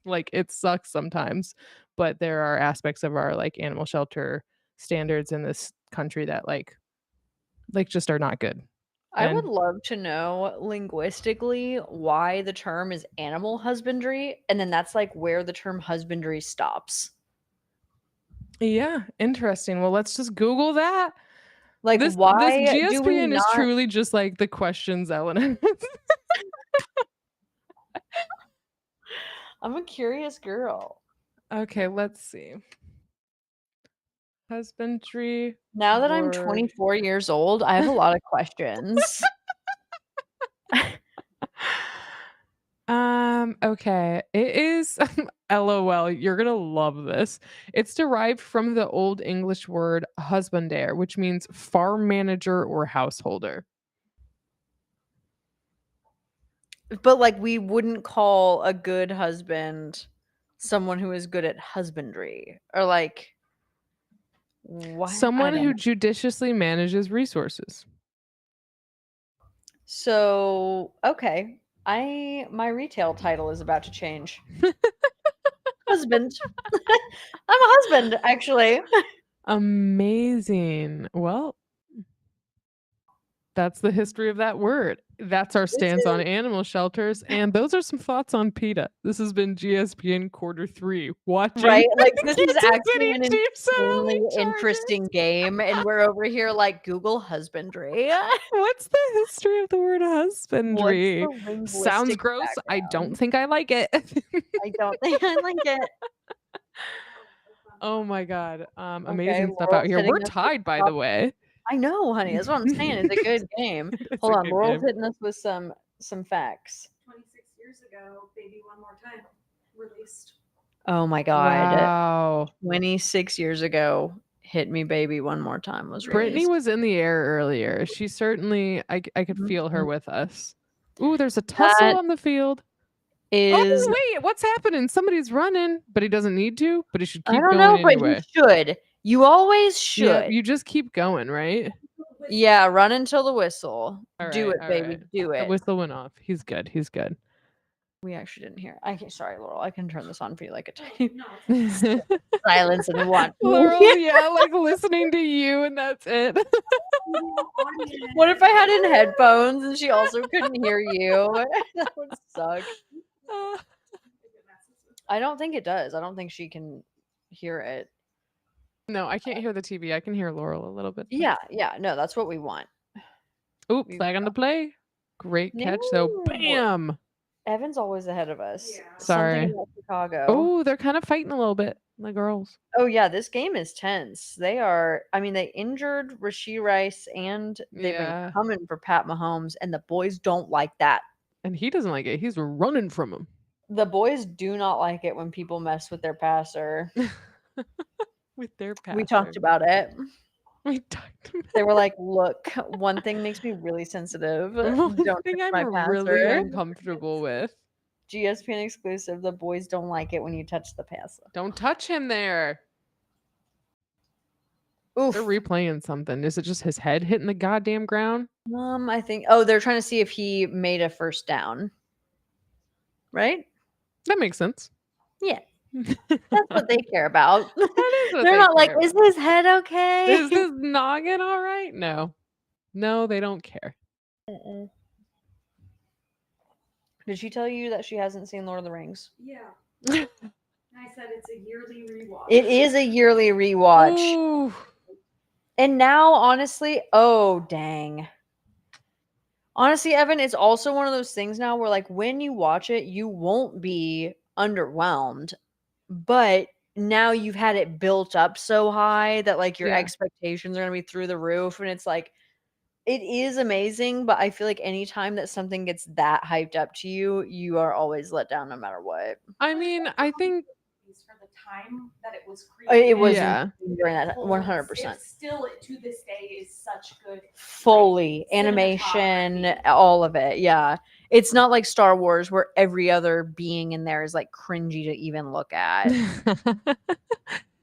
Like it sucks sometimes, but there are aspects of our like animal shelter standards in this country that like just are not good. I would And love to know linguistically why the term is animal husbandry, and then that's like where the term husbandry stops. yeah, interesting. Well, let's just Google that. Like, This why do we GSPN is not? truly just like the questions Ellen. I'm a curious girl. Okay, let's see. Husbandry Now that I'm word. 24 years old, I have a lot of questions. Okay. It is LOL, you're gonna love this. It's derived from the Old English word husbandaire, which means farm manager or householder. But like we wouldn't call a good husband someone who is good at husbandry or like what? I Someone don't who know. judiciously manages resources. So, okay. My retail title is about to change. Husband. I'm a husband, actually. Amazing. Well, that's the history of that word. That's our stance on animal shelters. And those are some thoughts on PETA. This has been GSPN Q3. Watching Right? Like the this is Kansas actually City an Chiefs insanely early charges. interesting game, and we're over here like Google husbandry. What's the history of the word What's husbandry? the Sounds linguistic gross. I don't background? think I like it. I don't think I like it. Oh my god. Okay, Amazing stuff Laurel's out here. hitting We're us with tied, by top- the way. I know, honey. That's what I'm saying. It's a good game. It's Hold a on, good Laurel's game. hitting us with some facts. 26 years ago, Baby One More Time released. Oh my god. Wow. 26 years ago, Hit Me Baby One More Time was Brittany released. was in the air earlier. She certainly, I could feel her Mhm. with us. Ooh, there's a tussle That on the field. is, Oh, wait, what's happening? Somebody's running, but he doesn't need to, but he should I keep don't going know, but anyway. you should. You always Yeah, should. you just keep going, right? Yeah, run until the whistle. All Do right, it, all baby. right. Do The it. whistle went off. He's good. He's good. We actually didn't hear. Sorry, Laurel. I can turn this on for you like a tiny No, silence and watch. Laurel, yeah, like listening to you, and that's it. What if I had in headphones and she also couldn't hear you? That would suck. I don't think it does. I don't think she can hear it. No, I can't hear the TV. I can hear Laurel a little bit. though. Yeah. No, that's what we want. Oop, We've flag on the play. Great catch, though. No. Bam. Evan's always ahead of us. Yeah. Sorry. Something about Chicago. Oh, they're kind of fighting a little bit, the girls. Oh yeah, this game is tense. They are. I mean, they injured Rasheed Rice and they've Yeah. been coming for Pat Mahomes, and the boys don't like that. And he doesn't like it. He's running from him. The boys do not like it when people mess with their passer. With their passer. We talked about it. We talked about They were like, "Look, one thing makes me really sensitive. one Don't thing touch I'm my really passer." uncomfortable with. GSPN exclusive. The boys don't like it when you touch the passer. Don't touch him there. Oof. They're replaying something. Is it just his head hitting the goddamn ground? I think. Oh, they're trying to see if he made a first down. Right? That makes sense. Yeah. That's what they care about. That is what They're they not like, care is about. his head okay? Is this noggin all right? No. No, they don't care. Did she tell you that she hasn't seen Lord of the Rings? Yeah. I said it's a yearly rewatch. It is a yearly rewatch. Ooh. And now, honestly, oh, dang. Honestly, Evan, it's also one of those things now where, like, when you watch it, you won't be underwhelmed. But now you've had it built up so high that, like, your Yeah. expectations are going to be through the roof. And it's like, it is amazing, but I feel like anytime that something gets that hyped up to you, you are always let down no matter what. I mean, I think for the time that it was created. It was Yeah. during that holds- 100%. It still to this day is such good. Fully cinematography. animation, all of it. Yeah. It's not like Star Wars where every other being in there is like cringy to even look at.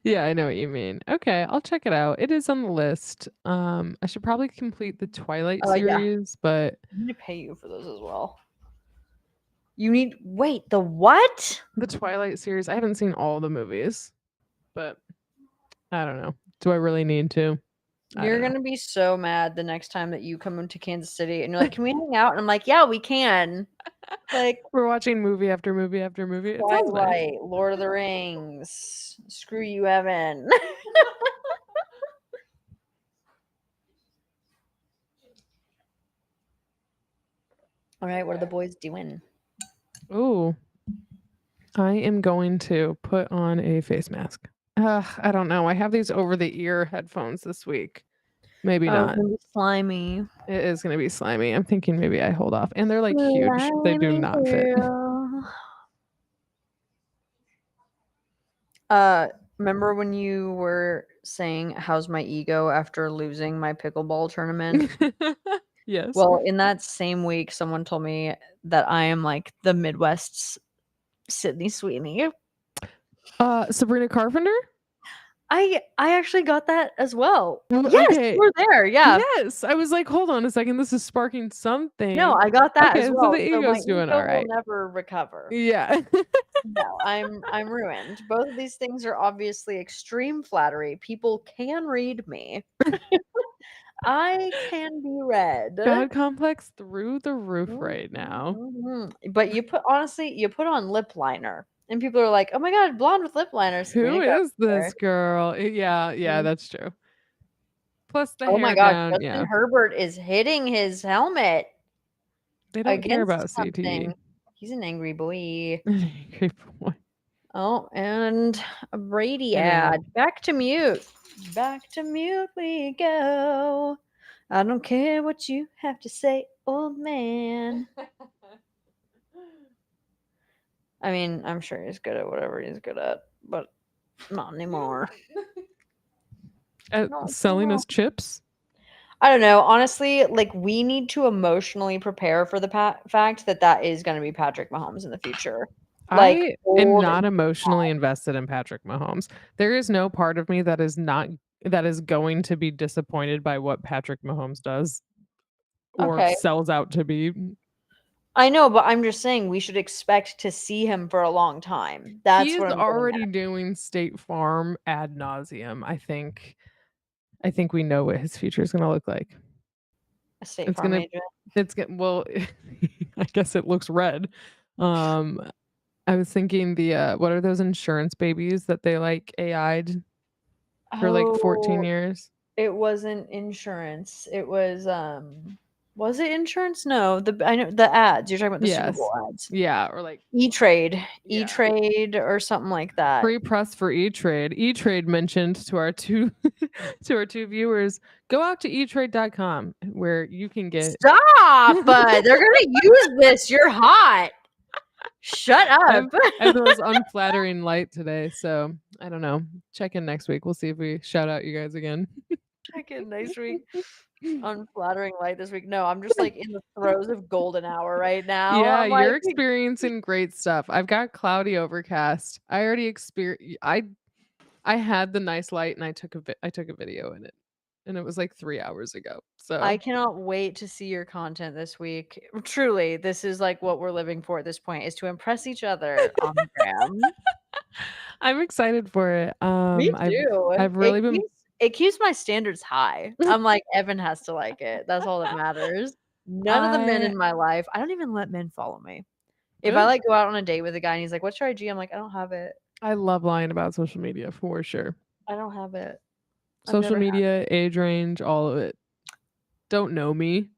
Yeah, I know what you mean. Okay, I'll check it out. It is on the list. I should probably complete the Twilight Yeah. series, but I need to pay you for those as well. Wait, the what? the Twilight series, I haven't seen all the movies, but I don't know. Do I really need to? I You're don't know. gonna be so mad the next time that you come into Kansas City and you're like, "Can we hang out?" And I'm like, "Yeah, we can." Like We're watching movie after movie after movie. It sounds nice. Twilight, Lord of the Rings. Screw you, Evan. All right, what are the boys doing? Ooh. I am going to put on a face mask. I don't know. I have these over the ear headphones this week. Maybe Oh, not. it's gonna be slimy. It is going to be slimy. I'm thinking maybe I hold off. And they're like huge. They do Slimy not fit. girl. Remember when you were saying how's my ego after losing my pickleball tournament? Yes. Well, in that same week, someone told me that I am like the Midwest's Sydney Sweeney. Sabrina Carpenter? I actually got that as well. Well, Yes, okay. you were there. Yeah. Yes. I was like, hold on a second. This is sparking something. No, I got that Okay, as so well. the So my ego's doing ego all right. will never recover. Yeah. No, I'm ruined. Both of these things are obviously extreme flattery. People can read me. I can be read. God complex through the roof right now. But you put on lip liner, and people are like, "Oh my god, blonde with lip liner." Who Sabrina is this girl? Yeah, Mhm. that's true. Plus the Oh my hair god, down. Justin Yeah. Herbert is hitting his helmet They don't care against about something. CTE. He's an angry boy. Angry boy. Oh, and a Brady And then- ad. Back to mute. Back to mute we go. I don't care what you have to say, old man. I mean, I'm sure he's good at whatever he's good at, but not anymore. Not Selling anymore. us chips? I don't know. Honestly, like we need to emotionally prepare for the fact that that is going to be Patrick Mahomes in the future. Like I am old not emotionally invested in Patrick Mahomes. There is no part of me that is going to be disappointed by what Patrick Mahomes does or Okay. sells out to be. I know, but I'm just saying we should expect to see him for a long time. That's He is what I'm getting already at. doing State Farm ad nauseum. I think we know what his future is going to look like. A State It's Farm gonna agent. It's getting well. I guess it looks red. I was thinking the what are those insurance babies that they like AI'd for like 14 Oh, years? it wasn't insurance. It was it insurance? No, I know the ads. You're talking about the Super Yes. Bowl ads. Yeah, or like E-Trade. Yeah. E-Trade or something like that. free press for E-Trade. E-Trade mentioned to our two to our two viewers, go out to etrade.com where you can get Stop! They're gonna use this. You're hot. Shut I up. have the most unflattering light today, so I don't know. Check in next week. We'll see if we shout out you guys again. Check in next week. Unflattering light this week. No, I'm just like in the throes of golden hour right now. Yeah, I'm you're like, experiencing great stuff. I've got cloudy overcast. I already I had the nice light and I took a video in it. And it was like 3 hours ago. So I cannot wait to see your content this week. Truly, this is like what we're living for at this point is to impress each other on the gram. I'm excited for it. Me too. I've really been It keeps my standards high. I'm like, Evan has to like it. That's all that matters. None of the men in my life, I don't even let men follow me. If I Good. like go out on a date with a guy and he's like, "What's your IG?" I'm like, "I don't have it. I love lying about social media for sure. I don't have it." I've Social never had media, age range, all of it. Don't know me.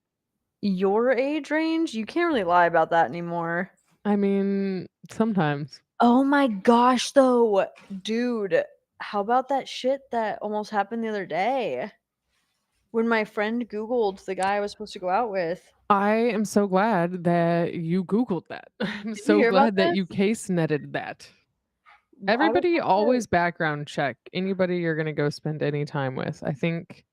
your age range, you can't really lie about that anymore. I mean, sometimes. Oh my gosh, though, dude, how about that shit that almost happened the other day when my friend Googled the guy I was supposed to go out with? I am so glad that you Googled that. I'm you so hear about glad that this? you case netted that. I was Everybody supposed to- always background check anybody you're going to go spend any time with. I think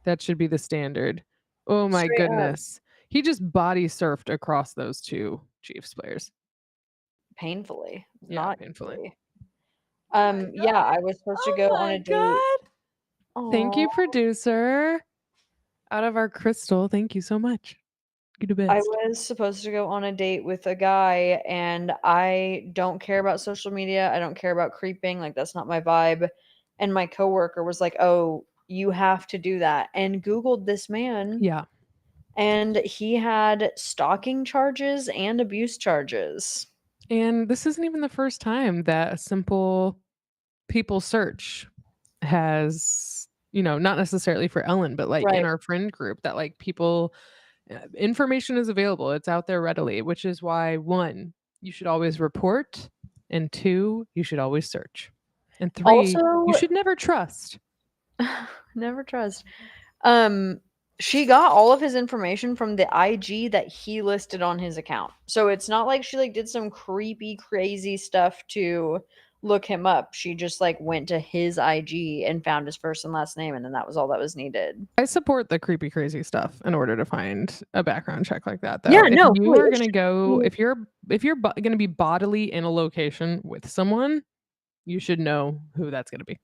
that should be the standard. Oh my Straight up. goodness. He just body surfed across those two Chiefs players. painfully, Yeah, not painfully. easily. Yeah, I was supposed to go on a date. Thank you, Aw. producer. Out of our crystal. Thank you so much. You're the I best. was supposed to go on a date with a guy, and I don't care about social media. I don't care about creeping. Like, that's not my vibe. And my coworker was like, "Oh, you have to do that." And Googled this man, Yeah. and he had stalking charges and abuse charges. And this isn't even the first time that a simple people search has, not necessarily for Ellen, but like in Right. our friend group that like people information is available. It's out there readily, which is why 1, you should always report, and 2, you should always search. And 3, Also, you should never trust. never trust. She got all of his information from the IG that he listed on his account. So it's not like she like did some creepy, crazy stuff to look him up. She just like went to his IG and found his first and last name, and then that was all that was needed. I support the creepy, crazy stuff in order to find a background check like that, though. Yeah, if no, you fully, are it gonna should go, be- if you're gonna be bodily in a location with someone, you should know who that's gonna be.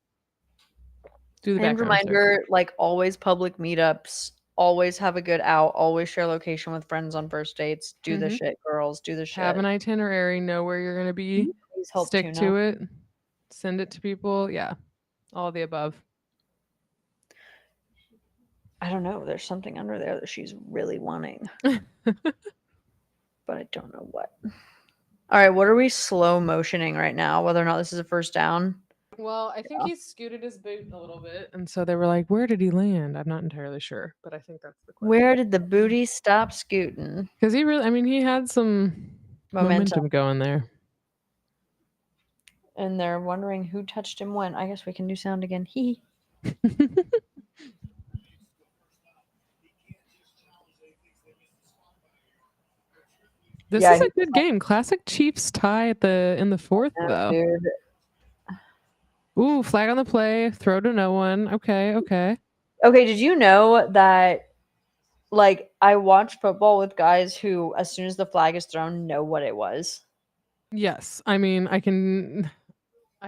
Do the And background search. reminder, like always public meetups, always have a good out, always share location with friends on first dates. Do the Mhm. shit, girls. Do the shit. Have an itinerary, know where you're gonna be, Please help stick Tuna. to it, send it to people. Yeah, all the above. I don't know. There's something under there that she's really wanting, but I don't know what. All right, what are we slow motioning right now? Whether or not this is a first down. Well, I think he scooted his boot a little bit, and so they were like, "Where did he land?" I'm not entirely sure, but I think that's the question. Where did the booty stop scooting? Because he really, I mean, he had some momentum going there. And they're wondering who touched him when. I guess we can do sound again. Hee. This Yeah, is a he- good game. Classic Chiefs tie at in the fourth, though. Dude. Ooh, flag on the play, throw to no one. Okay, okay. Okay, did you know that like I watch football with guys who as soon as the flag is thrown know what it was? Yes, I mean, I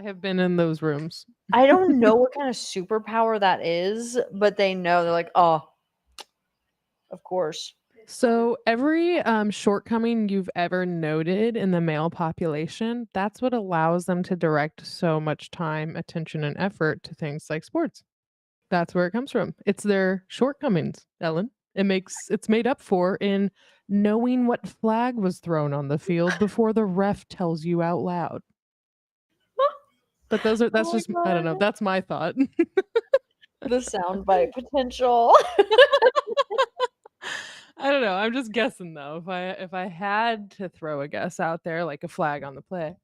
have been in those rooms. I don't know what kind of superpower that is, but they know. They're like, "Oh, of course." So every shortcoming you've ever noted in the male population, that's what allows them to direct so much time, attention, and effort to things like sports. That's where it comes from. It's their shortcomings, Ellen. It's made up for in knowing what flag was thrown on the field before the ref tells you out loud. But that's Oh my just I don't know. God. That's my thought. The soundbite potential. I don't know. I'm just guessing though. If I had to throw a guess out there, like a flag on the play.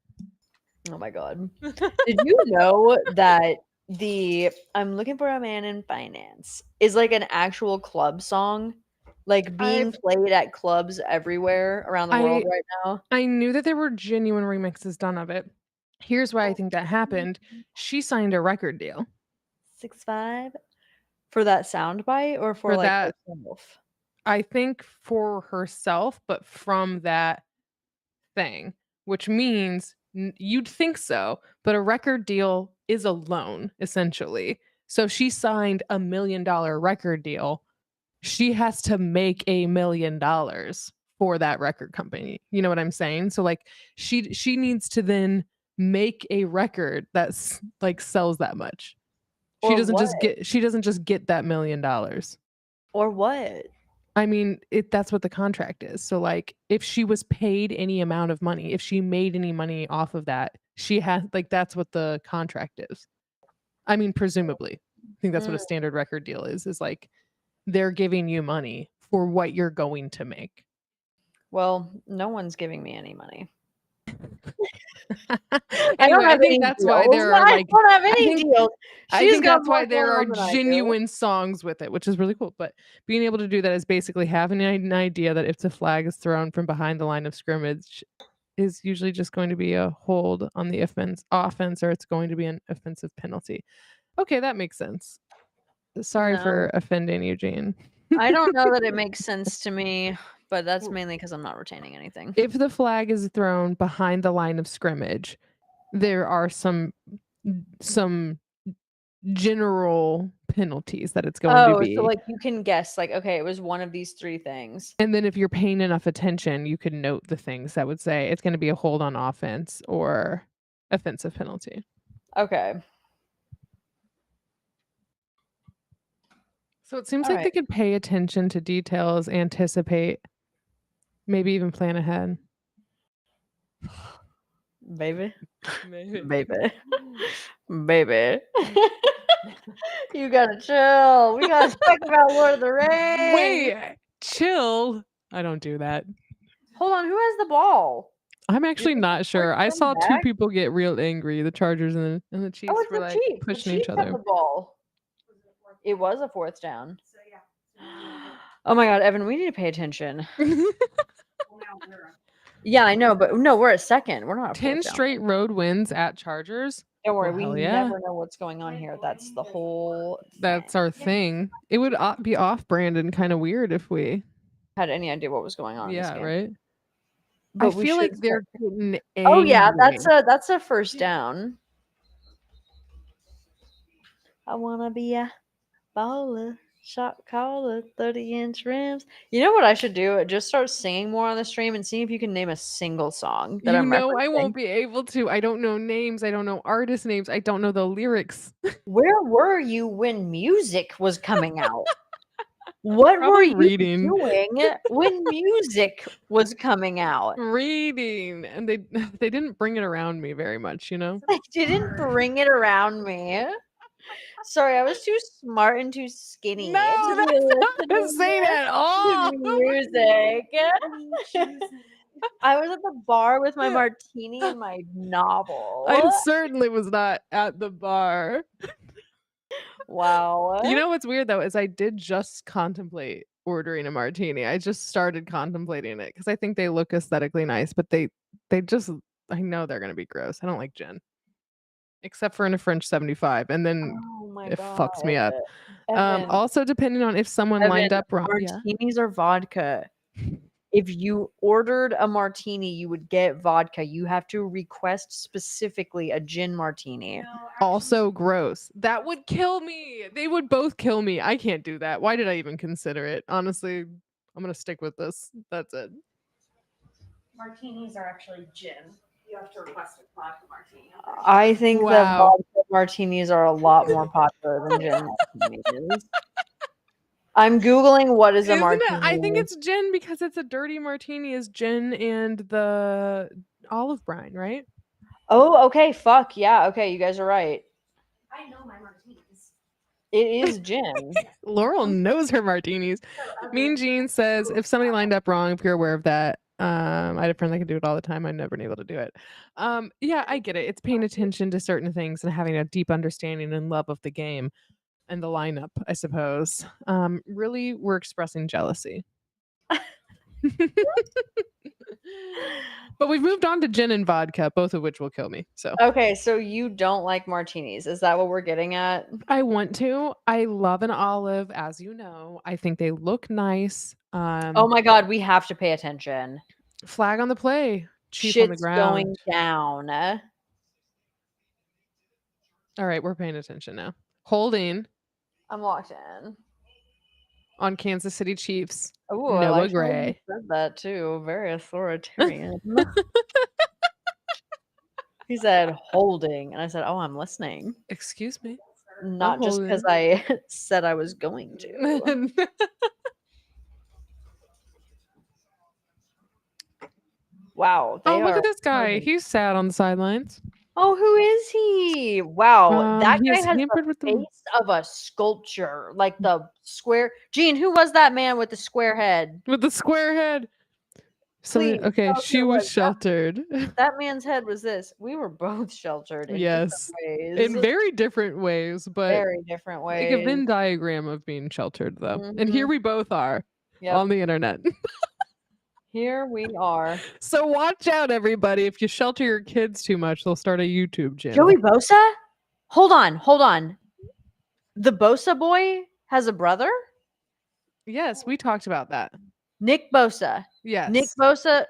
Oh my God. Did you know that the I'm looking for a man in finance is like an actual club song? Like being played at clubs everywhere around the world right now. I knew that there were genuine remixes done of it. Here's why I think that happened. She signed a record deal 6'5" for that soundbite or for like that. herself? I think for herself, but from that thing, which means you'd think so, but a record deal is a loan essentially. So she signed $1 million record deal. She has to make $1 million for that record company. You know what I'm saying? So like she needs to then make a record that's like sells that much. She Or doesn't just what? get that $1 million. Or what? I mean, that's what the contract is. So like if she was paid any amount of money, if she made any money off of that, she has like that's what the contract is. I mean, presumably. I think that's what a standard record deal is like they're giving you money for what you're going to make. Well, no one's giving me any money. Anyway, I think that's why there are like I don't have any deals. I think got that's why more there going are on than I do. genuine songs with it, which is really cool. But being able to do that is basically having an idea that if the flag is thrown from behind the line of scrimmage is usually just going to be a hold on the offense or it's going to be an offensive penalty. Okay, that makes sense. Sorry for offending Eugene. I don't know that it makes sense to me, but that's mainly because I'm not retaining anything. If the flag is thrown behind the line of scrimmage, there are some general penalties that it's going to be. So like you can guess, like, okay, it was one of these three things. And then if you're paying enough attention, you can note the things that would say it's going to be a hold on offense or offensive penalty. Okay. So it seems like they could pay attention to details, anticipate, maybe even plan ahead. Baby. Maybe. Baby. You gotta chill. We gotta talk about Lord of the Rings. Wait, chill. I don't do that. Hold on, who has the ball? I'm actually not sure. I saw two back? people get real angry. The Chargers and the Chiefs It's were the like Chiefs. The pushing Chiefs each have other. the ball. It was a fourth down. So yeah. Oh my God, Evan, we need to pay attention. Well, now we're Yeah, I know, but no, we're at second. We're not at 10 fourth down. straight road wins at Chargers. Don't worry, Well, we hell yeah. never know what's going on here. That's the whole That's thing. our thing. It would be off brand and kind of weird if we. Had any idea what was going on in this Yeah, game. right. But I we feel like should they're start- getting Oh yeah, angry. that's a first down. I wanna be a baller, shot caller, 30-inch rims. You know what I should do? Just start singing more on the stream and see if you can name a single song that You I'm know, I referencing. won't be able to. I don't know names. I don't know artist names. I don't know the lyrics. Where were you when music was coming out? What were Probably you reading. doing when music was coming out? Reading, and they they didn't bring it around me very much, you know. I didn't bring it around me. Sorry, I was too smart and too skinny No, to that's be not the listening same at all. to music. I was at the bar with my martini and my novel. I certainly was not at the bar. Wow. You know what's weird though is I did just contemplate ordering a martini. I just started contemplating it because I think they look aesthetically nice, but they just I know they're gonna be gross. I don't like gin. Except for in a French 75, and then Oh my it god. fucks me up. Evan, Also depending on if someone lined Evan, up wrong. Yeah. martinis or vodka. If you ordered a martini, you would get vodka. You have to request specifically a gin martini. No, Also gross. That would kill me. They would both kill me. I can't do that. Why did I even consider it? Honestly, I'm gonna stick with this. That's it. martinis are actually gin. You have to request a vodka martini. I think that Wow. vodka martinis are a lot more popular than gin martinis. I'm googling what is a Isn't martini. it? I think it's gin because it's a dirty martini is gin and the olive brine, right? Oh, okay. Fuck yeah. Okay, you guys are right. I know my martinis. It is gin. Laurel knows her martinis. Mean Jean says if somebody lined up wrong, if you're aware of that, I had a friend that could do it all the time. I've never been able to do it. Yeah, I get it. It's paying attention to certain things and having a deep understanding and love of the game and the lineup, I suppose. Really, we're expressing jealousy. But we've moved on to gin and vodka, both of which will kill me. So Okay, so you don't like martinis. Is that what we're getting at? I want to. I love an olive, as you know. I think they look nice. Oh my god, we have to pay attention. Flag on the play. Chief on the Shit's ground. going down. All right, we're paying attention now. Holding I'm locked in. on Kansas City Chiefs. Oh, I Noah like how you Gray. said that too. Very authoritarian. He said holding, and I said, "Oh, I'm listening." Excuse me. Not just because I said I was going to. Wow. Oh, They look are at this guy. holding. He's sad on the sidelines. Oh, who is he? Wow, that He guy is has hampered the with the face of a sculpture, like the square. Gene, who was that man with the square head? square head. Somebody, Please okay, tell us she who it was was. sheltered. That man's head was this. We were both sheltered in Yes. different ways. In very different ways, but Very different like a ways. Venn diagram of being sheltered though. And here we both are Yep. on the internet. Here we are. So watch out, everybody. If you shelter your kids too much, they'll start a YouTube channel. Joey Bosa? Hold on. The Bosa boy has a brother? Yes, we talked about that. Nick Bosa. Yes. Nick Bosa.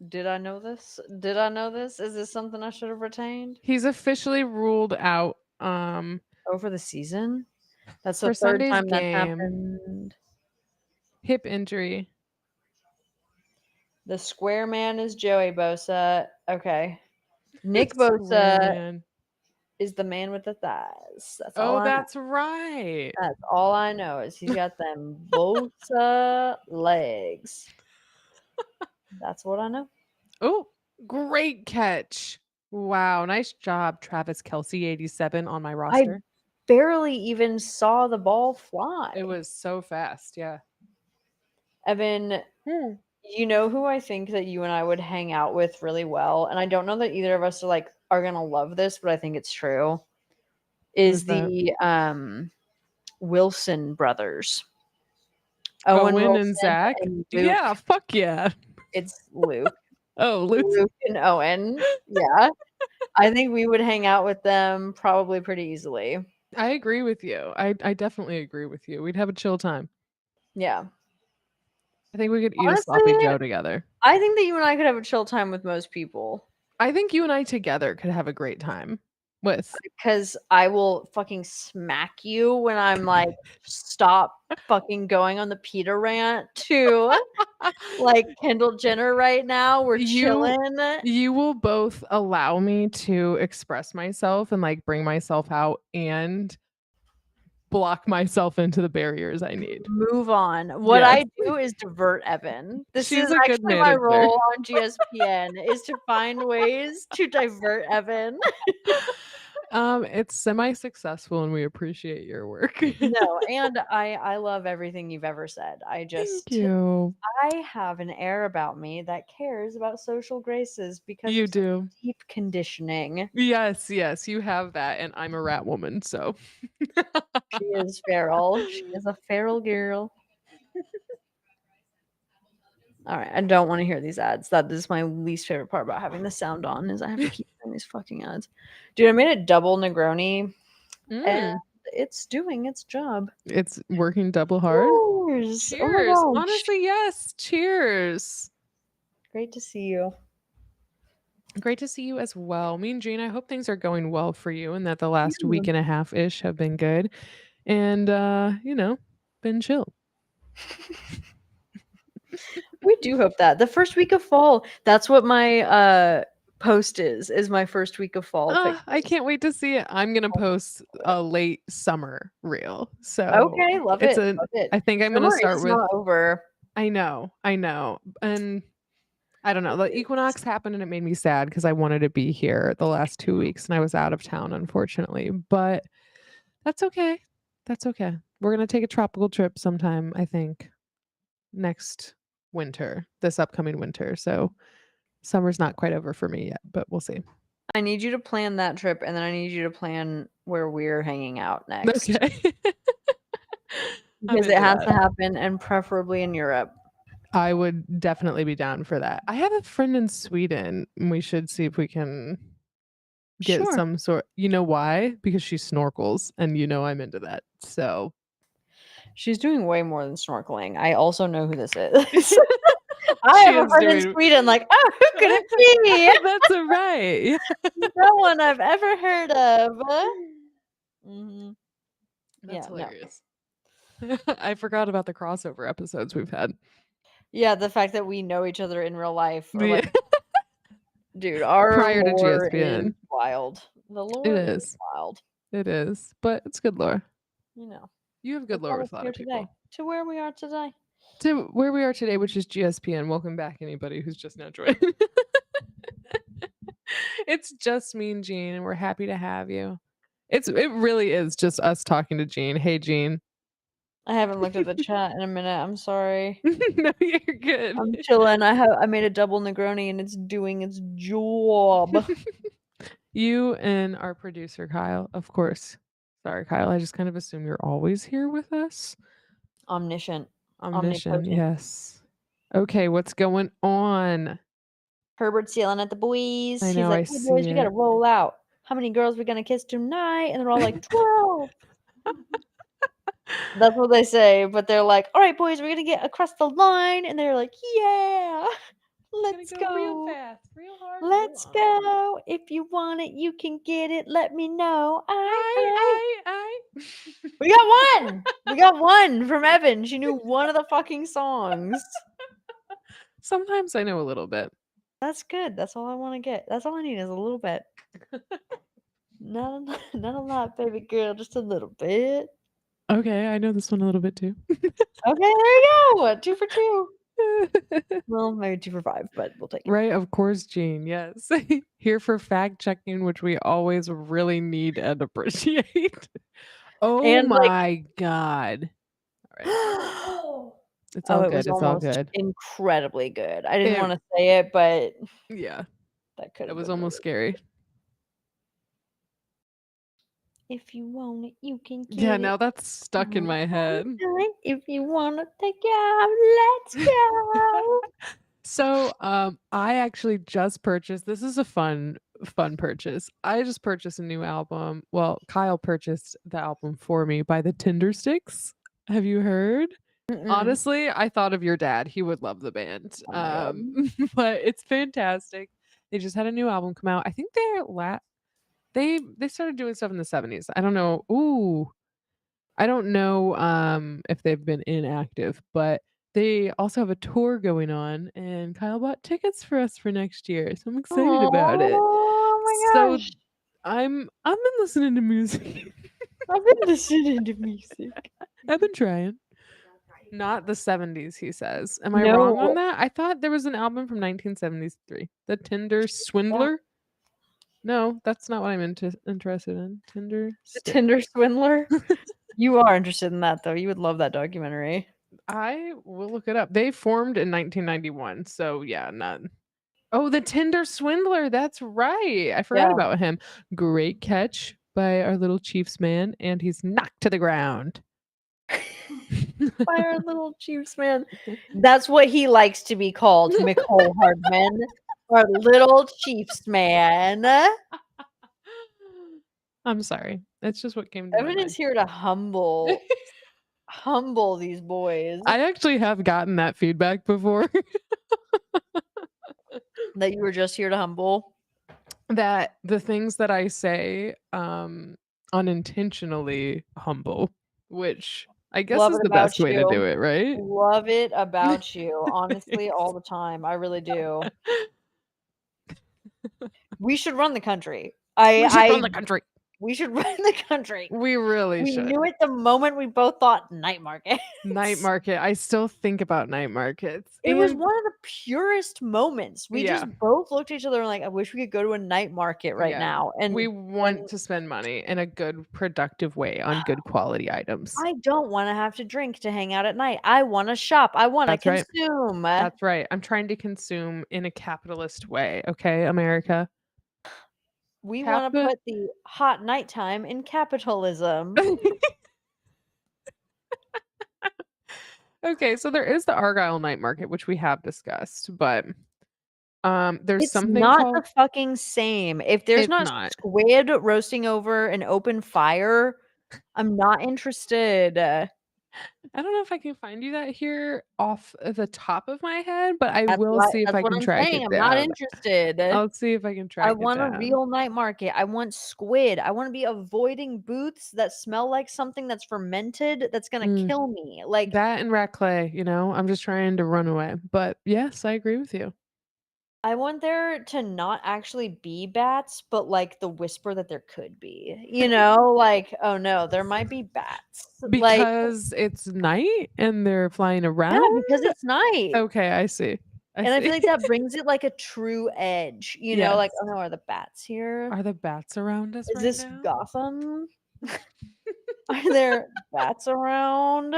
Did I know this? Is this something I should have retained? He's officially ruled out Over the season? That's for the third Sunday's time that game. happened. Hip injury. The square man is Joey Bosa. Okay. Nick Square Bosa man. is the man with the thighs. That's all Oh, I know. that's right. That's all I know is he's got them Bosa legs. That's what I know. Oh, great catch. Wow, nice job, Travis Kelsey, 87 on my roster. Barely even saw the ball fly. It was so fast, yeah. Evan, you know who I think that you and I would hang out with really well, and I don't know that either of us are gonna love this, but I think it's true. Is Who's that? the Wilson brothers. Owen Owen Wilson and Zach. and Luke. Yeah, fuck yeah. It's Luke. Oh, Luke. Luke and Owen. Yeah. I think we would hang out with them probably pretty easily. I agree with you. I definitely agree with you. We'd have a chill time. Yeah. I think we could eat a sloppy Honestly, Joe together. I think that you and I could have a chill time with most people. I think you and I together could have a great time with. Because I will fucking smack you when I'm like, stop fucking going on the Peter rant to like Kendall Jenner right now. We're chilling. You will both allow me to express myself and like bring myself out and block myself into the barriers I need. Move on. What Yes. I do is divert Evan. This She's is a good actually my manager. role on GSPN is to find ways to divert Evan. It's semi-successful and we appreciate your work. No, and I love everything you've ever said. I just Thank you. I have an air about me that cares about social graces because You of some do. deep conditioning. Yes, you have that, and I'm a rat woman, so She is feral. She is a feral girl. All right, I don't want to hear these ads. That is my least favorite part about having the sound on is I have to keep hearing these fucking ads. Dude, I made a double Negroni and it's doing its job. It's working double hard. Cheers. Oh my Cheers. gosh. Honestly, yes. Cheers. Great to see you. Great to see you as well. Me and Jane, I hope things are going well for you and that the last week and a half ish have been good and been chill. We do hope that. The first week of fall. That's what my post is my first week of fall. I can't wait to see it. I'm gonna post a late summer reel. So Okay, love it. Love it. I think I'm gonna Summer start is with not over. I know. And I don't know. The equinox happened and it made me sad because I wanted to be here the last 2 weeks and I was out of town, unfortunately. But that's okay. That's okay. We're gonna take a tropical trip sometime, I think, next winter, this upcoming winter. So summer's not quite over for me yet, but we'll see. I need you to plan that trip and then I need you to plan where we're hanging out next. Okay. Because it has to happen and preferably in Europe. I would definitely be down for that. I have a friend in Sweden and we should see if we can get some sort. You know why? Because she snorkels and I'm into that. So she's doing way more than snorkeling. I also know who this is. I have a friend in Sweden, like, oh, who could it be? That's right. No one I've ever heard of. Mm-hmm. That's hilarious. No. I forgot about the crossover episodes we've had. Yeah, the fact that we know each other in real life. Like, dude, our prior to lore GSPN is wild. The lore is wild. It is, but it's good lore. You have good lore with a lot of people. To where we are today, which is GSPN. Welcome back, anybody who's just now joined. It's just me and Jean, and we're happy to have you. It really is just us talking to Jean. Hey, Jean. I haven't looked at the chat in a minute. I'm sorry. No, you're good. I'm chilling. I made a double Negroni and it's doing its job. You and our producer Kyle, of course. Sorry, Kyle. I just kind of assume you're always here with us. Omniscient, yes. Okay, what's going on? Herbert's yelling at the boys. I know, He's like, hey boys, we gotta roll out. How many girls we gonna kiss tonight? And they're all like, 12. That's what they say, but they're like, all right, boys, we're gonna get across the line. And they're like, yeah, let's go. Real fast, real hard. Let's go. If you want it, you can get it. Let me know. I. We got one. We got one from Evan. She knew one of the fucking songs. Sometimes I know a little bit. That's good. That's all I want to get. That's all I need is a little bit. Not a lot, baby girl. Just a little bit. Okay, I know this one a little bit too. Okay, there you go. 2 for 2. Well, maybe 2 for 5, but we'll take it. Right, of course, Jean. Yes. Here for fact checking, which we always really need and appreciate. Oh and my God. All right. It's all good. It's all good. Incredibly good. I didn't want to say it, but yeah. That could have It was almost scary. If you want it, you can get Yeah, it. now that's stuck in my head. If you want to take it out, let's go. So, I actually just purchased. This is a fun purchase. I just purchased a new album. Well, Kyle purchased the album for me by the Tinder Sticks. Have you heard? Honestly, I thought of your dad. He would love the band. Oh my God. But it's fantastic. They just had a new album come out. I think they started doing stuff in the 70s. I don't know. Ooh. I don't know if they've been inactive, but they also have a tour going on, and Kyle bought tickets for us for next year, so I'm excited about it. Oh my So gosh. I'm been listening to music. I've been listening to music. I've been trying. Not the 70s, he says. Am I wrong on No. that? I thought there was an album from 1973. The Tinder Swindler? No, that's not what I'm interested in. Tinder The Stick. Tinder Swindler. You are interested in that though. You would love that documentary. I will look it up. They formed in 1991, so yeah, none. Oh, the Tinder Swindler. That's right. I forgot Yeah. about him. Great catch by our little Chiefs man, and he's knocked to the ground. By our little Chiefs man. That's what he likes to be called, Nicole Hardman. Our little Chiefs man. I'm sorry. That's just what came to my Evan mind. is here to humble these boys. I actually have gotten that feedback before. That you were just here to humble. That the things that I say unintentionally humble, which I guess Love is it the best about way to you. do it, right? Love it about you. Honestly, all the time. I really do. We should run the country. We should run the country. We should run the country. We really We should. knew it the moment we both thought night market. Night market. I still think about night markets. It was And one of the purest moments. We Yeah. just both looked at each other and like, I wish we could go to a night market right Yeah. now. And we want to spend money in a good, productive way on good quality items. I don't want to have to drink to hang out at night. I want to shop. I want to That's right. consume. That's right. I'm trying to consume in a capitalist way. Okay, America. We want to put the hot nighttime in capitalism. Okay, so there is the Argyle night market, which we have discussed, but there's It's something not called the fucking same. If there's It's not not. squid roasting over an open fire, I'm not interested. I don't know if I can find you that here off the top of my head, but I That's will see if I what can I'm track saying. it I'm not down. interested. I'll see if I can track I it want a down. real night market. I want squid. I want to be avoiding booths that smell like something that's fermented that's gonna Mm. kill me. Like That and rat clay, I'm just trying to run away. But yes, I agree with you. I want there to not actually be bats, but like the whisper that there could be. Like, oh no, there might be bats. Like, Because it's night and they're flying yeah, around? because it's night. Okay, I see. And I feel like that brings it like a true edge. Like, oh no, are the bats here? Are the bats around us Is right this now? Gotham? Are there bats around?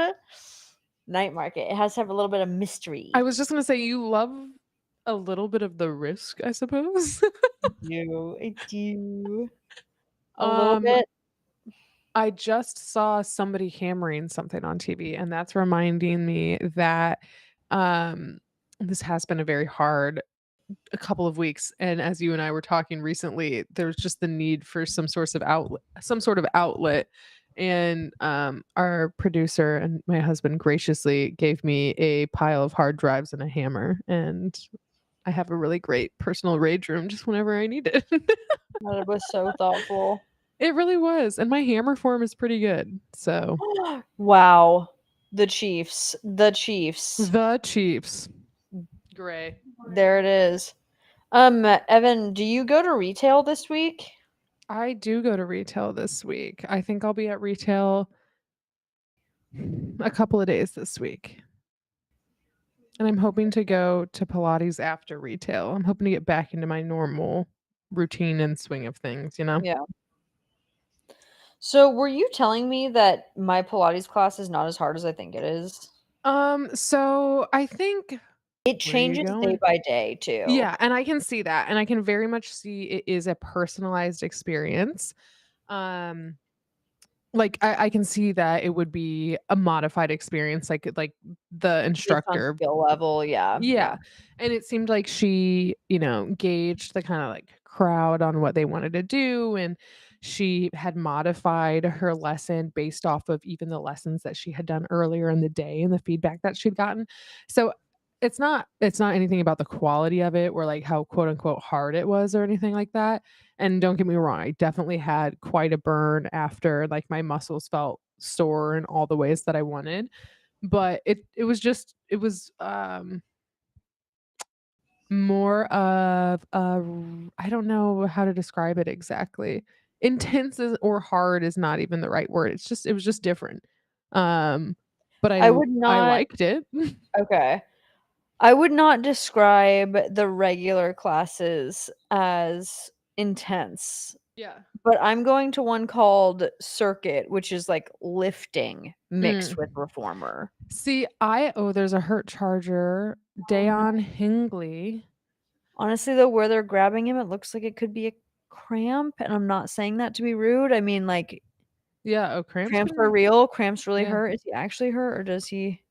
Night market. It has to have a little bit of mystery. I was just gonna say you love a little bit of the risk, I suppose. I do. A little bit. I just saw somebody hammering something on TV, and that's reminding me that this has been a couple of weeks. And as you and I were talking recently, there's just the need for some sort of outlet. And our producer and my husband graciously gave me a pile of hard drives and a hammer, and I have a really great personal rage room just whenever I need it. That was so thoughtful. It really was. And my hammer form is pretty good. So wow. The Chiefs. The Chiefs. Gray. There it is. Evan, do you go to retail this week? I do go to retail this week. I think I'll be at retail a couple of days this week. And I'm hoping to go to Pilates after retail. I'm hoping to get back into my normal routine and swing of things, Yeah. So were you telling me that my Pilates class is not as hard as I think it is? So I think it changes day by day too. Yeah, and I can see that. And I can very much see it is a personalized experience. like I can see that it would be a modified experience, like the Based on instructor. skill level, yeah. Yeah. And it seemed like she, gauged the kind of like crowd on what they wanted to do. And she had modified her lesson based off of even the lessons that she had done earlier in the day and the feedback that she'd gotten. So it's not anything about the quality of it or like how quote unquote hard it was or anything like that. And don't get me wrong, I definitely had quite a burn after, like my muscles felt sore in all the ways that I wanted. But it was more of I don't know how to describe it exactly. Intense or hard is not even the right word. It was just different. But I would I not liked it. okay. I would not describe the regular classes as intense, Yeah. but I'm going to one called Circuit, which is like lifting mixed Mm. with reformer. See, there's a hurt charger, Dayon Hingley. Honestly, though, where they're grabbing him, it looks like it could be a cramp, and I'm not saying that to be rude. I mean, like, Yeah, oh, cramps cramps can are hurt. real. Cramps really Yeah. hurt. Is he actually hurt, or does he?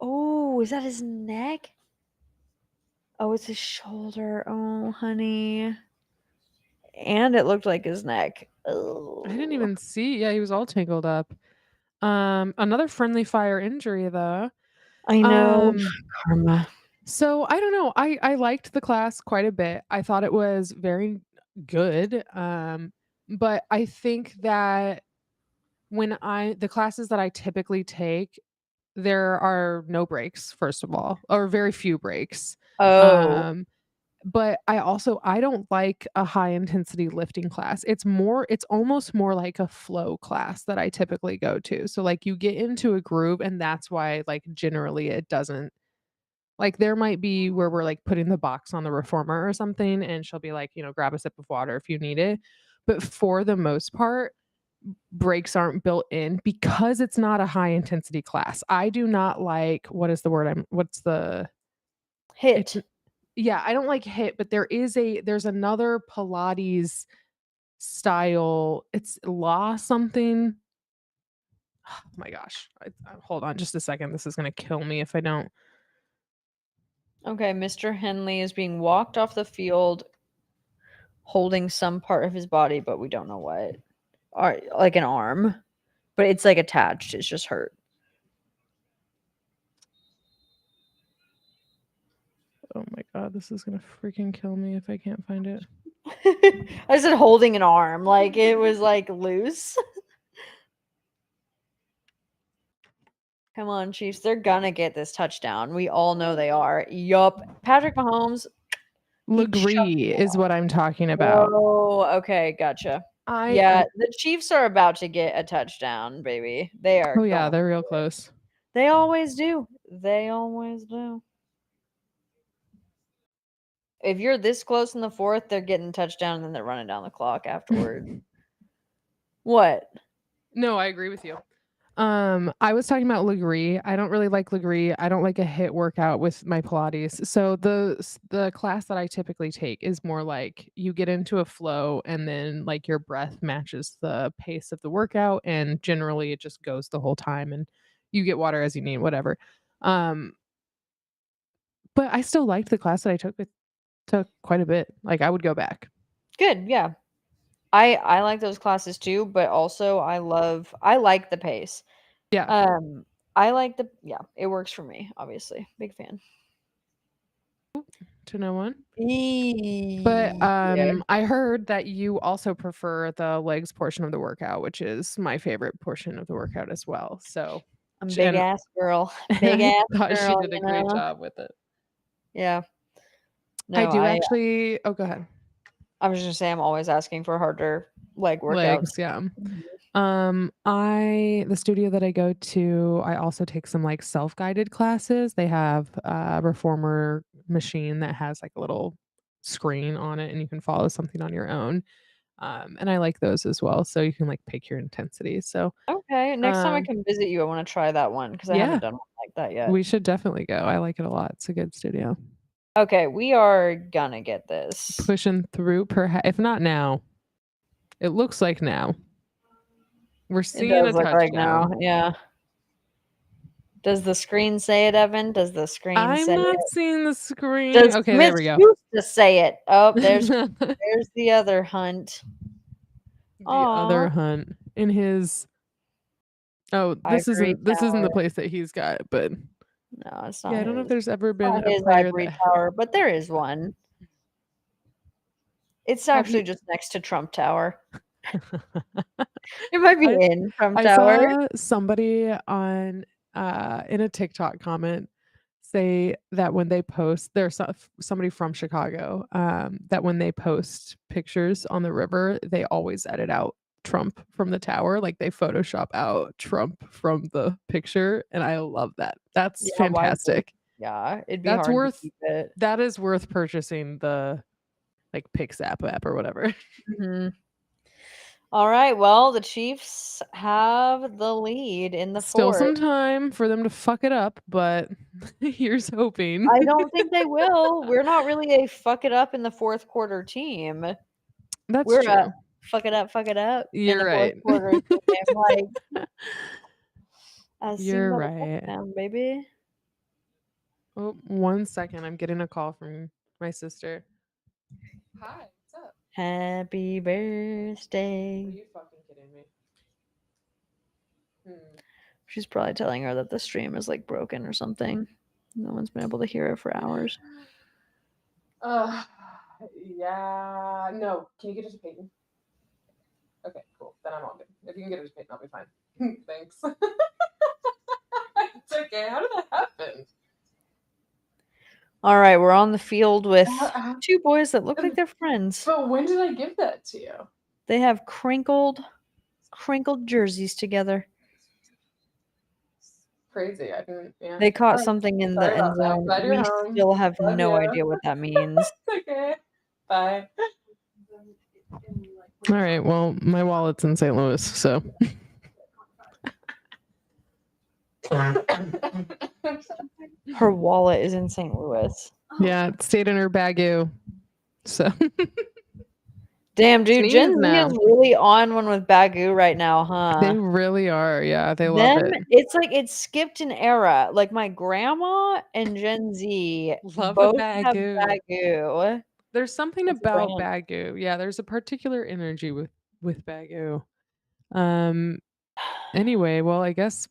Oh, is that his neck? Oh, it's his shoulder. Oh, honey. And it looked like his neck. Oh. I didn't even see. Yeah, he was all tangled up. Another friendly fire injury though. I know. Um Karma. So I don't know. I liked the class quite a bit. I thought it was very good. But I think that the classes that I typically take, there are no breaks, first of all, or very few breaks. Oh. Um, but I don't like a high intensity lifting class. It's almost more like a flow class that I typically go to. So like you get into a groove and that's why like generally it doesn't, like, there might be where we're, like, putting the box on the reformer or something, and she'll be like, grab a sip of water if you need it. But for the most part, breaks aren't built in because it's not a high intensity class. I do not like what is the word I'm what's the it's Hit. yeah, I don't like hit, but there's another Pilates style. It's law something. Oh my gosh. Hold on just a second. This is gonna kill me if I don't. Okay, Mr. Henley is being walked off the field holding some part of his body, but we don't know what. Or like an arm. But it's like attached. It's just hurt. Oh my god, this is gonna freaking kill me if I can't find it. I said holding an arm. Like it was like loose. Come on, Chiefs. They're gonna get this touchdown. We all know they are. Yup. Patrick Mahomes. he shut Legree is what I'm talking about. Oh, okay, gotcha. Yeah, the Chiefs are about to get a touchdown, baby. They are. Oh yeah, going they're real for it. close. They always do. They always do. If you're this close in the fourth, they're getting a touchdown and then they're running down the clock afterward. What? No, I agree with you. I was talking about Legree. I don't really like Legree. I don't like a hit workout with my Pilates. So the class that I typically take is more like you get into a flow and then like your breath matches the pace of the workout and generally it just goes the whole time and you get water as you need, whatever. Um, but I still liked the class that I took. It took quite a bit. Like I would go back. Good, yeah. I like those classes too, but also I like the pace. Yeah. I like it works for me, obviously. Big fan. To no one. But Yeah. I heard that you also prefer the legs portion of the workout, which is my favorite portion of the workout as well. So I'm sh- big and ass girl. Big I ass thought she girl, did a you great know? job with it. Yeah. I No, do actually. Oh, go ahead. I was just gonna say I'm always asking for harder leg workouts. Legs, yeah. Mhm. The studio that I go to, I also take some like self-guided classes. They have a reformer machine that has like a little screen on it and you can follow something on your own. And I like those as well. So you can like pick your intensity. So Okay, next time I um come visit you, I wanna try that one because I yeah, haven't done one like that yet. we should definitely go. I like it a lot. It's a good studio. Okay, we are gonna get this. Pushing through perhaps if not now. It looks like now. We're It seeing a does look like touchdown. now. Yeah. Does the screen say it, Evan? Does the screen I'm say not it? seeing the screen. Does Okay, Smith there we go. choose to say it? Oh, there's the other hunt. The other Aw. hunt in his. Oh, this Ivory isn't the tower. place that he's got, but No, it's not yeah, I don't know if his. there's ever been Not a his player ivory that tower, but there is one. It's Have actually you- just next to Trump Tower. It might be I- in Trump I Tower. saw somebody on in a TikTok comment say that when they post, there's somebody from Chicago, that when they post pictures on the river, they always edit out Trump from the tower, like they Photoshop out Trump from the picture, and I love that. That's Yeah, why would- fantastic. Yeah, it'd be That's hard worth to keep it. that is worth purchasing the like Pixapp app or whatever. Mhm. All right. Well, the Chiefs have the lead in the Still fourth. some time for them to fuck it up, but here's hoping. I don't think they will. We're not really a fuck it up in the fourth quarter team. That's We're true. a fuck it up in You're the right. fourth quarter team. Like, as seen You're by the right. touchdown, baby. Oh, 1 second. I'm getting a call from my sister. Hi, what's up? Happy birthday. Are you fucking kidding me? She's probably telling her that the stream is like broken or something. No one's been able to hear it for hours. Yeah. No. Can you get it to Peyton? Okay, cool. Then I'm all good. If you can get it to Peyton, I'll be fine. Thanks. It's okay. How did that happen? All right, we're on the field with How- two boys that look like they're friends. But when did I give that to you? They have crinkled jerseys together. Crazy. I didn't. Yeah. They caught Alright, something in sorry the end about that. zone. Glad you're We home. still have Love no ya. idea what that means. It's okay. Bye. All right. Well, my wallet's in St. Louis, so. Her wallet is in St. Louis. Yeah, it stayed in her bagoo. So. Damn, dude, Sneeze Gen Z now. is really on one with Bagoo right now, huh? They really are. Yeah, they love it. It's like it skipped an era. Like my grandma and Gen Z Love a both have Bagoo. Bagoo. There's something That's a about brand. Bagoo. Yeah, there's a particular energy with Bagoo. Anyway, well, I guess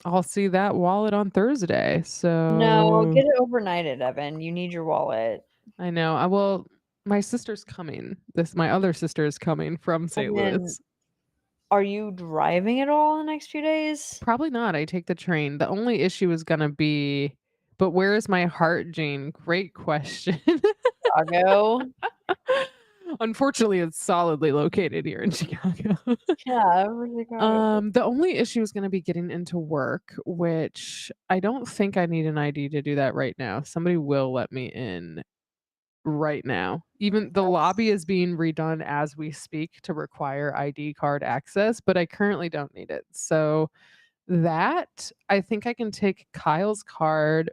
I'll see that wallet on Thursday. So No, get it overnighted, Evan. You need your wallet. I know. My sister's coming. My other sister is coming from St. then- Louis. Are you driving at all in the next few days? Probably not. I take the train. The only issue is gonna be, but where is my heart, Jane? Great question. Chicago. Unfortunately, it's solidly located here in Chicago. Yeah, for Chicago. The only issue is going to be getting into work, which I don't think I need an ID to do that right now. Somebody will let me in right now. Even the lobby is being redone as we speak to require ID card access, but I currently don't need it. So that I think I can take Kyle's card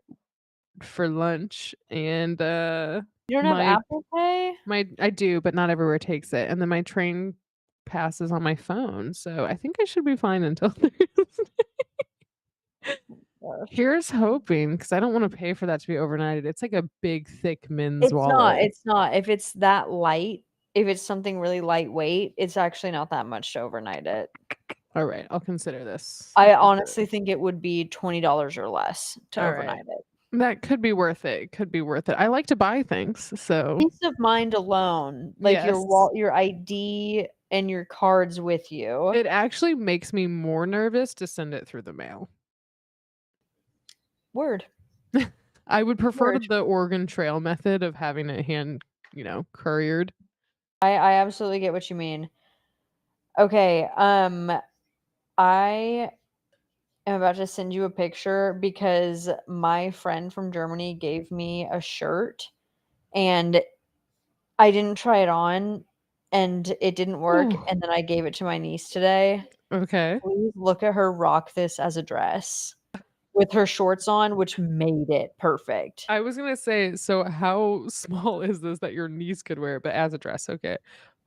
for lunch and You don't have my- Apple Pay? I do, but not everywhere takes it. And then my train passes on my phone. So I think I should be fine until Thursday. Here's hoping, because I don't want to pay for that to be overnighted. It's like a big, thick men's wallet. It's not. If it's that light, if it's something really lightweight, it's actually not that much to overnight it. All right, I'll consider this. I honestly think it would be $20 or less to All right. overnight it. That could be worth it. It could be worth it. I like to buy things, so Peace of mind alone, like Yes. your ID and your cards with you. it actually makes me more nervous to send it through the mail. Word. I would prefer Word. the Oregon Trail method of having it hand, couriered. I absolutely get what you mean. Okay, I am about to send you a picture because my friend from Germany gave me a shirt and I didn't try it on and it didn't work. Ooh. And then I gave it to my niece today. Okay. Please look at her rock this as a dress with her shorts on, which made it perfect. I was gonna say, so how small is this that your niece could wear, but as a dress? Okay.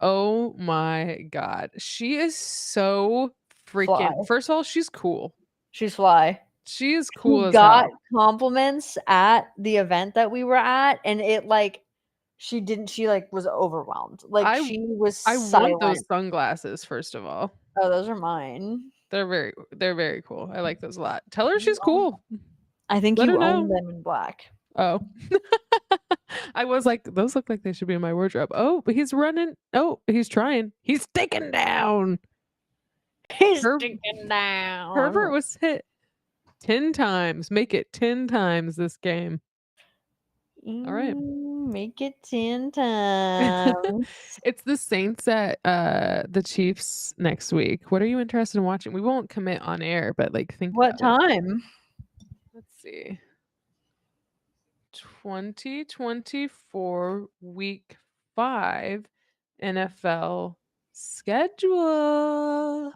Oh my god, she is so freaking. First of all, she's cool. She's fly. She is cool She as got hell. compliments at the event that we were at, and it like she like was overwhelmed. Like she was I silent. want those sunglasses. First of all, Oh, those are mine. they're very cool. I like those a lot. Tell her she's cool. I think Let her you know. own them in black. Oh, I was like, those look like they should be in my wardrobe. Oh, but he's running. Oh, he's trying. He's taken down. He's Her- sticking down. Herbert was hit 10 times. Make it 10 times this game. All right. Make it 10 times. It's the Saints at the Chiefs next week. What are you interested in watching? We won't commit on air, but like think What about it. time? Let's see. 2024 week 5 NFL schedule.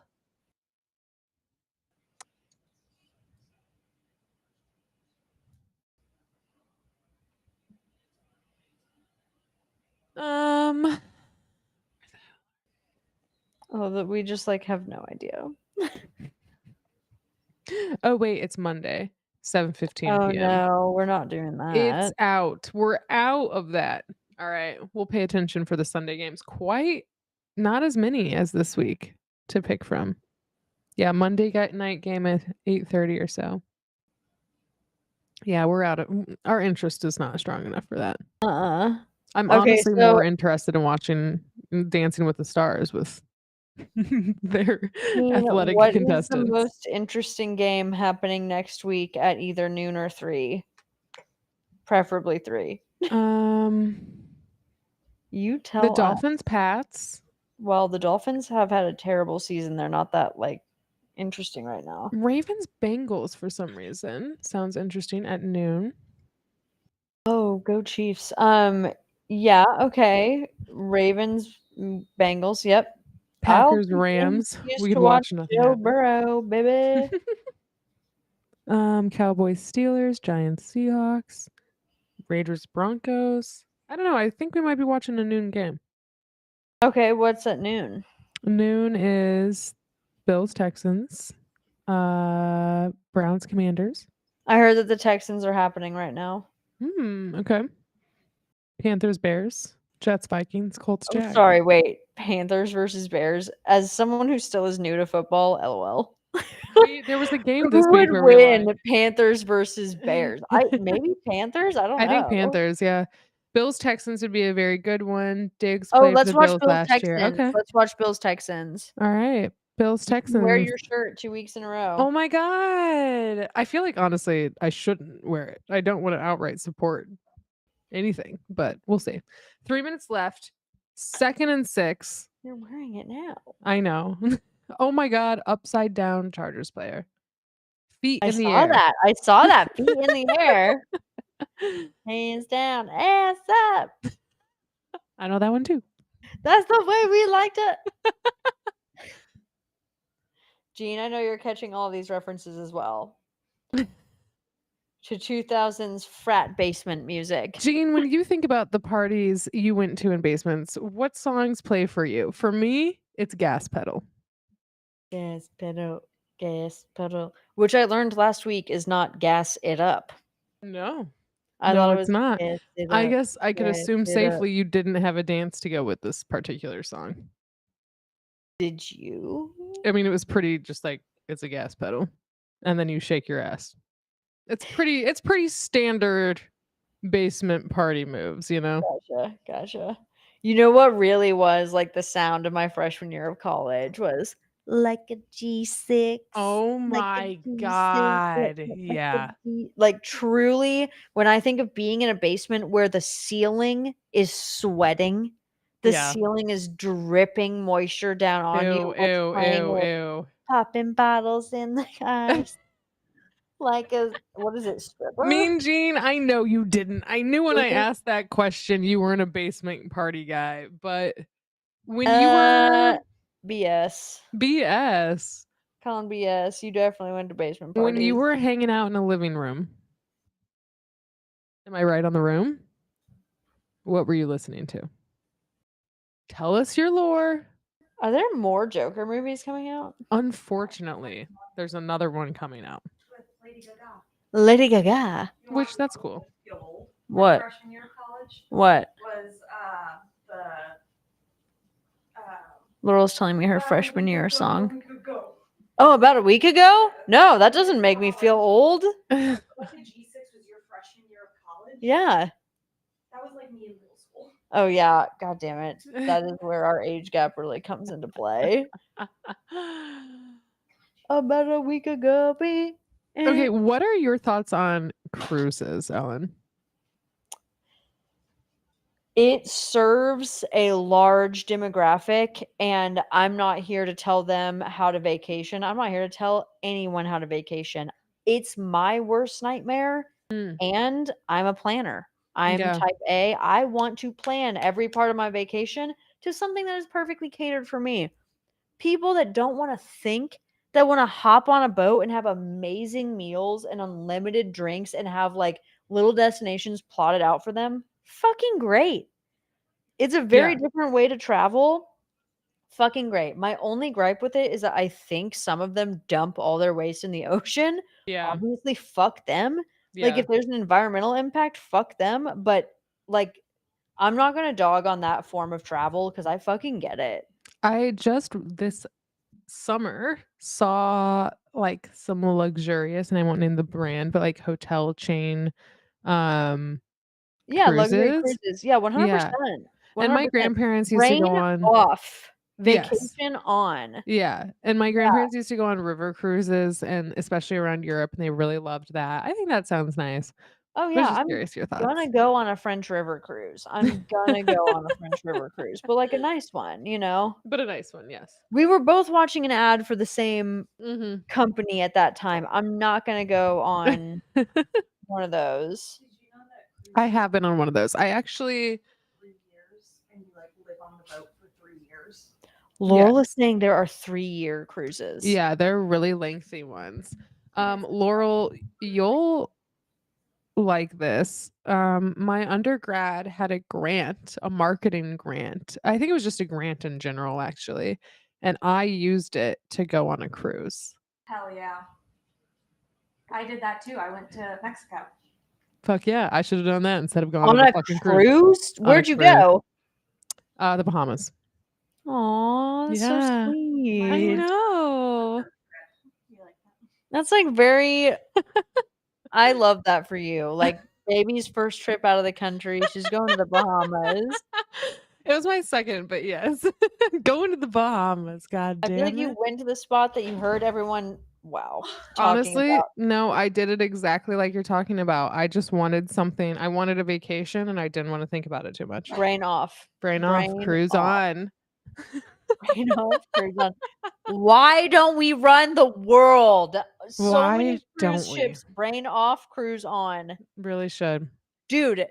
Oh, that we just like have no idea. Oh wait, it's Monday, 7:15 Oh p.m. no, we're not doing that. It's out. We're out of that. All right, we'll pay attention for the Sunday games. Quite not as many as this week to pick from. Yeah, Monday night game at 8:30 or so. Yeah, we're out of our interest is not strong enough for that. I'm Okay, honestly so- more interested in watching Dancing with the Stars with their athletic what contestants. is the most interesting game happening next week at either noon or 3? Preferably 3. You tell The us. Dolphins Pats. Well, the Dolphins have had a terrible season. They're not that like interesting right now. Ravens Bengals for some reason sounds interesting at noon. Oh, go Chiefs. Yeah, okay. Ravens, Bengals, yep. Packers I'll be Rams. confused We to could watch watch nothing Joe happen. Burrow, baby. Cowboys Steelers, Giants Seahawks, Raiders Broncos. I don't know. I think we might be watching a noon game. Okay, what's at noon? Noon is Bills Texans, Browns Commanders. I heard that the Texans are happening right now. Okay. Panthers Bears, Jets Vikings, Colts I'm Jags. sorry, wait. Panthers versus Bears. As someone who still is new to football, LOL. There was a game this Who week would where we win like, Panthers versus Bears? Maybe Panthers. I don't know. I think Panthers, yeah. Bills Texans would be a very good one. Diggs Oh, played let's for the watch Bills Bills last Texans. year. Okay. Let's watch Bills Texans. All right. Bills Texans. Wear your shirt 2 weeks in a row. Oh my god. I feel like honestly I shouldn't wear it. I don't want to outright support anything, but we'll see. 3 minutes left. 2nd and 6. You're wearing it now. I know. Oh my god, upside down Chargers player. Feet in the air. I saw that. Feet in the air. Hands down, ass up. I know that one too. That's the way we liked it. Gene, I know you're catching all these references as well. To 2000s frat basement music. Gene, when you think about the parties you went to in basements, what songs play for you? For me, it's Gas Pedal. Gas pedal. Which I learned last week is not gas it up. No. I No, thought it it's was not. gas it I up, guess I could gas assume it up. safely you didn't have a dance to go with this particular song. Did you? I mean, it was pretty just like it's a gas pedal, and then you shake your ass. It's pretty standard basement party moves, you know. Gotcha. You know what really was like the sound of my freshman year of college was like a G6. Oh like a my G6, god. like a Yeah. Like truly, when I think of being in a basement where the ceiling is sweating, the Yeah. ceiling is dripping moisture down on you, Ew, while ew, playing ew, with ew. popping bottles in the cars. Like a what is it, stripper? Mean Gene, I know you didn't. I knew when I Mhm. asked that question you weren't a basement party guy, but when you were BS. BS, Colin BS. You definitely went to basement parties. when you were hanging out in a living room, am I right on the room? What were you listening to? Tell us your lore. Are there more Joker movies coming out? Unfortunately, there's another one coming out, With Lady Gaga. Lady Gaga. You know which that's cool. feel old. What? Freshman year of college What? was the Laurel's telling me her About a freshman week year ago, song. a week ago. Oh, about a week ago? No, that doesn't make me feel old. Like the G6 was your freshman year of college. Yeah. That was like me in middle school. Oh yeah. God damn it. That is where our age gap really comes into play. About a week ago, Okay, what are your thoughts on cruises, Ellen? It serves a large demographic, and I'm not here to tell them how to vacation. I'm not here to tell anyone how to vacation. It's my worst nightmare, Mm. and I'm a planner. I'm Yeah. type A. I want to plan every part of my vacation to something that is perfectly catered for me. People that don't want to think, that want to hop on a boat and have amazing meals and unlimited drinks and have like little destinations plotted out for them, fucking great. It's a very Yeah. different way to travel. Fucking great. My only gripe with it is that I think some of them dump all their waste in the ocean. Yeah. Obviously, fuck them. Like, Yeah. if there's an environmental impact, fuck them. But, like, I'm not going to dog on that form of travel because I fucking get it. I just this summer saw like some luxurious, and I won't name the brand, but like hotel chain um Yeah, luxury cruises. cruises. Yeah, 100%. Yeah. 100%. And my grandparents used to Brain go on off. Yes. Vacation on. Yeah, and my grandparents used to go on river cruises, and especially around Europe, and they really loved that. I think that sounds nice. Oh, I was yeah, just I'm curious your thoughts. gonna go on a French River cruise. I'm gonna go on a French River cruise, but, like, a nice one, you know? But a nice one, yes. We were both watching an ad for the same Mhm. company at that time. I'm not gonna go on one of those. Did you know that I have been on one of those. I actually 3 years and you like live on the boat for 3 years? Laurel is saying there are 3-year cruises. Yeah, they're really lengthy ones. Laurel, you'll like this. My undergrad had a grant, a marketing grant. I think it was just a grant in general, actually. And I used it to go on a cruise. Hell yeah. I did that too. I went to Mexico. Fuck yeah, I should have done that instead of going On on a a fucking cruise. cruise? On a Where'd you cruise. go? The Bahamas. Aw, that's so Yeah. sweet. I know. You like that? That's, like, very I love that for you. Like, baby's first trip out of the country, she's going to the Bahamas. It was my second, but yes. Going to the Bahamas, god I feel like damn you it. went to the spot that you heard everyone talking Honestly, about. no, I did it exactly like you're talking about. I just wanted something. I wanted a vacation and I didn't want to think about it too much. Brain off. Brain off, cruise on. Brain off, cruise on. Why don't we run the world? So Why many cruise don't we? ships. Brain off, cruise on. Really should. Dude,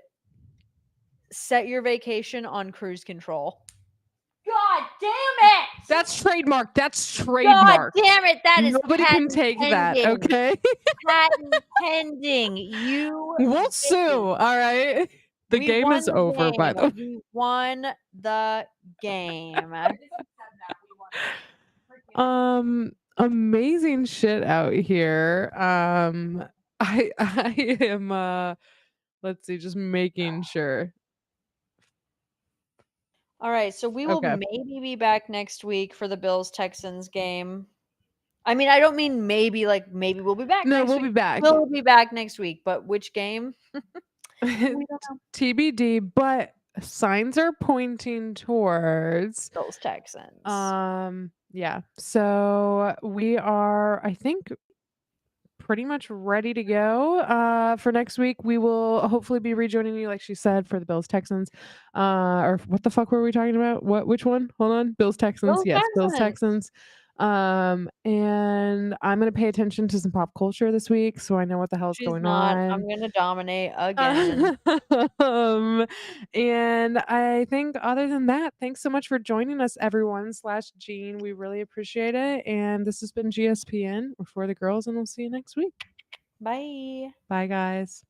set your vacation on cruise control. God damn it! That's trademark. That's God trademark. damn it! That is Nobody can patent take that, pending. okay? Patent pending. You We'll sue, all right? The We game won is the over, by the way. game. We won the game. Amazing shit out here. I am let's see, just making sure. All right, so we will Okay. maybe be back next week for the Bills Texans game. I mean, I don't mean maybe, like maybe we'll be back No, next we'll week. be back. We'll be back next week, but which game? We don't know. TBD, but signs are pointing towards Bills Texans. yeah. So we are, I think, pretty much ready to go for next week. We will hopefully be rejoining you, like she said, for the Bills Texans. Or what the fuck were we talking about? Which one? Hold on. Bills Texans. Bills Yes, Bills Texans. Texans. And I'm gonna pay attention to some pop culture this week, so I know what the hell's She's going not. on. I'm gonna dominate again. And I think other than that, thanks so much for joining us, everyone / Jean. We really appreciate it. And this has been GSPN. We're for the girls, and we'll see you next week. Bye. Bye, guys.